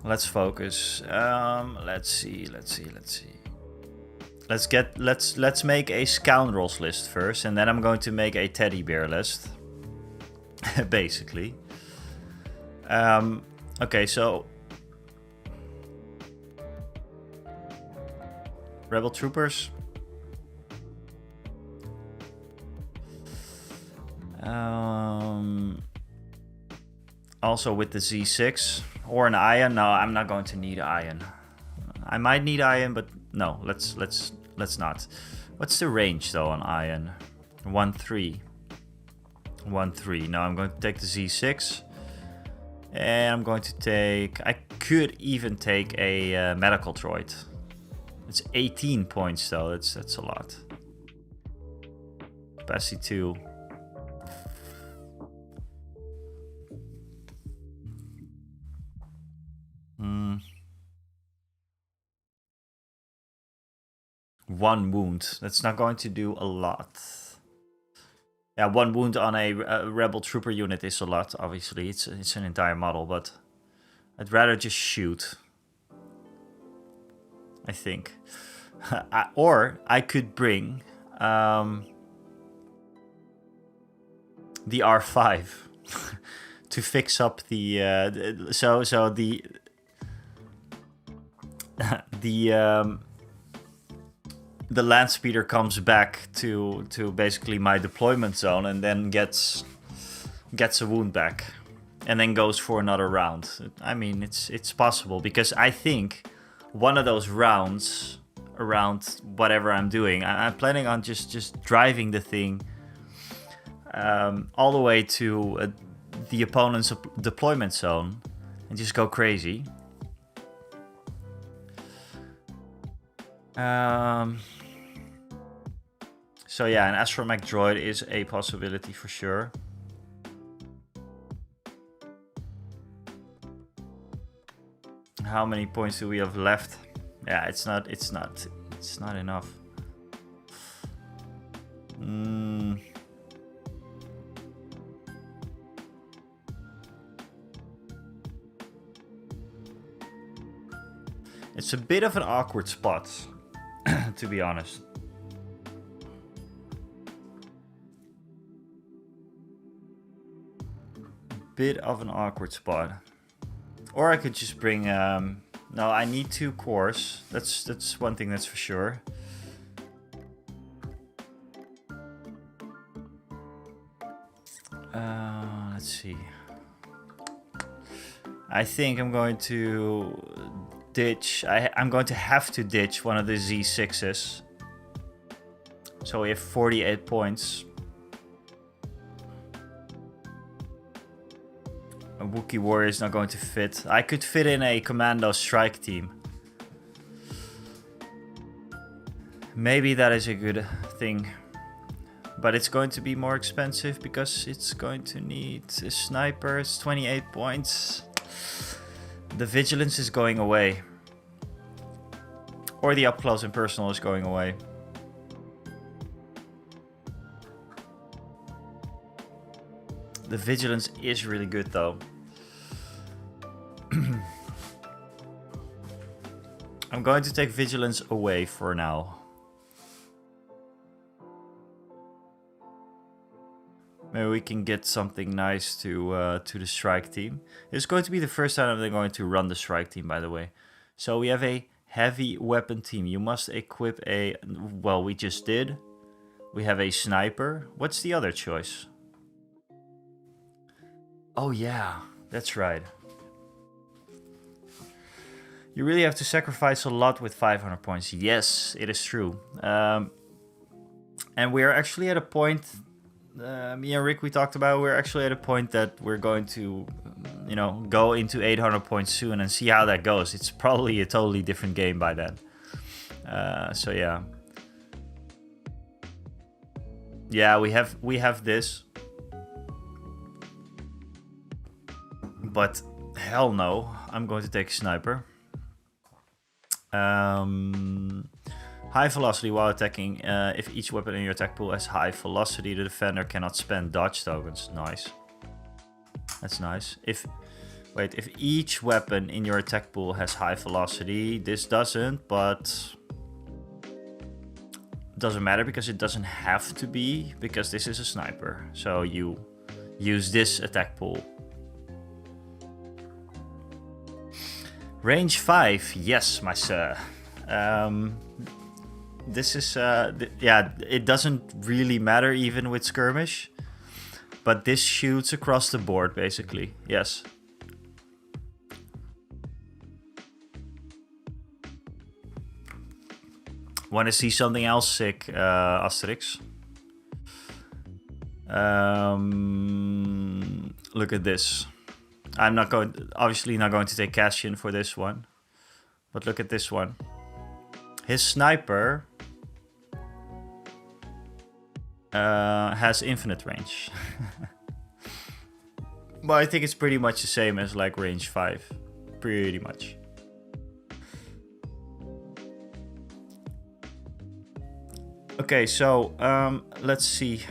Let's focus. Let's see. Let's make a scoundrels list first, and then I'm going to make a teddy bear list. Basically. Okay, so rebel troopers. Also with the Z6 or an iron. No, I'm not going to need iron. I might need iron, but no. Let's not. What's the range though on iron? 1-3. 1-3. Now I'm going to take the Z6, and I'm going to take. I could even take a medical droid. It's 18 points though. That's a lot. Capacity 2. One wound. That's not going to do a lot. Yeah, one wound on a rebel trooper unit is a lot. Obviously, it's an entire model, but I'd rather just shoot. I think, or I could bring the R5 to fix up the the land speeder comes back to basically my deployment zone, and then gets a wound back, and then goes for another round. I mean, it's possible, because I think one of those rounds around whatever I'm doing, I'm planning on just driving the thing all the way to the opponent's deployment zone and just go crazy. So yeah, an astromech droid is a possibility for sure. How many points do we have left? Yeah, it's not enough. It's a bit of an awkward spot, to be honest. Bit of an awkward spot. Or I could just bring no, I need 2 cores. That's one thing that's for sure. Let's see. I think I'm going to ditch. I'm going to have to ditch one of the Z6s. So we have 48 points. A Wookiee warrior is not going to fit. I could fit in a Commandos strike team. Maybe that is a good thing. But it's going to be more expensive because it's going to need a sniper. It's 28 points. The vigilance is going away. Or the up close and personal is going away. The vigilance is really good though. I'm going to take vigilance away for now. Maybe we can get something nice to the strike team. It's going to be the first time I'm going to run the strike team, by the way. So we have a heavy weapon team. You must equip a... Well, we just did. We have a sniper. What's the other choice? Oh yeah, that's right. You really have to sacrifice a lot with 500 points. Yes, it is true. And we are actually at a point... me and Rick, we talked about, we're actually at a point that we're going to, you know, go into 800 points soon and see how that goes. It's probably a totally different game by then. So yeah. Yeah, we have this. But hell no, I'm going to take a sniper. High velocity while attacking. If each weapon in your attack pool has high velocity, the defender cannot spend dodge tokens. Nice. That's nice. If Wait, if each weapon in your attack pool has high velocity, this doesn't, but doesn't matter because it doesn't have to be, because this is a sniper. So you use this attack pool. Range 5, yes, my sir. This is, yeah, it doesn't really matter even with skirmish. But this shoots across the board, basically, yes. Want to see something else sick, Asterix? Look at this. I'm not going, obviously not going to take Cassian for this one. But look at this one. His sniper has infinite range. But I think it's pretty much the same as like range 5. Pretty much. Okay, so let's see.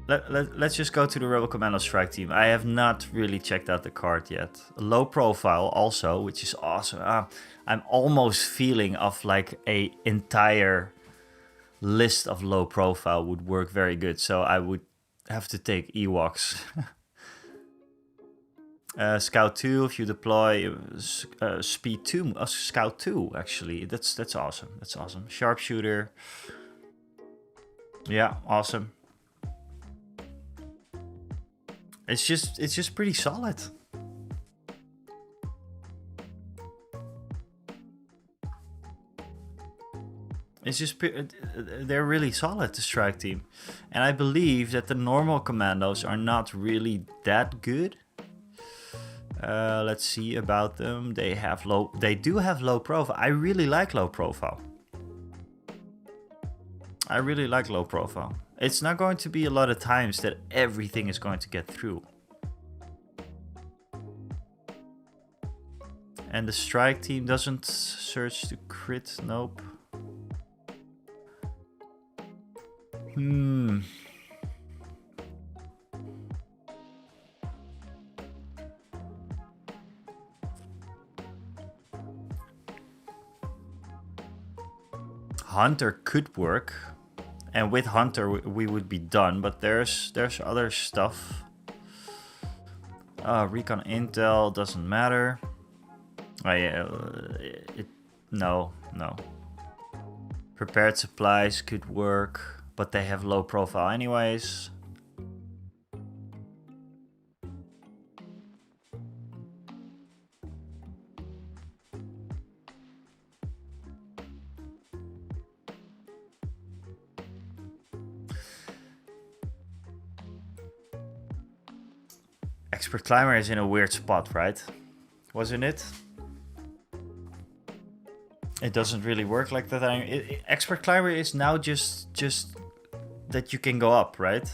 Let's just go to the Rebel Commando Strike Team. I have not really checked out the card yet. Low profile also, which is awesome. I'm almost feeling of like a entire list of low profile would work very good. So I would have to take Ewoks. Scout 2, if you deploy Speed 2, Scout 2 actually. That's awesome. That's awesome. Sharpshooter. Yeah, awesome. It's just pretty solid. It's just, they're really solid, the strike team. And I believe that the normal commandos are not really that good. Let's see about them. They do have low profile. I really like low profile. I really like low profile. It's not going to be a lot of times that everything is going to get through. And the strike team doesn't search to crit. Nope. Hunter could work, and with Hunter we would be done, but there's other stuff. Recon Intel doesn't matter. Oh yeah, no. Prepared supplies could work, but they have low profile anyways. Expert Climber is in a weird spot, right? Wasn't it? It doesn't really work like that. Expert Climber is now just that you can go up, right?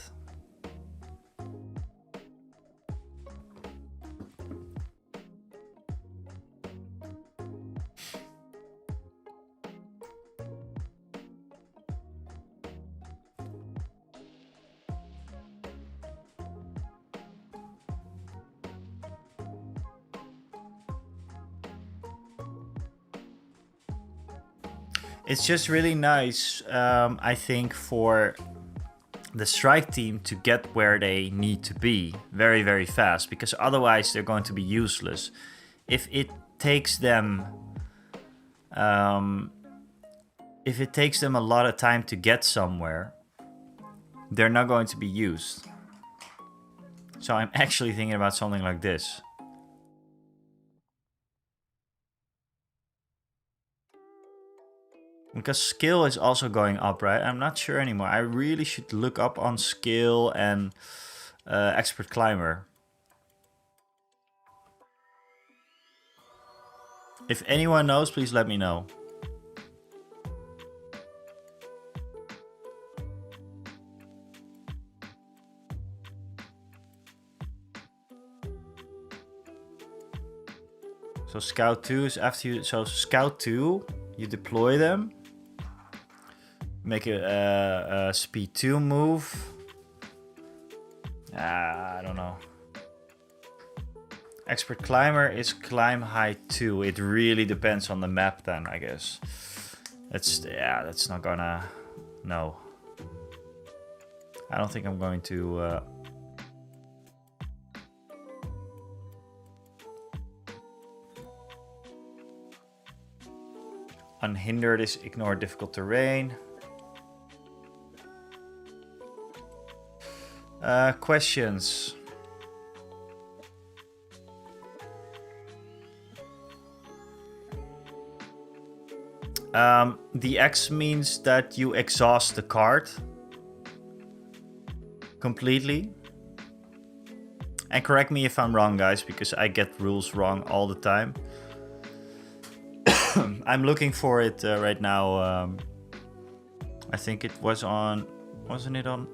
It's just really nice, I think, for the strike team to get where they need to be very, very fast, because otherwise they're going to be useless. If it takes them, a lot of time to get somewhere, they're not going to be used. So I'm actually thinking about something like this. Because skill is also going up, right? I'm not sure anymore. I really should look up on skill and expert climber. If anyone knows, please let me know. So Scout 2 is after you... So Scout 2, you deploy them. Make a speed 2 move. I don't know. Expert climber is climb height 2. It really depends on the map then, I guess. That's not gonna... No. I don't think I'm going to... Unhindered is ignore difficult terrain. Questions. The X means that you exhaust the card completely. And correct me if I'm wrong, guys, because I get rules wrong all the time. I'm looking for it right now. I think it was on... Wasn't it on...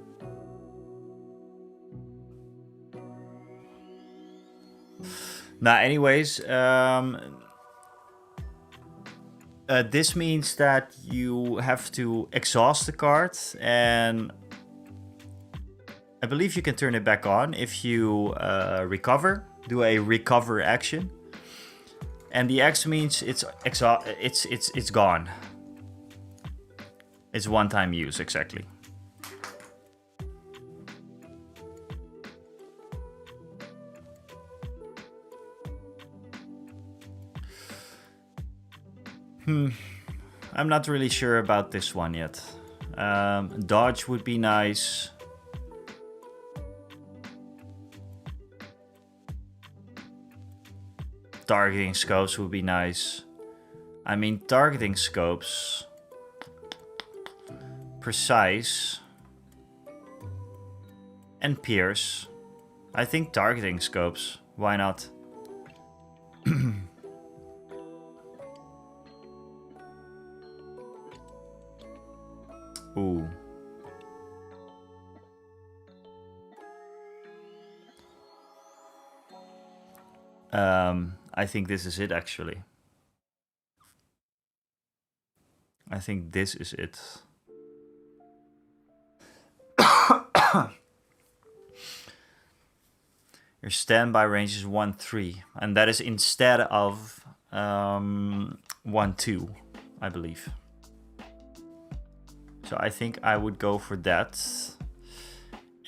Anyways, this means that you have to exhaust the card, and I believe you can turn it back on if you recover, do a recover action. And the X means it's gone. It's one-time use, exactly. I'm not really sure about this one yet. Dodge would be nice. Targeting scopes would be nice. I mean, targeting scopes. Precise. And pierce. I think targeting scopes. Why not? Ooh. I think this is it, actually. I think this is it. Your standby range is 1-3, and that is instead of 1-2, I believe. So I think I would go for that.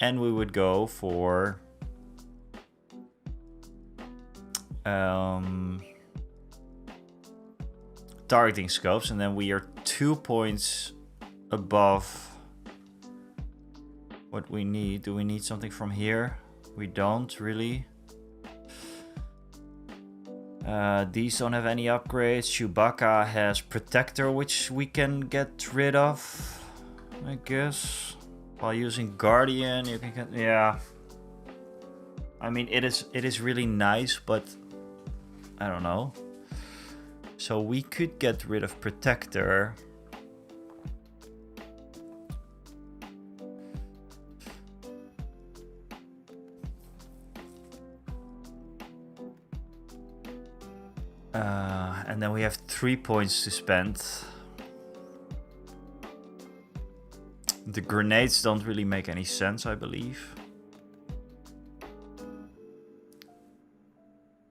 And we would go for... targeting scopes, and then we are 2 points above what we need. Do we need something from here? We don't really. These don't have any upgrades. Chewbacca has Protector, which we can get rid of, I guess. While using Guardian, you can get... Yeah. I mean, it is really nice, but I don't know. So we could get rid of Protector. And then we have 3 points to spend. The grenades don't really make any sense, I believe.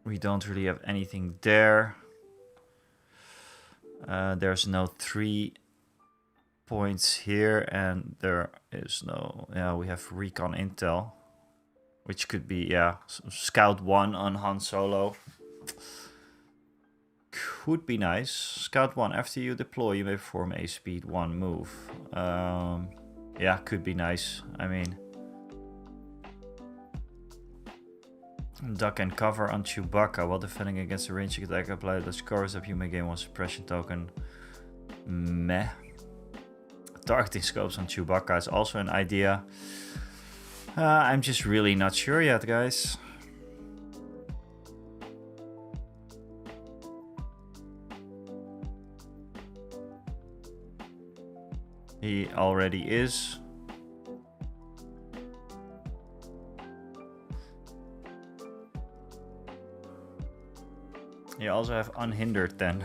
We don't really have anything there. There's no 3 points here, and there is no... Yeah, we have Recon Intel, which could be, yeah, Scout 1 on Han Solo. Could be nice. Scout 1, after you deploy, you may perform a speed 1 move. Yeah, could be nice. I mean... Duck and cover on Chewbacca while defending against a ranged attack. Apply the scores up. You may gain 1 suppression token. Meh. Targeting scopes on Chewbacca is also an idea. I'm just really not sure yet, guys. He already is. You also have unhindered then.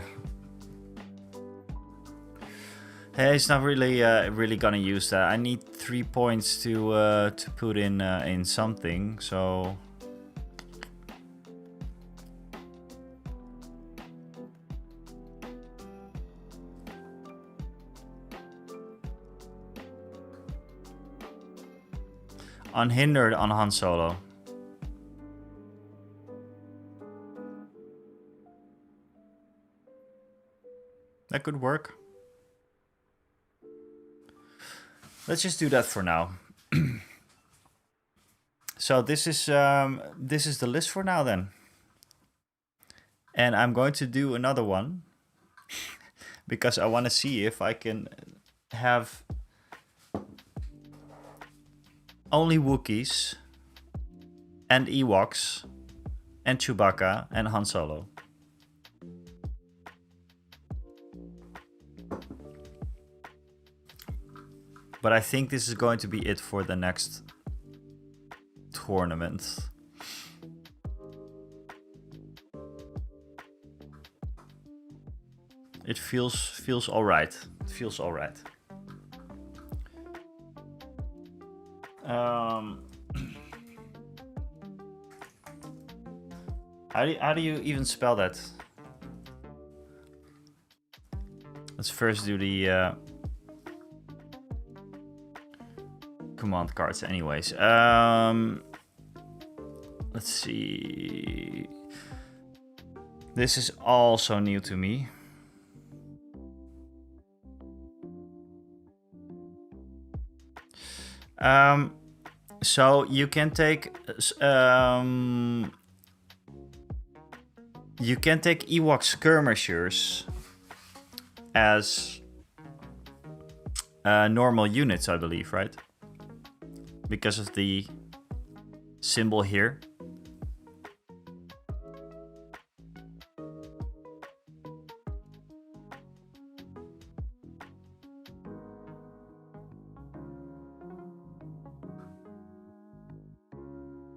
Hey, it's not really really gonna use that. I need 3 points to put in something. So unhindered on Han Solo. That could work. Let's just do that for now. So this is the list for now then. And I'm going to do another one because I want to see if I can have only Wookiees and Ewoks and Chewbacca and Han Solo. But I think this is going to be it for the next tournament. It feels all right. It feels all right. How do you even spell that? Let's first do the command cards anyways. Let's see. This is also new to me. So you can take Ewok skirmishers as normal units, I believe, right? Because of the symbol here.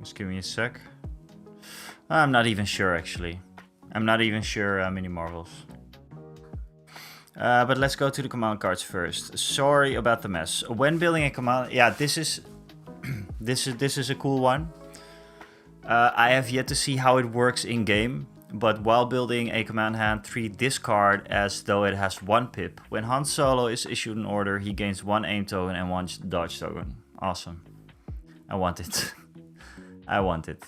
Just give me a sec. I'm not even sure, actually. I'm not even sure, Mini Marvels. But let's go to the command cards first. Sorry about the mess. When building a command... Yeah, this is a cool one. I have yet to see how it works in-game. But while building a command hand, 3 discard as though it has 1 pip. When Han Solo is issued an order, he gains 1 aim token and 1 dodge token. Awesome. I want it. I want it.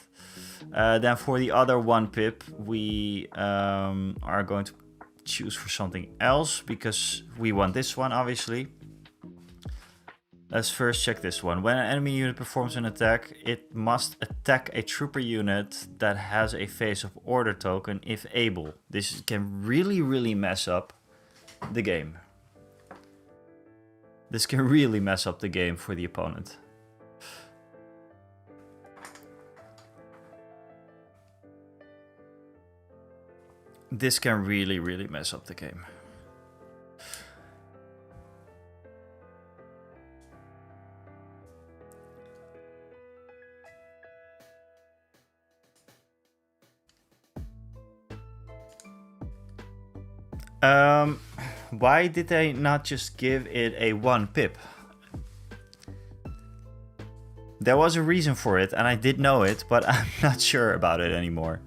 Then for the other 1 pip, we are going to choose for something else because we want this one, obviously. Let's first check this one. When an enemy unit performs an attack, it must attack a trooper unit that has a face of order token if able. This can really mess up the game. This can really mess up the game for the opponent. This can really mess up the game. Why did they not just give it a 1 pip? There was a reason for it, and I did know it, but I'm not sure about it anymore.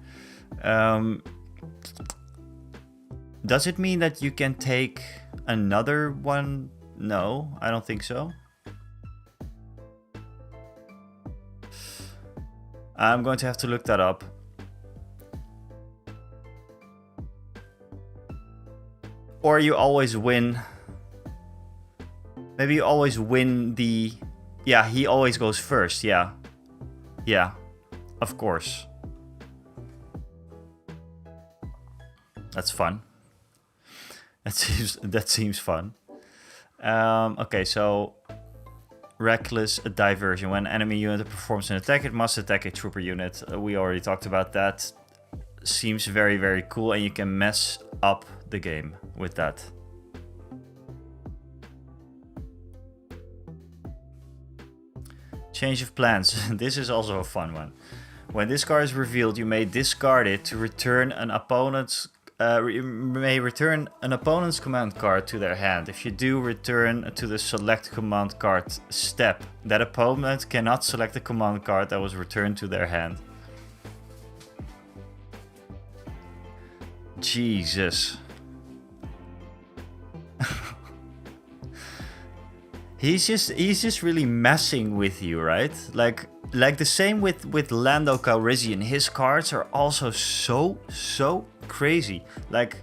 Does it mean that you can take another one? No, I don't think so. I'm going to have to look that up. Or you always win. Maybe you always win the... Yeah, he always goes first, yeah. Yeah, of course. That's fun. That seems fun. Okay, so... Reckless diversion. When an enemy unit performs an attack, it must attack a trooper unit. We already talked about that. Seems very cool, and you can mess up the game with that. Change of plans. This is also a fun one. When this card is revealed, you may discard it to return an opponent's may return an opponent's command card to their hand. If you do, return to the select command card step. That opponent cannot select the command card that was returned to their hand. Jesus. He's just really messing with you, right? Like the same with Lando Calrissian. His cards are also so crazy. Like,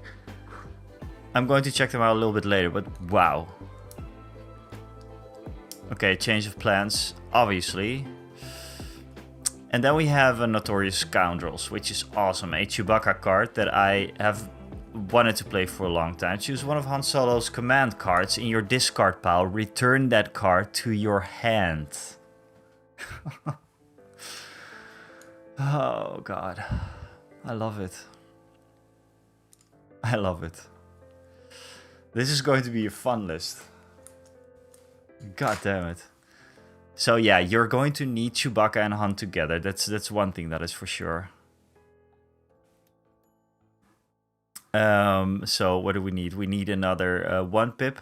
I'm going to check them out a little bit later, but wow. Okay, change of plans, obviously. And then we have a Notorious Scoundrels, which is awesome. A Chewbacca card that I have wanted to play for a long time. Choose one of Han Solo's command cards in your discard pile. Return that card to your hand. Oh god. I love it. I love it. This is going to be a fun list. God damn it. So yeah, you're going to need Chewbacca and Han together. That's one thing that is for sure. So what do we need? We need another 1 pip.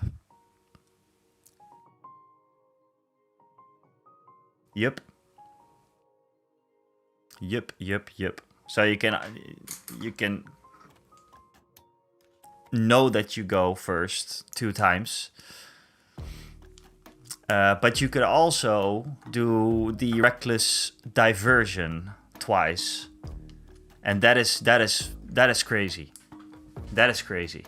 Yep. So you can know that you go first 2 times. But you could also do the reckless diversion twice. And that is crazy. That is crazy.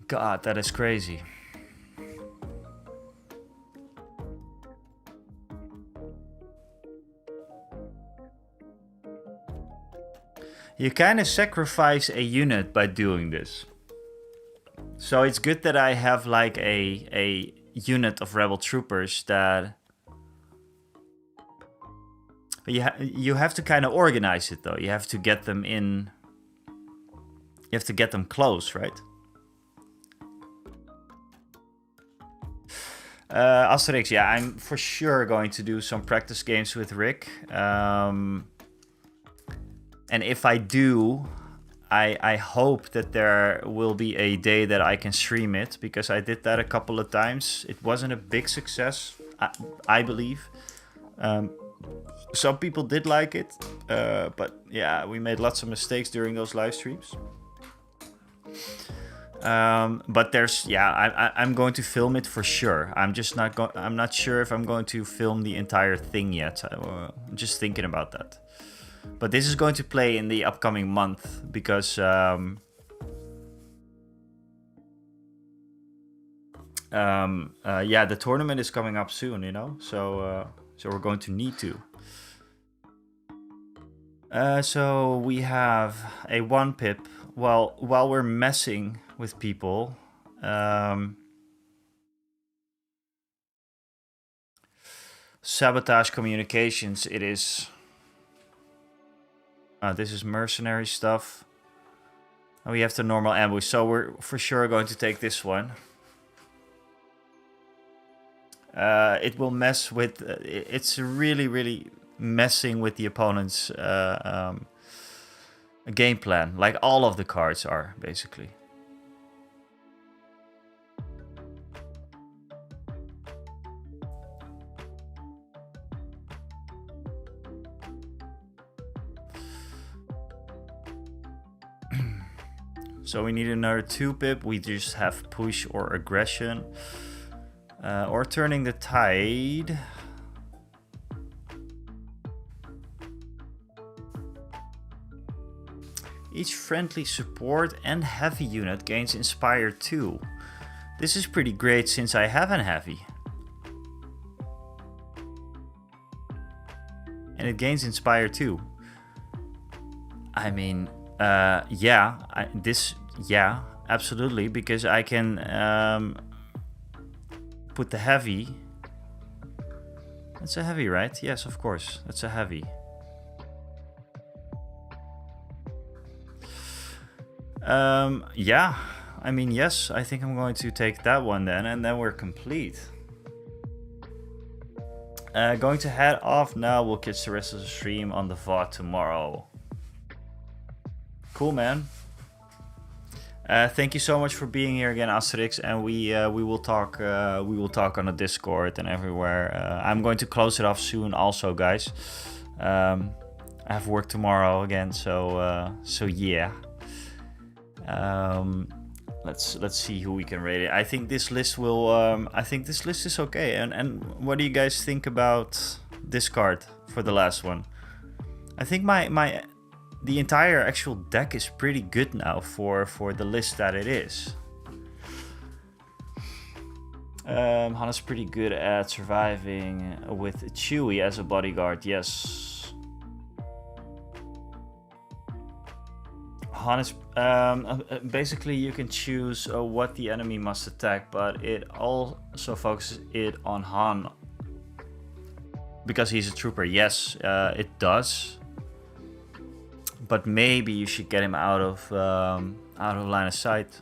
God, that is crazy. You kind of sacrifice a unit by doing this. So it's good that I have like a unit of rebel troopers that you have to kind of organize it though. You have to get them in. You have to get them close, right? Asterix, yeah, I'm for sure going to do some practice games with Rick. And if I do, I hope that there will be a day that I can stream it, because I did that a couple of times. It wasn't a big success, I believe. Some people did like it, but yeah, we made lots of mistakes during those live streams. But there's, yeah, I'm going to film it for sure. I'm not sure if I'm going to film the entire thing yet. I'm just thinking about that. But this is going to play in the upcoming month because yeah, the tournament is coming up soon, you know. So we're going to need to. So we have a 1 pip. Well, while we're messing with people, sabotage communications. It is. This is mercenary stuff. And we have the normal ambush, so we're for sure going to take this one. It will mess with. It's really messing with the opponent's game plan, like all of the cards are basically. So we need another 2 pip. We just have push or aggression. Or turning the tide. Each friendly support and heavy unit gains Inspire 2. This is pretty great since I have a heavy. And it gains Inspire 2. I mean, yeah, yeah, absolutely, because I can put the heavy. That's a heavy, right? Yes, of course, that's a heavy. Yeah, I mean, yes, I think I'm going to take that one then, and then we're complete. Going to head off now. We'll catch the rest of the stream on the VOD tomorrow. Cool, man. Thank you so much for being here again, Asterix, and we will talk. We will talk on the Discord and everywhere. I'm going to close it off soon, also, guys. I have work tomorrow again, so yeah. Let's see who we can rate it. I think this list will. I think this list is okay. And what do you guys think about this card for the last one? I think the entire actual deck is pretty good now for the list that it is. Hana's pretty good at surviving with Chewie as a bodyguard. Yes. Hana's basically you can choose what the enemy must attack, but it also focuses it on Han because he's a trooper. Yes, it does. But maybe you should get him out of line of sight.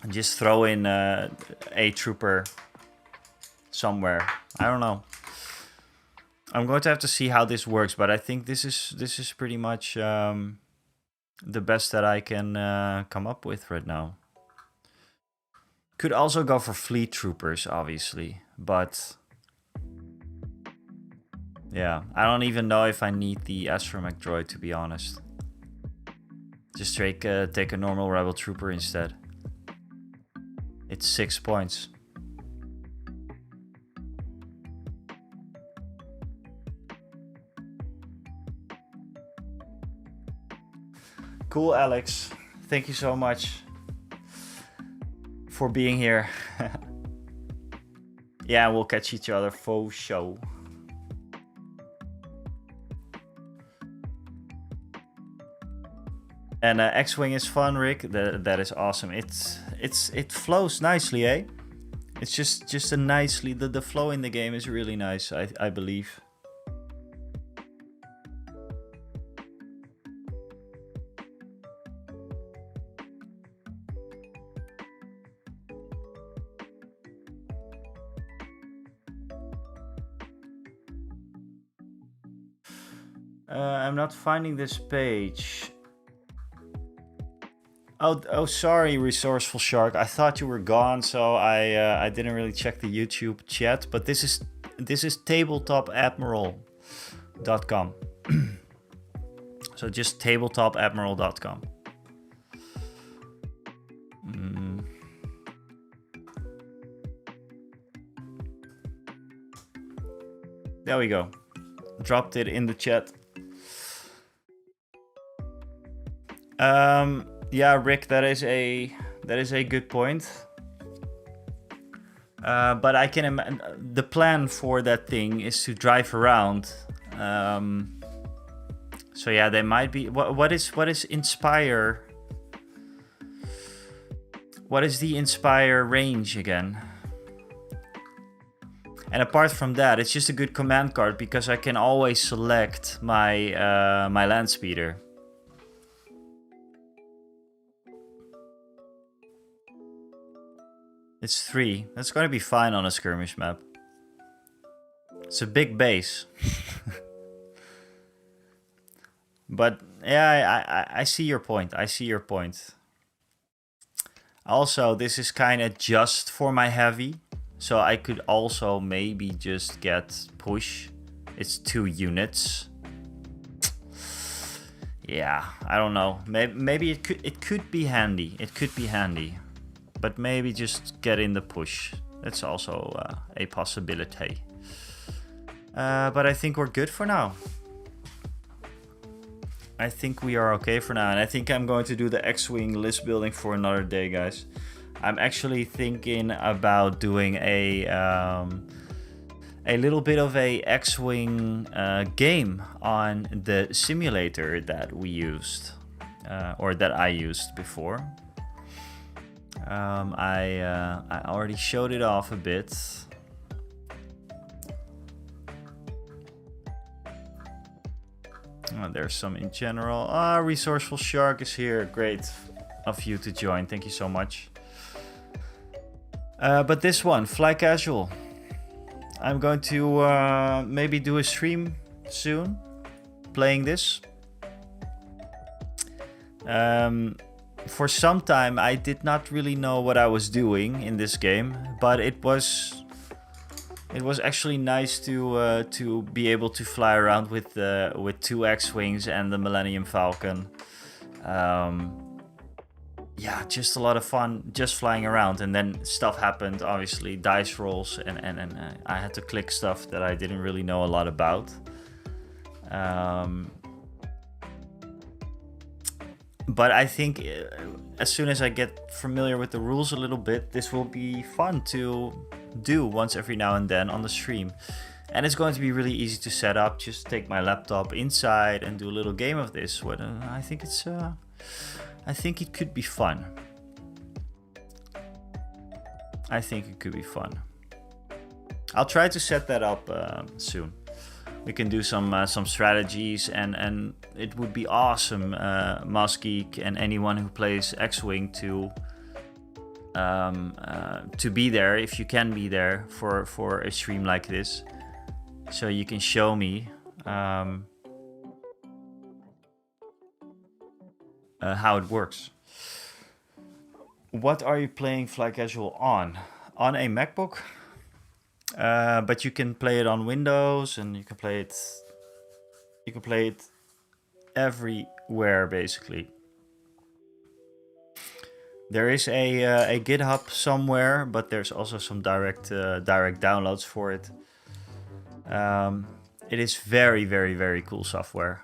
And just throw in a trooper somewhere. I don't know. I'm going to have to see how this works, but I think this is pretty much the best that I can come up with right now. Could also go for fleet troopers, obviously, but yeah, I don't even know if I need the astromech droid, to be honest. Just take a normal rebel trooper instead. It's 6 points. Cool, Alex. Thank you so much for being here. Yeah, we'll catch each other for show. And X-Wing is fun, Rick. That is awesome. It flows nicely, eh? It's just a nicely the flow in the game is really nice, I believe. I'm not finding this page. Oh, sorry, Resourceful Shark. I thought you were gone, so I didn't really check the YouTube chat. But this is tabletopadmiral.com. So just tabletopadmiral.com. There we go. Dropped it in the chat. Yeah, Rick, that is a good point. But I can imagine the plan for that thing is to drive around. So yeah, they might be. What is Inspire? What is the Inspire range again? And apart from that, it's just a good command card because I can always select my my land speeder. It's 3. That's going to be fine on a skirmish map. It's a big base. But yeah, I see your point. I see your point. Also, this is kind of just for my heavy. So I could also maybe just get push. It's 2 units. Yeah, I don't know. Maybe it could be handy. It could be handy. But maybe just get in the push. That's also a possibility. But I think we're good for now. I think we are okay for now. And I think I'm going to do the X-Wing list building for another day, guys. I'm actually thinking about doing a little bit of a X-Wing game on the simulator that we used. Or that I used before. I already showed it off a bit. Oh, there's some in general. Resourceful Shark is here. Great of you to join. Thank you so much. But this one, Fly Casual. I'm going to maybe do a stream soon, playing this. For some time, I did not really know what I was doing in this game, but it was actually nice to be able to fly around with 2 X-wings and the Millennium Falcon. Yeah, just a lot of fun, just flying around, and then stuff happened. Obviously, dice rolls, and I had to click stuff that I didn't really know a lot about. But I think as soon as I get familiar with the rules a little bit, this will be fun to do once every now and then on the stream. And it's going to be really easy to set up. Just take my laptop inside and do a little game of this. I think it could be fun. I think it could be fun. I'll try to set that up soon. We can do some strategies, and it would be awesome, Mossgeek and anyone who plays X-Wing to be there, if you can be there for a stream like this, so you can show me how it works. What are you playing Fly Casual on? On a MacBook? But you can play it on Windows, and you can play it everywhere basically. There is a GitHub somewhere, but there's also some direct downloads for it. It is very, very, very cool software.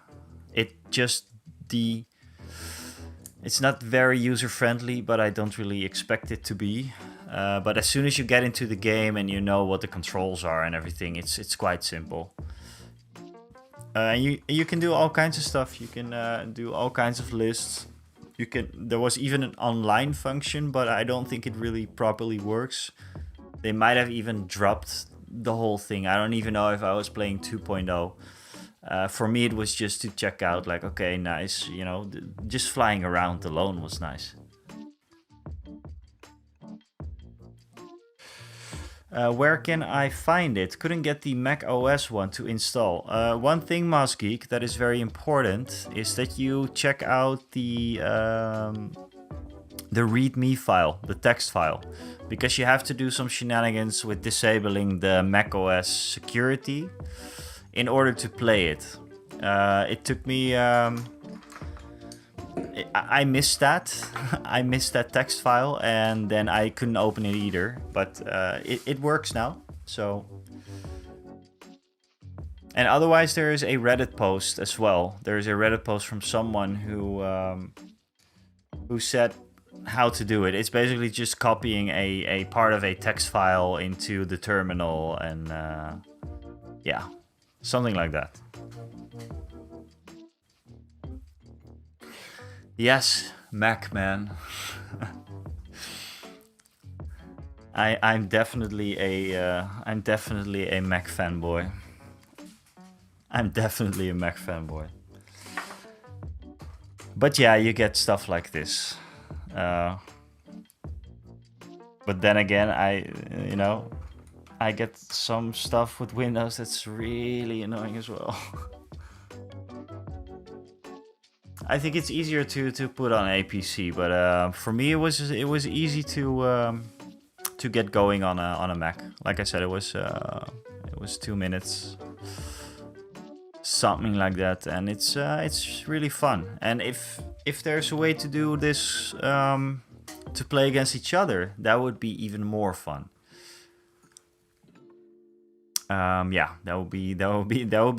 It's not very user friendly, but I don't really expect it to be. But as soon as you get into the game and you know what the controls are and everything, it's quite simple. You can do all kinds of stuff. You can do all kinds of lists. There was even an online function, but I don't think it really properly works. They might have even dropped the whole thing. I don't even know if I was playing 2.0. For me, it was just to check out, like, okay, nice. You know, just flying around alone was nice. Where can I find it? Couldn't get the Mac OS one to install. One thing, Mossgeek, that is very important is that you check out the README file, the text file, because you have to do some shenanigans with disabling the Mac OS security in order to play it. It took me... I missed that. I missed that text file, and then I couldn't open it either. But it works now. So, and otherwise, there is a Reddit post as well. There is a Reddit post from someone who said how to do it. It's basically just copying a part of a text file into the terminal, and yeah, something like that. Yes, Mac man. I'm definitely a Mac fanboy. I'm definitely a Mac fanboy. But yeah, you get stuff like this. But then again, I get some stuff with Windows that's really annoying as well. I think it's easier to put on a PC, but for me it was easy to get going on a Mac. Like I said, it was 2 minutes, something like that, and it's really fun. And if there's a way to do this to play against each other, that would be even more fun. Yeah, that would be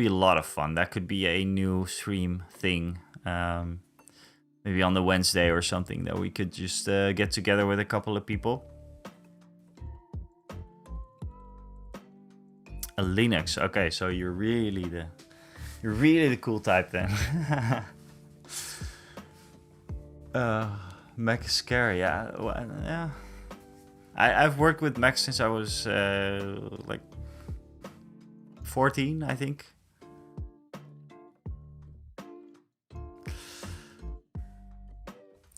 a lot of fun. That could be a new stream thing. Maybe on the Wednesday or something, that we could just get together with a couple of people. A Linux, okay, so you're really the cool type then. Mac is scary, yeah. Well, yeah. I've worked with Mac since I was like 14, I think.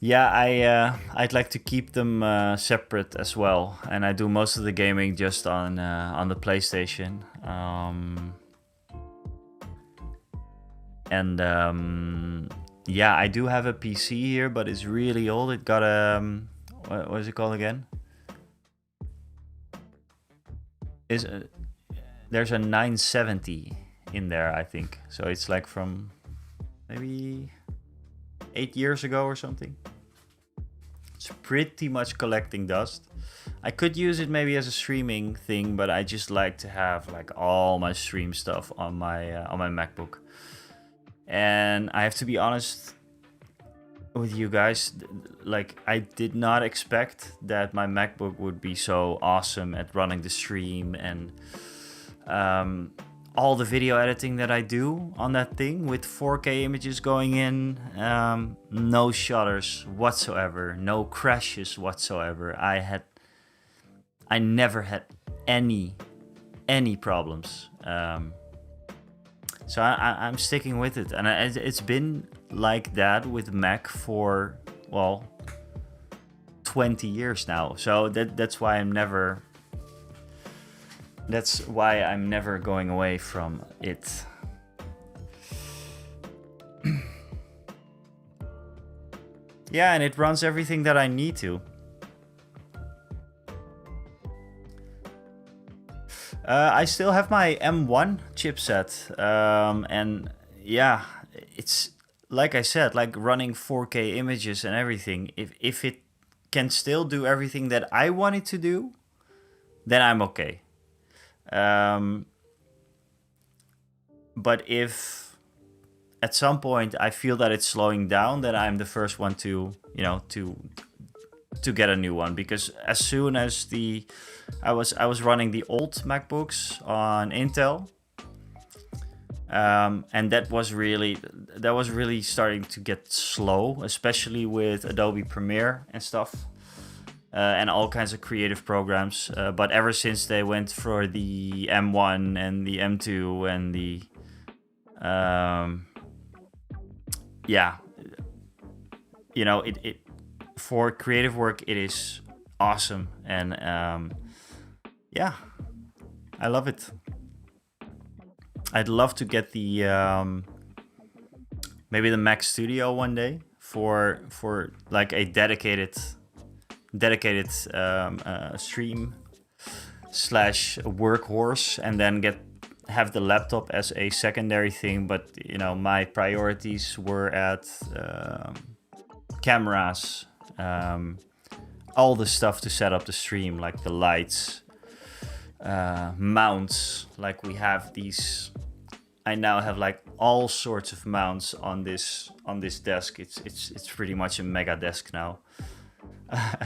Yeah, I'd like to keep them separate as well, and I do most of the gaming just on the PlayStation. And yeah, I do have a PC here, but it's really old. It got a what is it called again? Is There's a 970 in there, I think. So it's like from maybe 8 years ago or something. It's pretty much collecting dust. I could use it maybe as a streaming thing, but I just like to have like all my stream stuff on my MacBook. And I have to be honest with you guys, like I did not expect that my MacBook would be so awesome at running the stream and all the video editing that I do on that thing with 4K images going in, no shudders whatsoever, no crashes whatsoever. I never had any problems. So I'm sticking with it, and it's been like that with Mac for, well, 20 years now. So that's why I'm never going away from it. Yeah, and it runs everything that I need to. I still have my M1 chipset, and yeah, it's like I said, like running 4K images and everything. If it can still do everything that I want it to do, then I'm okay. But if at some point I feel that it's slowing down, then I'm the first one to get a new one, because as soon as I was running the old MacBooks on Intel, and that was really starting to get slow, especially with Adobe Premiere and stuff, and all kinds of creative programs. But ever since they went for the M1 and the M2 and the it for creative work, it is awesome. And yeah, I love it. I'd love to get the maybe the Mac Studio one day for like a dedicated stream / workhorse, and then have the laptop as a secondary thing. But my priorities were at cameras, all the stuff to set up the stream, like the lights, mounts. Like we have these, I now have like all sorts of mounts on this desk. It's pretty much a mega desk now.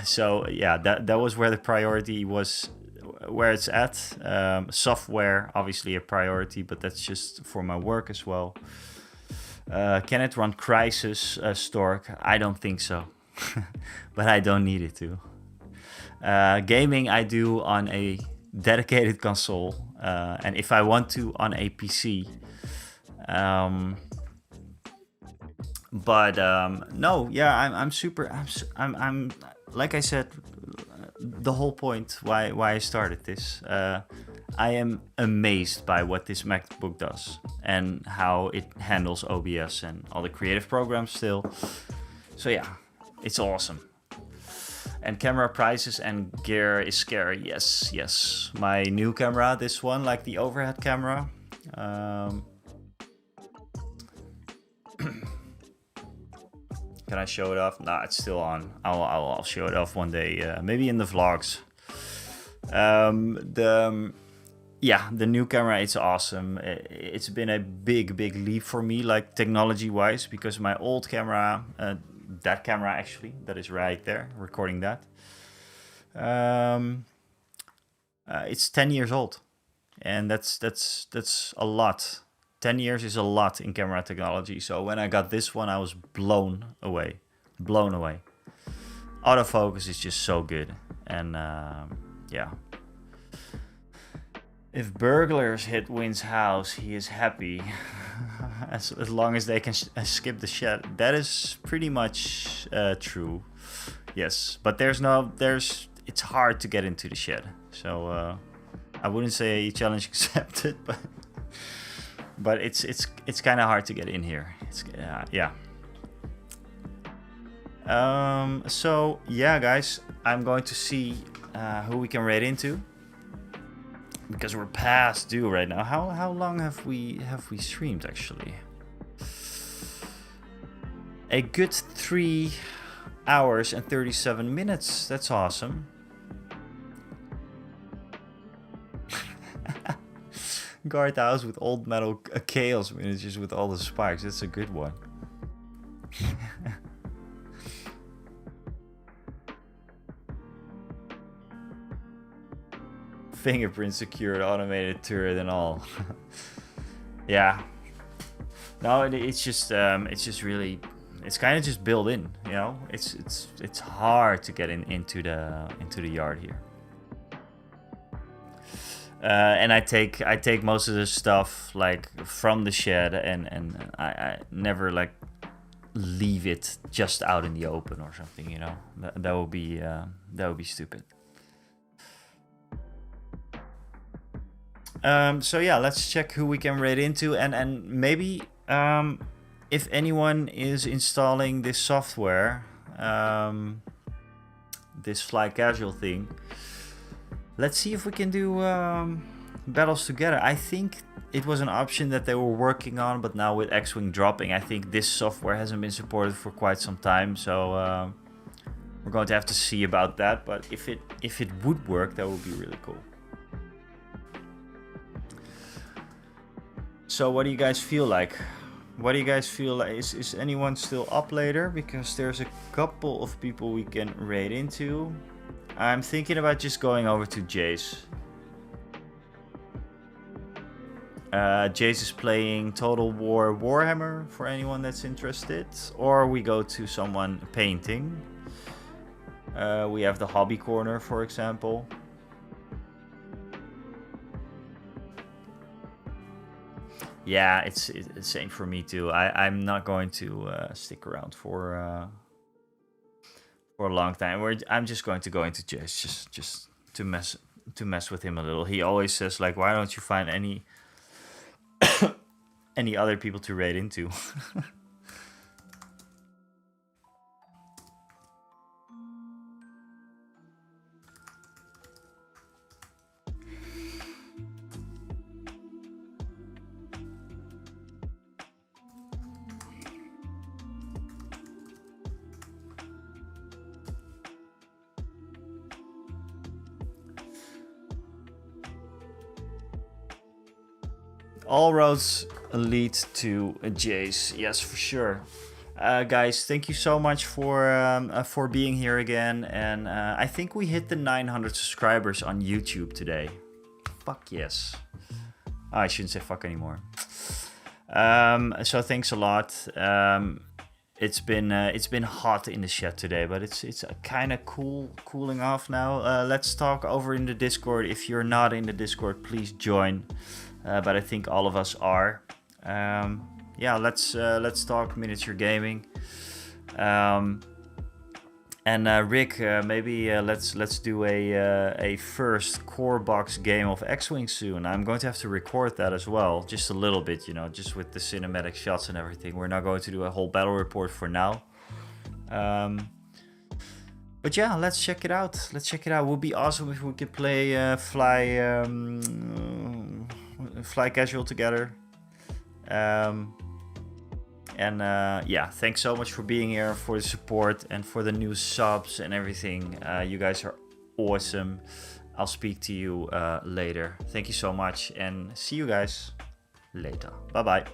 So yeah, that was where the priority was, where it's at. Software, obviously a priority, but that's just for my work as well. Can it run Crysis Stork? I don't think so, but I don't need it to. Gaming I do on a dedicated console, and if I want to, on a PC. But no, yeah, I'm like I said, the whole point why I started this. I am amazed by what this MacBook does and how it handles OBS and all the creative programs still. So yeah, it's awesome. And camera prices and gear is scary. Yes. My new camera, this one, like the overhead camera. Can I show it off? Nah, it's still on. I'll show it off one day, maybe in the vlogs. The new camera, it's awesome. It's been a big leap for me, like technology-wise, because my old camera, that camera actually, that is right there, recording that, it's 10 years old, and that's a lot. 10 years is a lot in camera technology. So when I got this one, I was blown away. Autofocus is just so good. And yeah. If burglars hit Win's house, he is happy. as long as they can skip the shed. That is pretty much true. Yes, but it's hard to get into the shed. So I wouldn't say challenge accepted, but it's kind of hard to get in here. It's yeah. So yeah, guys, I'm going to see who we can raid into, because we're past due right now. How long have we streamed actually? A good 3 hours and 37 minutes. That's awesome. Guardhouse with old metal chaos miniatures with all the spikes. That's a good one. Fingerprint secured, automated turret and all. Yeah. No, it's just really, it's kind of just built in, you know. It's hard to get into the yard here. And I take most of the stuff like from the shed, and I never like leave it just out in the open or something, you know. That would be stupid. So yeah, let's check who we can raid into, and maybe if anyone is installing this software, this fly casual thing, let's see if we can do battles together. I think it was an option that they were working on, but now with X-Wing dropping, I think this software hasn't been supported for quite some time, so we're going to have to see about that. But if it would work, that would be really cool. So what do you guys feel like? What do you guys feel like? Is anyone still up later? Because there's a couple of people we can raid into. I'm thinking about just going over to Jace. Jace is playing Total War Warhammer for anyone that's interested. Or we go to someone painting. We have the hobby corner, for example. Yeah, it's the same for me too. I'm not going to stick around for a long time. I'm just going to go into Jace just to mess with him a little. He always says like, why don't you find any other people to raid into? All roads lead to Jace. Yes, for sure. Guys, thank you so much for being here again. And I think we hit the 900 subscribers on YouTube today. Fuck yes. Oh, I shouldn't say fuck anymore. So thanks a lot. It's been hot in the shed today, but it's kind of cooling off now. Let's talk over in the Discord. If you're not in the Discord, please join. But I think all of us are. Yeah, let's talk miniature gaming. And Rick, maybe let's do a first core box game of X-Wing soon. I'm going to have to record that as well, just a little bit, you know, just with the cinematic shots and everything. We're not going to do a whole battle report for now. But yeah, let's check it out. It would be awesome if we could play fly casual together. Yeah, thanks so much for being here, for the support and for the new subs and everything. You guys are awesome. I'll speak to you later. Thank you so much, and see you guys later. Bye bye.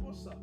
What's up?